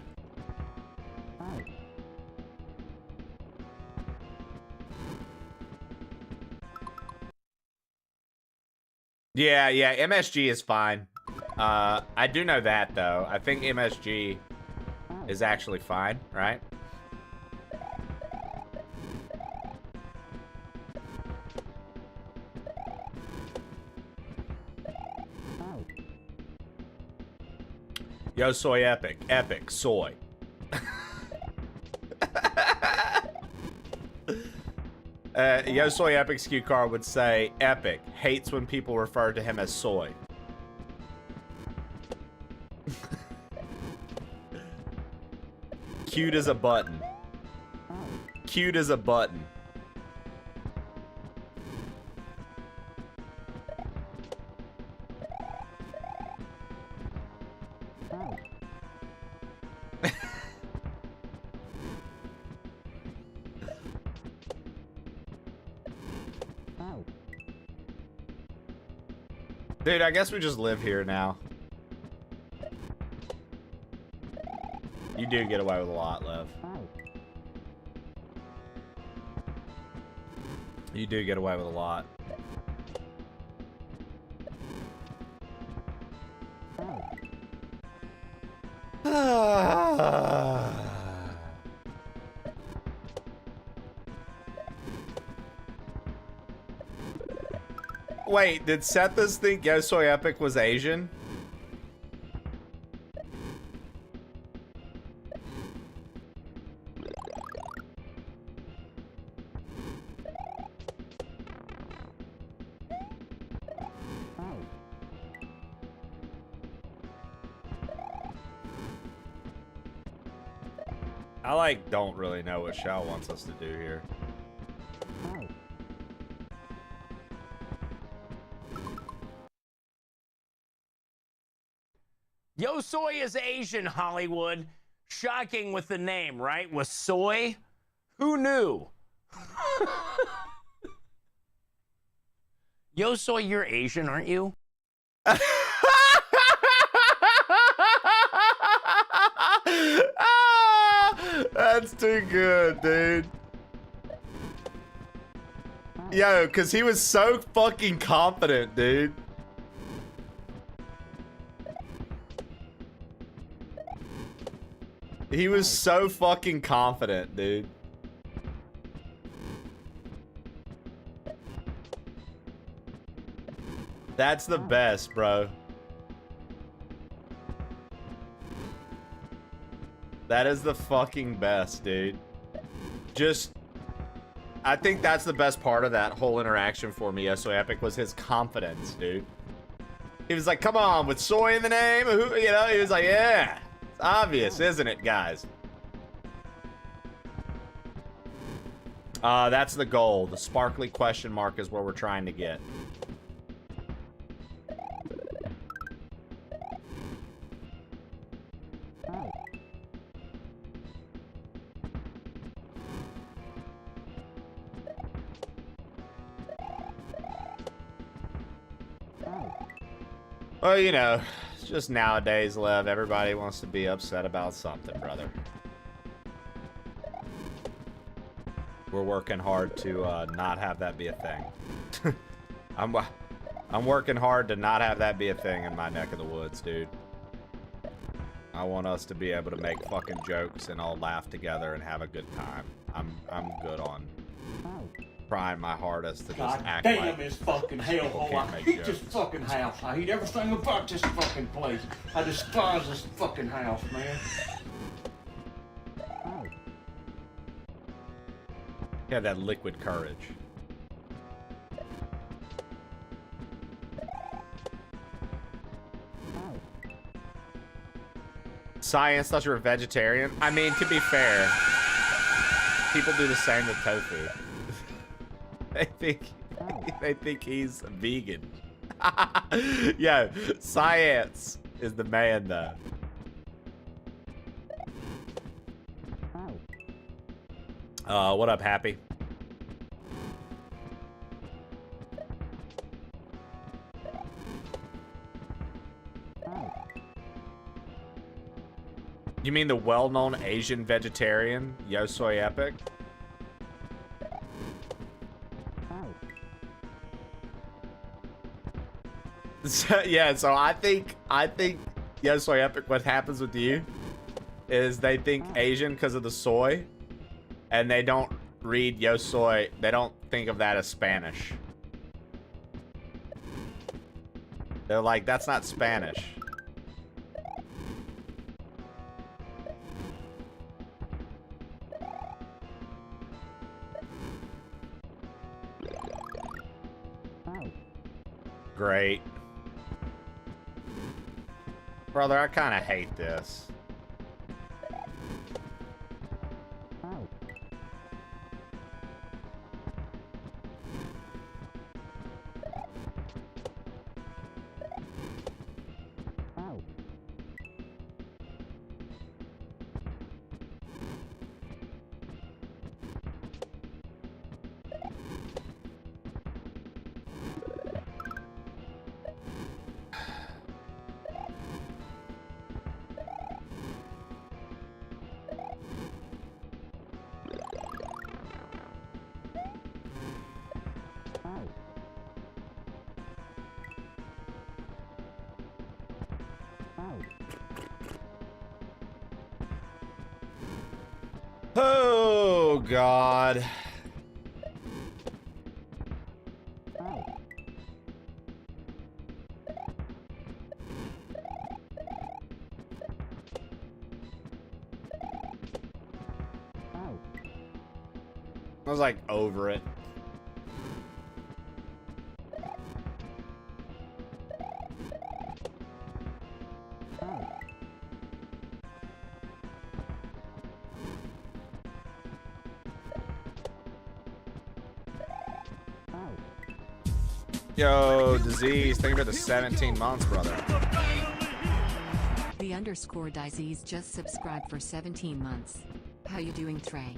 Yeah, MSG is fine. I do know that, though. I think MSG is actually fine, right? Yo, soy epic. Epic. Soy. Yo, soy epic's cue card would say, epic. Hates when people refer to him as soy. Cute as a button. Cute as a button. Dude, I guess we just live here now. You do get away with a lot, Lev. You do get away with a lot. Wait, did Sethus think Yo Soy Epic was Asian? I don't really know what Shao wants us to do here. Yo Soy is Asian, Hollywood. Shocking with the name, right? With soy? Who knew? Yo Soy, you're Asian, aren't you? That's too good, dude. Yo, because he was so fucking confident, dude. He was so fucking confident, dude. That's the best, bro. That is the fucking best, dude. Just, I think that's the best part of that whole interaction for me, So Epic, was his confidence, dude. He was like, come on, with soy in the name, who, you know, he was like, yeah. It's obvious, isn't it, guys? That's the goal. The sparkly question mark is where we're trying to get. Well, you know, it's just nowadays, Lev, everybody wants to be upset about something, brother. We're working hard to not have that be a thing. I'm working hard to not have that be a thing in my neck of the woods, dude. I want us to be able to make fucking jokes and all laugh together and have a good time. I'm good on trying my hardest to just God act damn like this fucking people hellhole. can't I make hate this jokes. fucking house. I hate everything about this fucking place. I despise this fucking house, man. Yeah, that liquid courage. Science thought you were a vegetarian. I mean, to be fair, people do the same with tofu. they think he's a vegan. Yeah, science is the man though. What up, Happy? You mean the well-known Asian vegetarian, Yosoi Epic? So, yeah, so I think Yosoi Epic, what happens with you is they think Asian because of the soy, and they don't read Yosoi, they don't think of that as Spanish. They're like, that's not Spanish. Great. Brother, I kind of hate this. Oh, God. I was like over it. Yo, Disease, thank you for the 17 months, brother. The underscore disease just subscribed for 17 months. How you doing, Trey?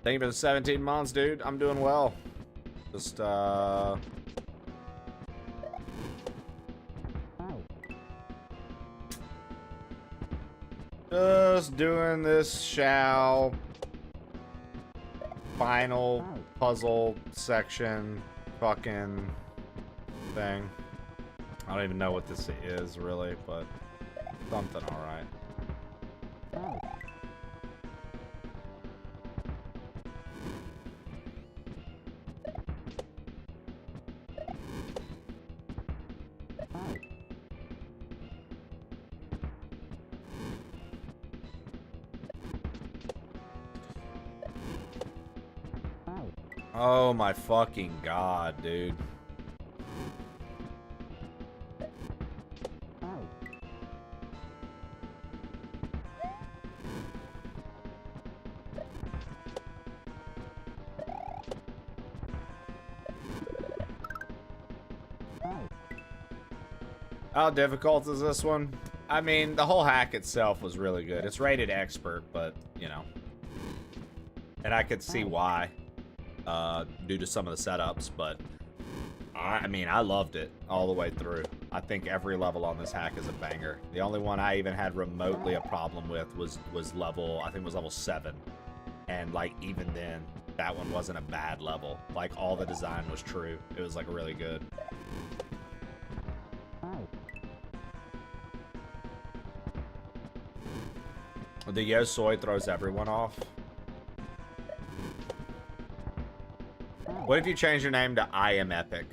Thank you for the 17 months, dude. I'm doing well. Just, just doing this Shao final puzzle section fucking thing. I don't even know what this is really, but something alright. Oh my fucking god, dude. How difficult is this one? I mean, the whole hack itself was really good. It's rated expert, but, you know. And I could see why. Due to some of the setups, but I mean, I loved it all the way through. I think every level on this hack is a banger. The only one I even had remotely a problem with was level, I think it was level 7. And like, even then, that one wasn't a bad level. Like, all the design was true. It was like really good. The Yosoi throws everyone off. What if you change your name to I Am Epic?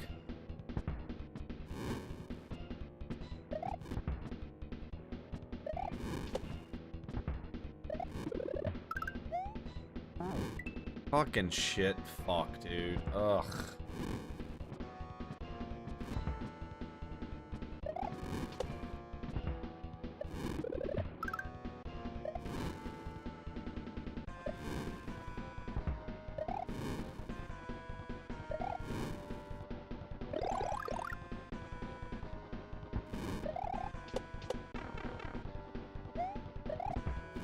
Fucking shit. Fuck, dude. Ugh.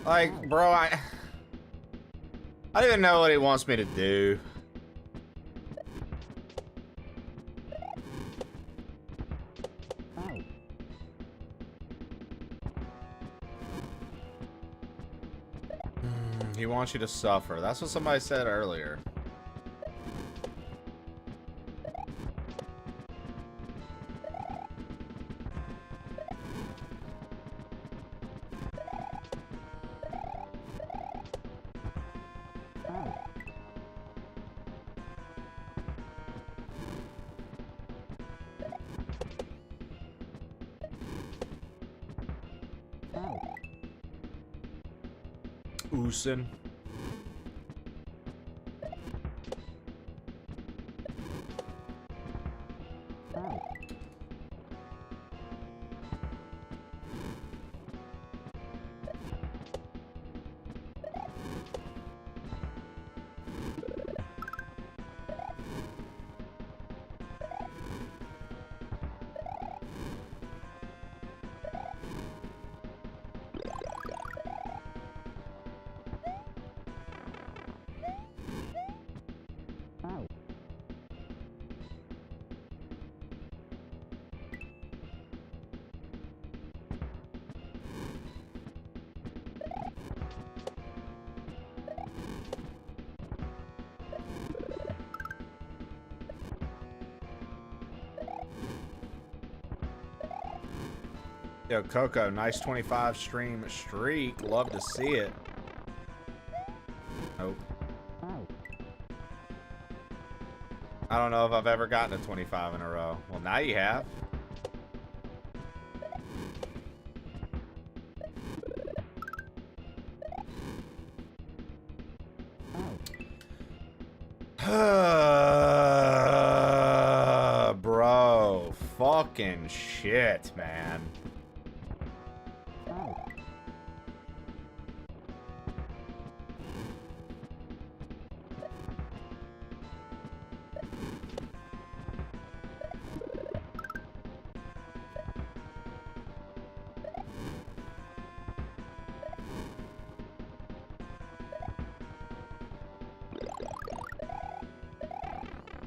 Like, bro, I don't even know what he wants me to do. He wants you to suffer. That's what somebody said earlier. Oosin. Yo, Coco, nice 25 stream streak. Love to see it. Nope. I don't know if I've ever gotten a 25 in a row. Well, now you have. Bro, fucking shit, man.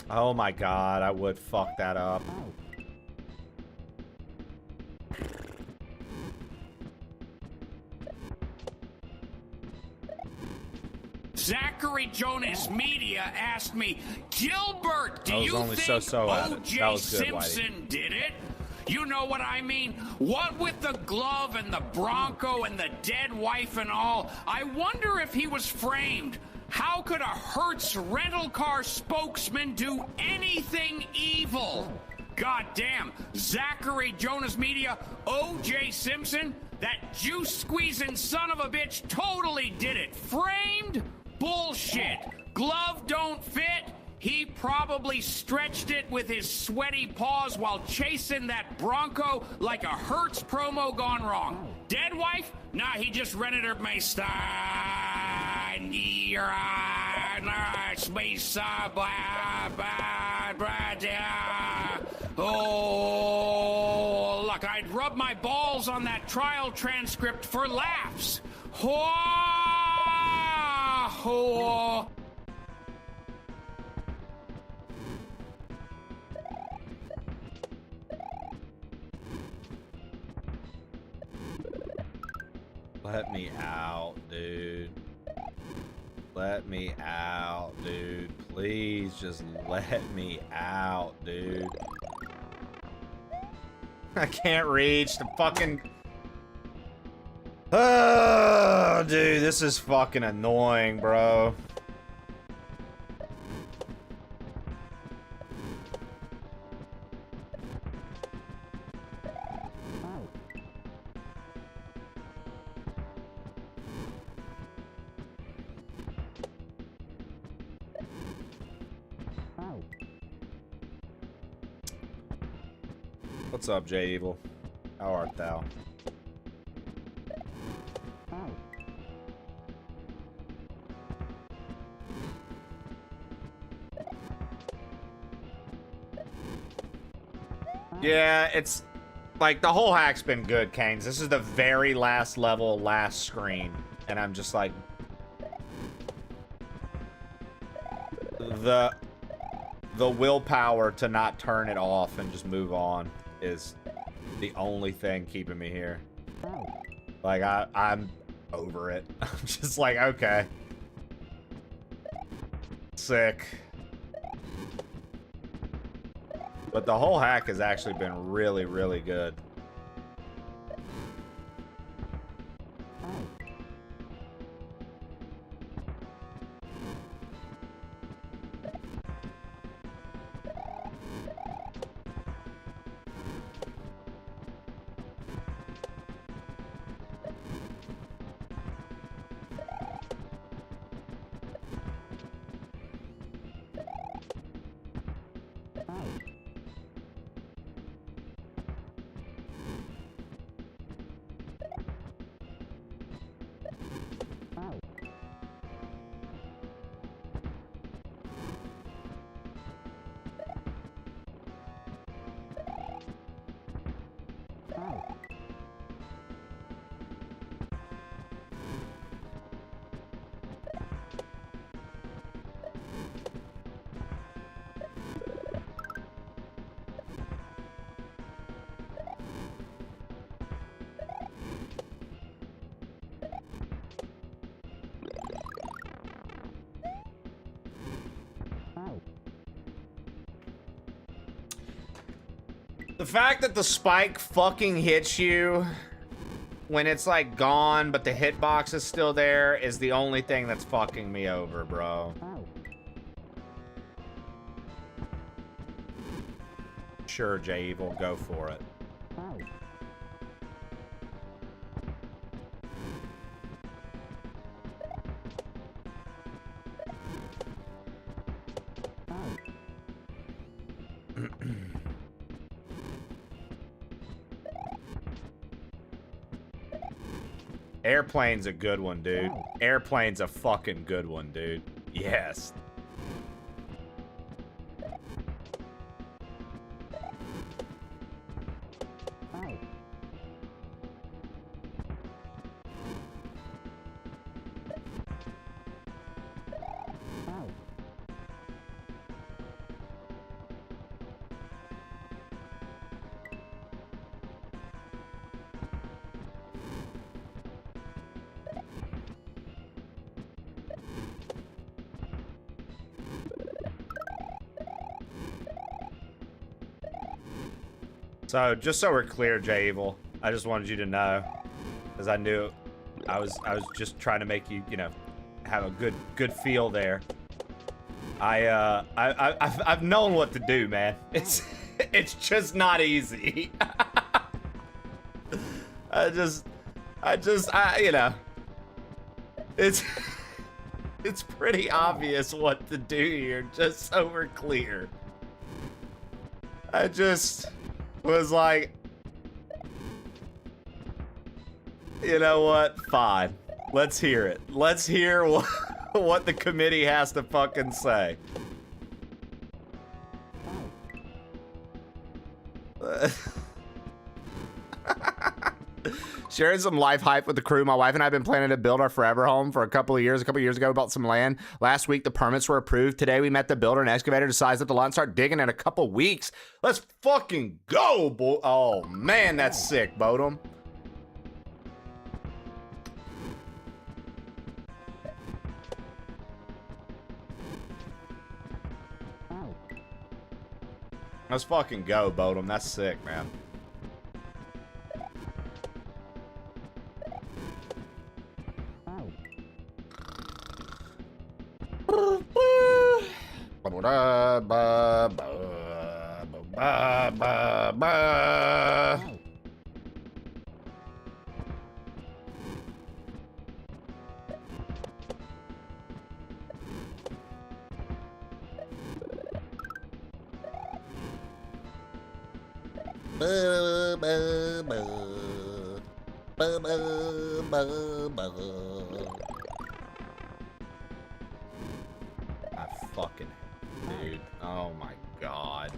Oh my god, I would fuck that up. Zachary Jonas Media asked me, Gilbert, do you only think so at it. O.J. That was good, Simpson did it? You know what I mean? What with the glove and the Bronco and the dead wife and all, I wonder if he was framed. How could a Hertz rental car spokesman do anything evil? Goddamn, Zachary Jonas Media, O.J. Simpson, that juice-squeezing son of a bitch totally did it. Framed? Bullshit. Glove don't fit? He probably stretched it with his sweaty paws while chasing that Bronco like a Hertz promo gone wrong. Dead wife? Nah, he just rented her Maestine. Oh, look, I'd rub my balls on that trial transcript for laughs. Let me out, dude. Let me out, dude. Please just let me out, dude. I can't reach the fucking... Oh, dude, this is fucking annoying, bro. What's up, J Evil? How art thou? Yeah, it's like the whole hack's been good, Canes. This is the very last level, last screen, and I'm just like the willpower to not turn it off and just move on is the only thing keeping me here. Like I'm over it. I'm just like, okay. Sick. But the whole hack has actually been really, really good. The fact that the spike fucking hits you when it's like gone, but the hitbox is still there is the only thing that's fucking me over, bro. Sure, J Evil, go for it. Airplane's a good one, dude. Airplane's a fucking good one, dude. Yes. So, just so we're clear, J Evil, I just wanted you to know, because I knew I was just trying to make you, you know, have a good feel there. I've known what to do, man. It's just not easy. I you know, it's pretty obvious what to do here, just so we're clear. I just was like, you know what? Fine. Let's hear it. Let's hear what the committee has to fucking say. Sharing some life hype with the crew. My wife and I have been planning to build our forever home for a couple of years. A couple of years ago, we bought some land. Last week, the permits were approved. Today, we met the builder and excavator to size up the lot and start digging in a couple weeks. Let's fucking go, boy. Oh, man, that's sick, Bodum. Let's fucking go, Bodum. That's sick, man. I fucking dude. Oh my god.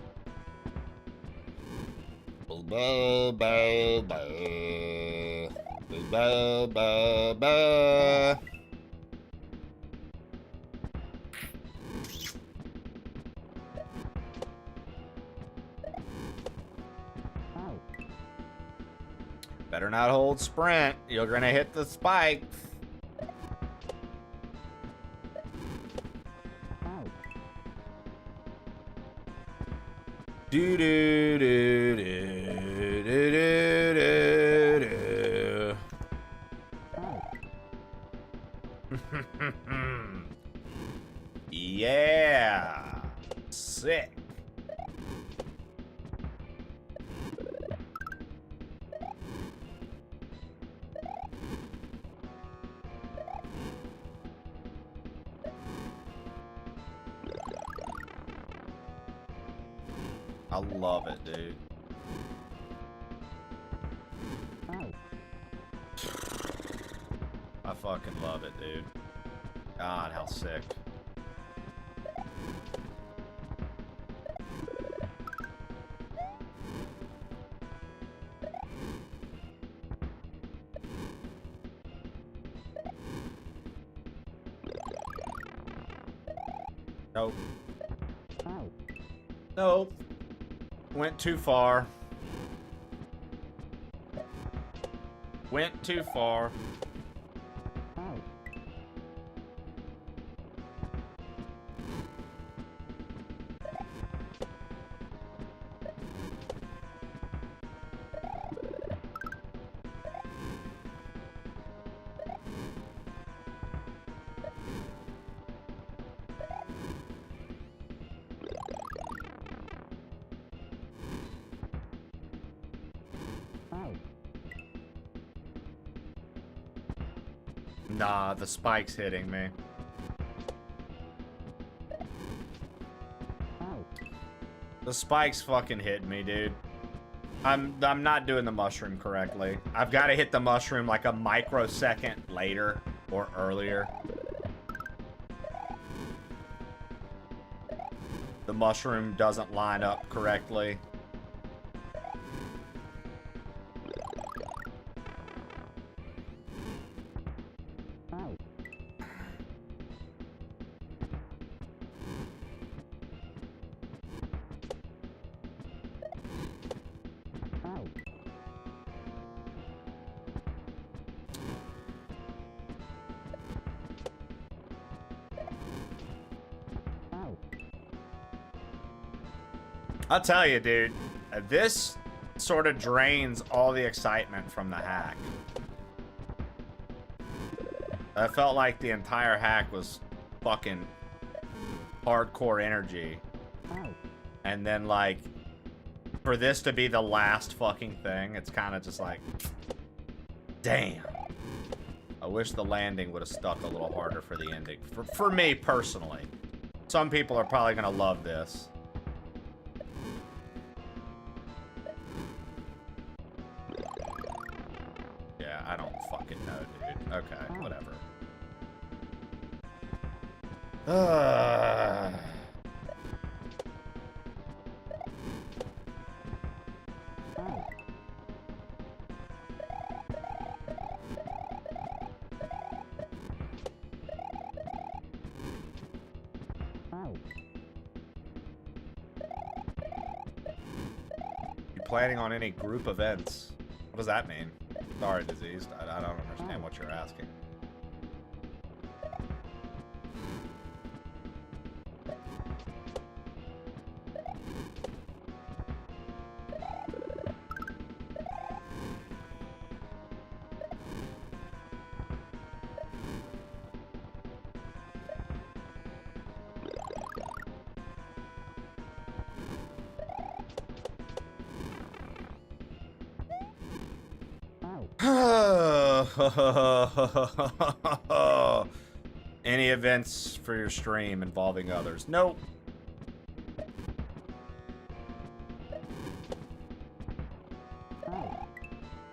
Better not hold sprint. You're gonna hit the spikes. Do do do do do do do do. Yeah, sick. I love it, dude. I fucking love it, dude. God, how sick. Nope. Nope. Went too far. Went too far. Nah, the spike's hitting me. The spike's fucking hitting me, dude. I'm not doing the mushroom correctly. I've got to hit the mushroom like a microsecond later or earlier. The mushroom doesn't line up correctly. I'll tell you, dude, this sort of drains all the excitement from the hack. I felt like the entire hack was fucking hardcore energy. And then, like, for this to be the last fucking thing, it's kind of just like, damn. I wish the landing would have stuck a little harder for the ending. For me, personally. Some people are probably going to love this. Yeah, I don't fucking know, dude. Okay, whatever. You planning on any group events? What does that mean? Sorry, Diseased. I don't understand what you're asking. Any events for your stream involving others? Nope.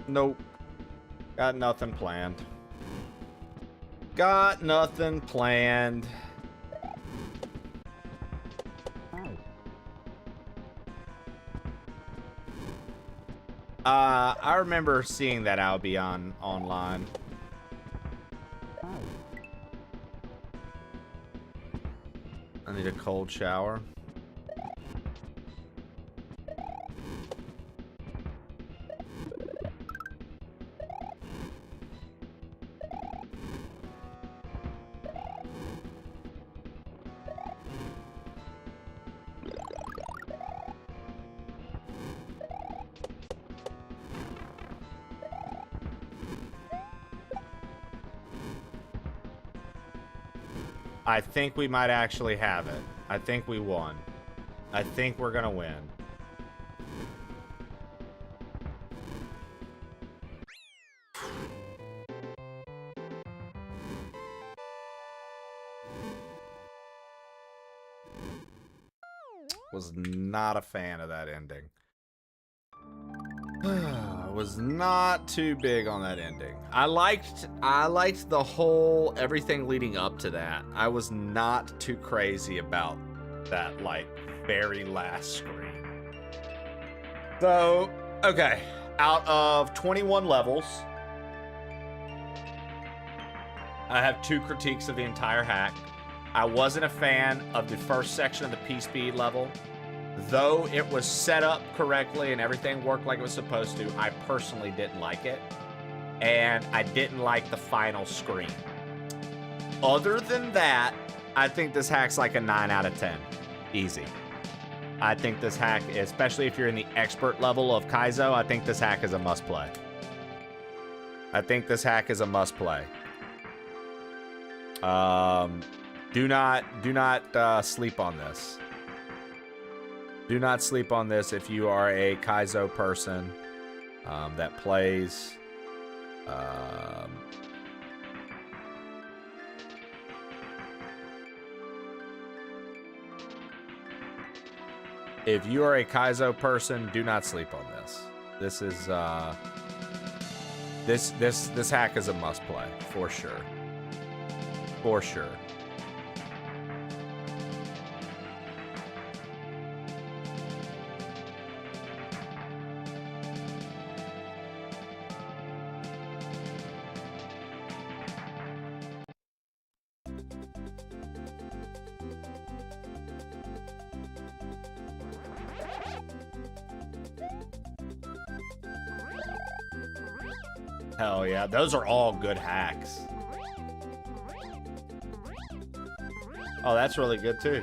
Nope. Got nothing planned. Got nothing planned. I remember seeing that Albion online. I need a cold shower. I think we might actually have it. I think we won. I think we're gonna win. Was not a fan of that ending. Was not too big on that ending. I liked the whole everything leading up to that. I was not too crazy about that like very last screen. So, okay, out of 21 levels, I have 2 critiques of the entire hack. I wasn't a fan of the first section of the P-Speed level. Though it was set up correctly and everything worked like it was supposed to, I personally didn't like it. And I didn't like the final screen. Other than that, I think this hack's like a 9 out of 10. Easy. I think this hack, especially if you're in the expert level of Kaizo, I think this hack is a must-play. I think this hack is a must-play. Do not sleep on this. Do not sleep on this if you are a Kaizo person that plays if you are a Kaizo person, do not sleep on this. This is this hack is a must play for sure. For sure. Hell yeah, those are all good hacks. Oh, that's really good too.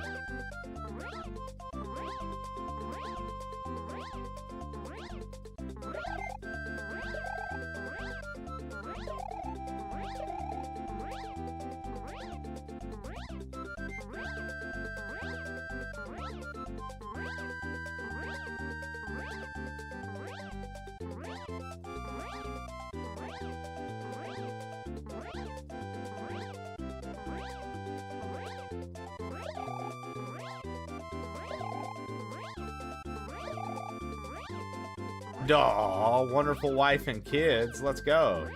Aw, wonderful wife and kids. Let's go.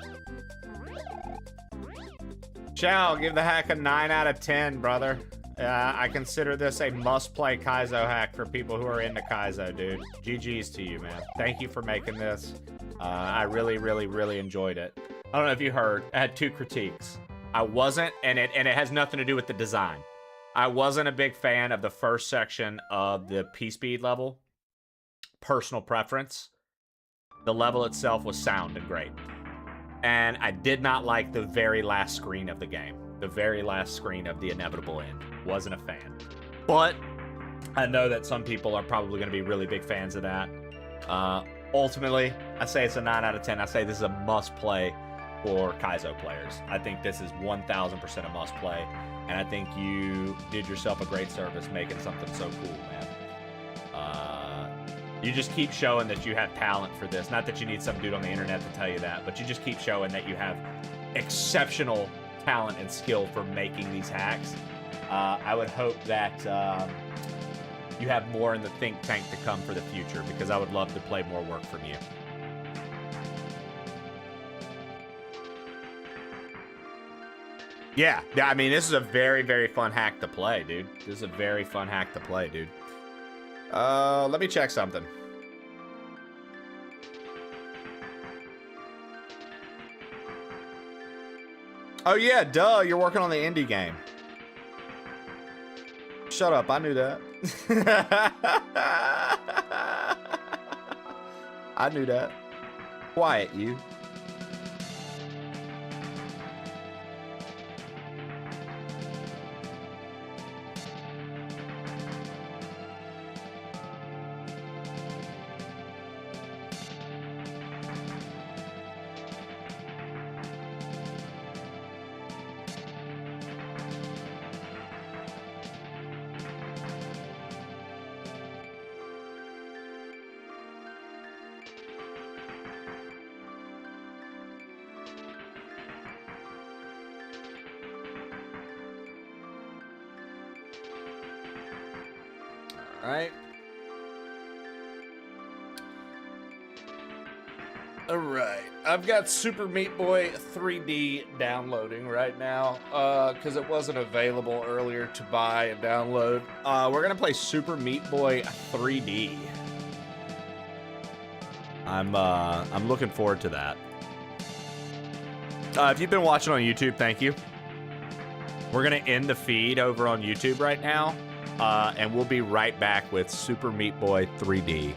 Shao, give the hack a 9 out of 10, brother. I consider this a must-play Kaizo hack for people who are into Kaizo, dude. GG's to you, man. Thank you for making this. I really, really, really enjoyed it. I don't know if you heard. I had 2 critiques. I wasn't, and it has nothing to do with the design. I wasn't a big fan of the first section of the P-Speed level. Personal preference. The level itself was sound and great. And I did not like the very last screen of the game. The very last screen of the inevitable end. Wasn't a fan. But I know that some people are probably going to be really big fans of that. Ultimately, I say it's a 9 out of 10. I say this is a must-play for Kaizo players. I think this is 1,000% a must-play. And I think you did yourself a great service making something so cool, man. You just keep showing that you have talent for this. Not that you need some dude on the internet to tell you that, but you just keep showing that you have exceptional talent and skill for making these hacks. I would hope that you have more in the think tank to come for the future, because I would love to play more work from you. Yeah, I mean, this is a very, very fun hack to play, dude. This is a very fun hack to play, dude. Let me check something. Oh yeah, duh, you're working on the indie game. Shut up, I knew that. I knew that. Quiet, you. Alright. Alright. I've got Super Meat Boy 3D downloading right now, because it wasn't available earlier to buy and download. We're gonna play Super Meat Boy 3D. I'm looking forward to that. If you've been watching on YouTube, thank you. We're gonna end the feed over on YouTube right now. And we'll be right back with Super Meat Boy 3D.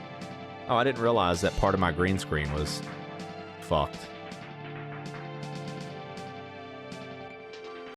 Oh, I didn't realize that part of my green screen was fucked.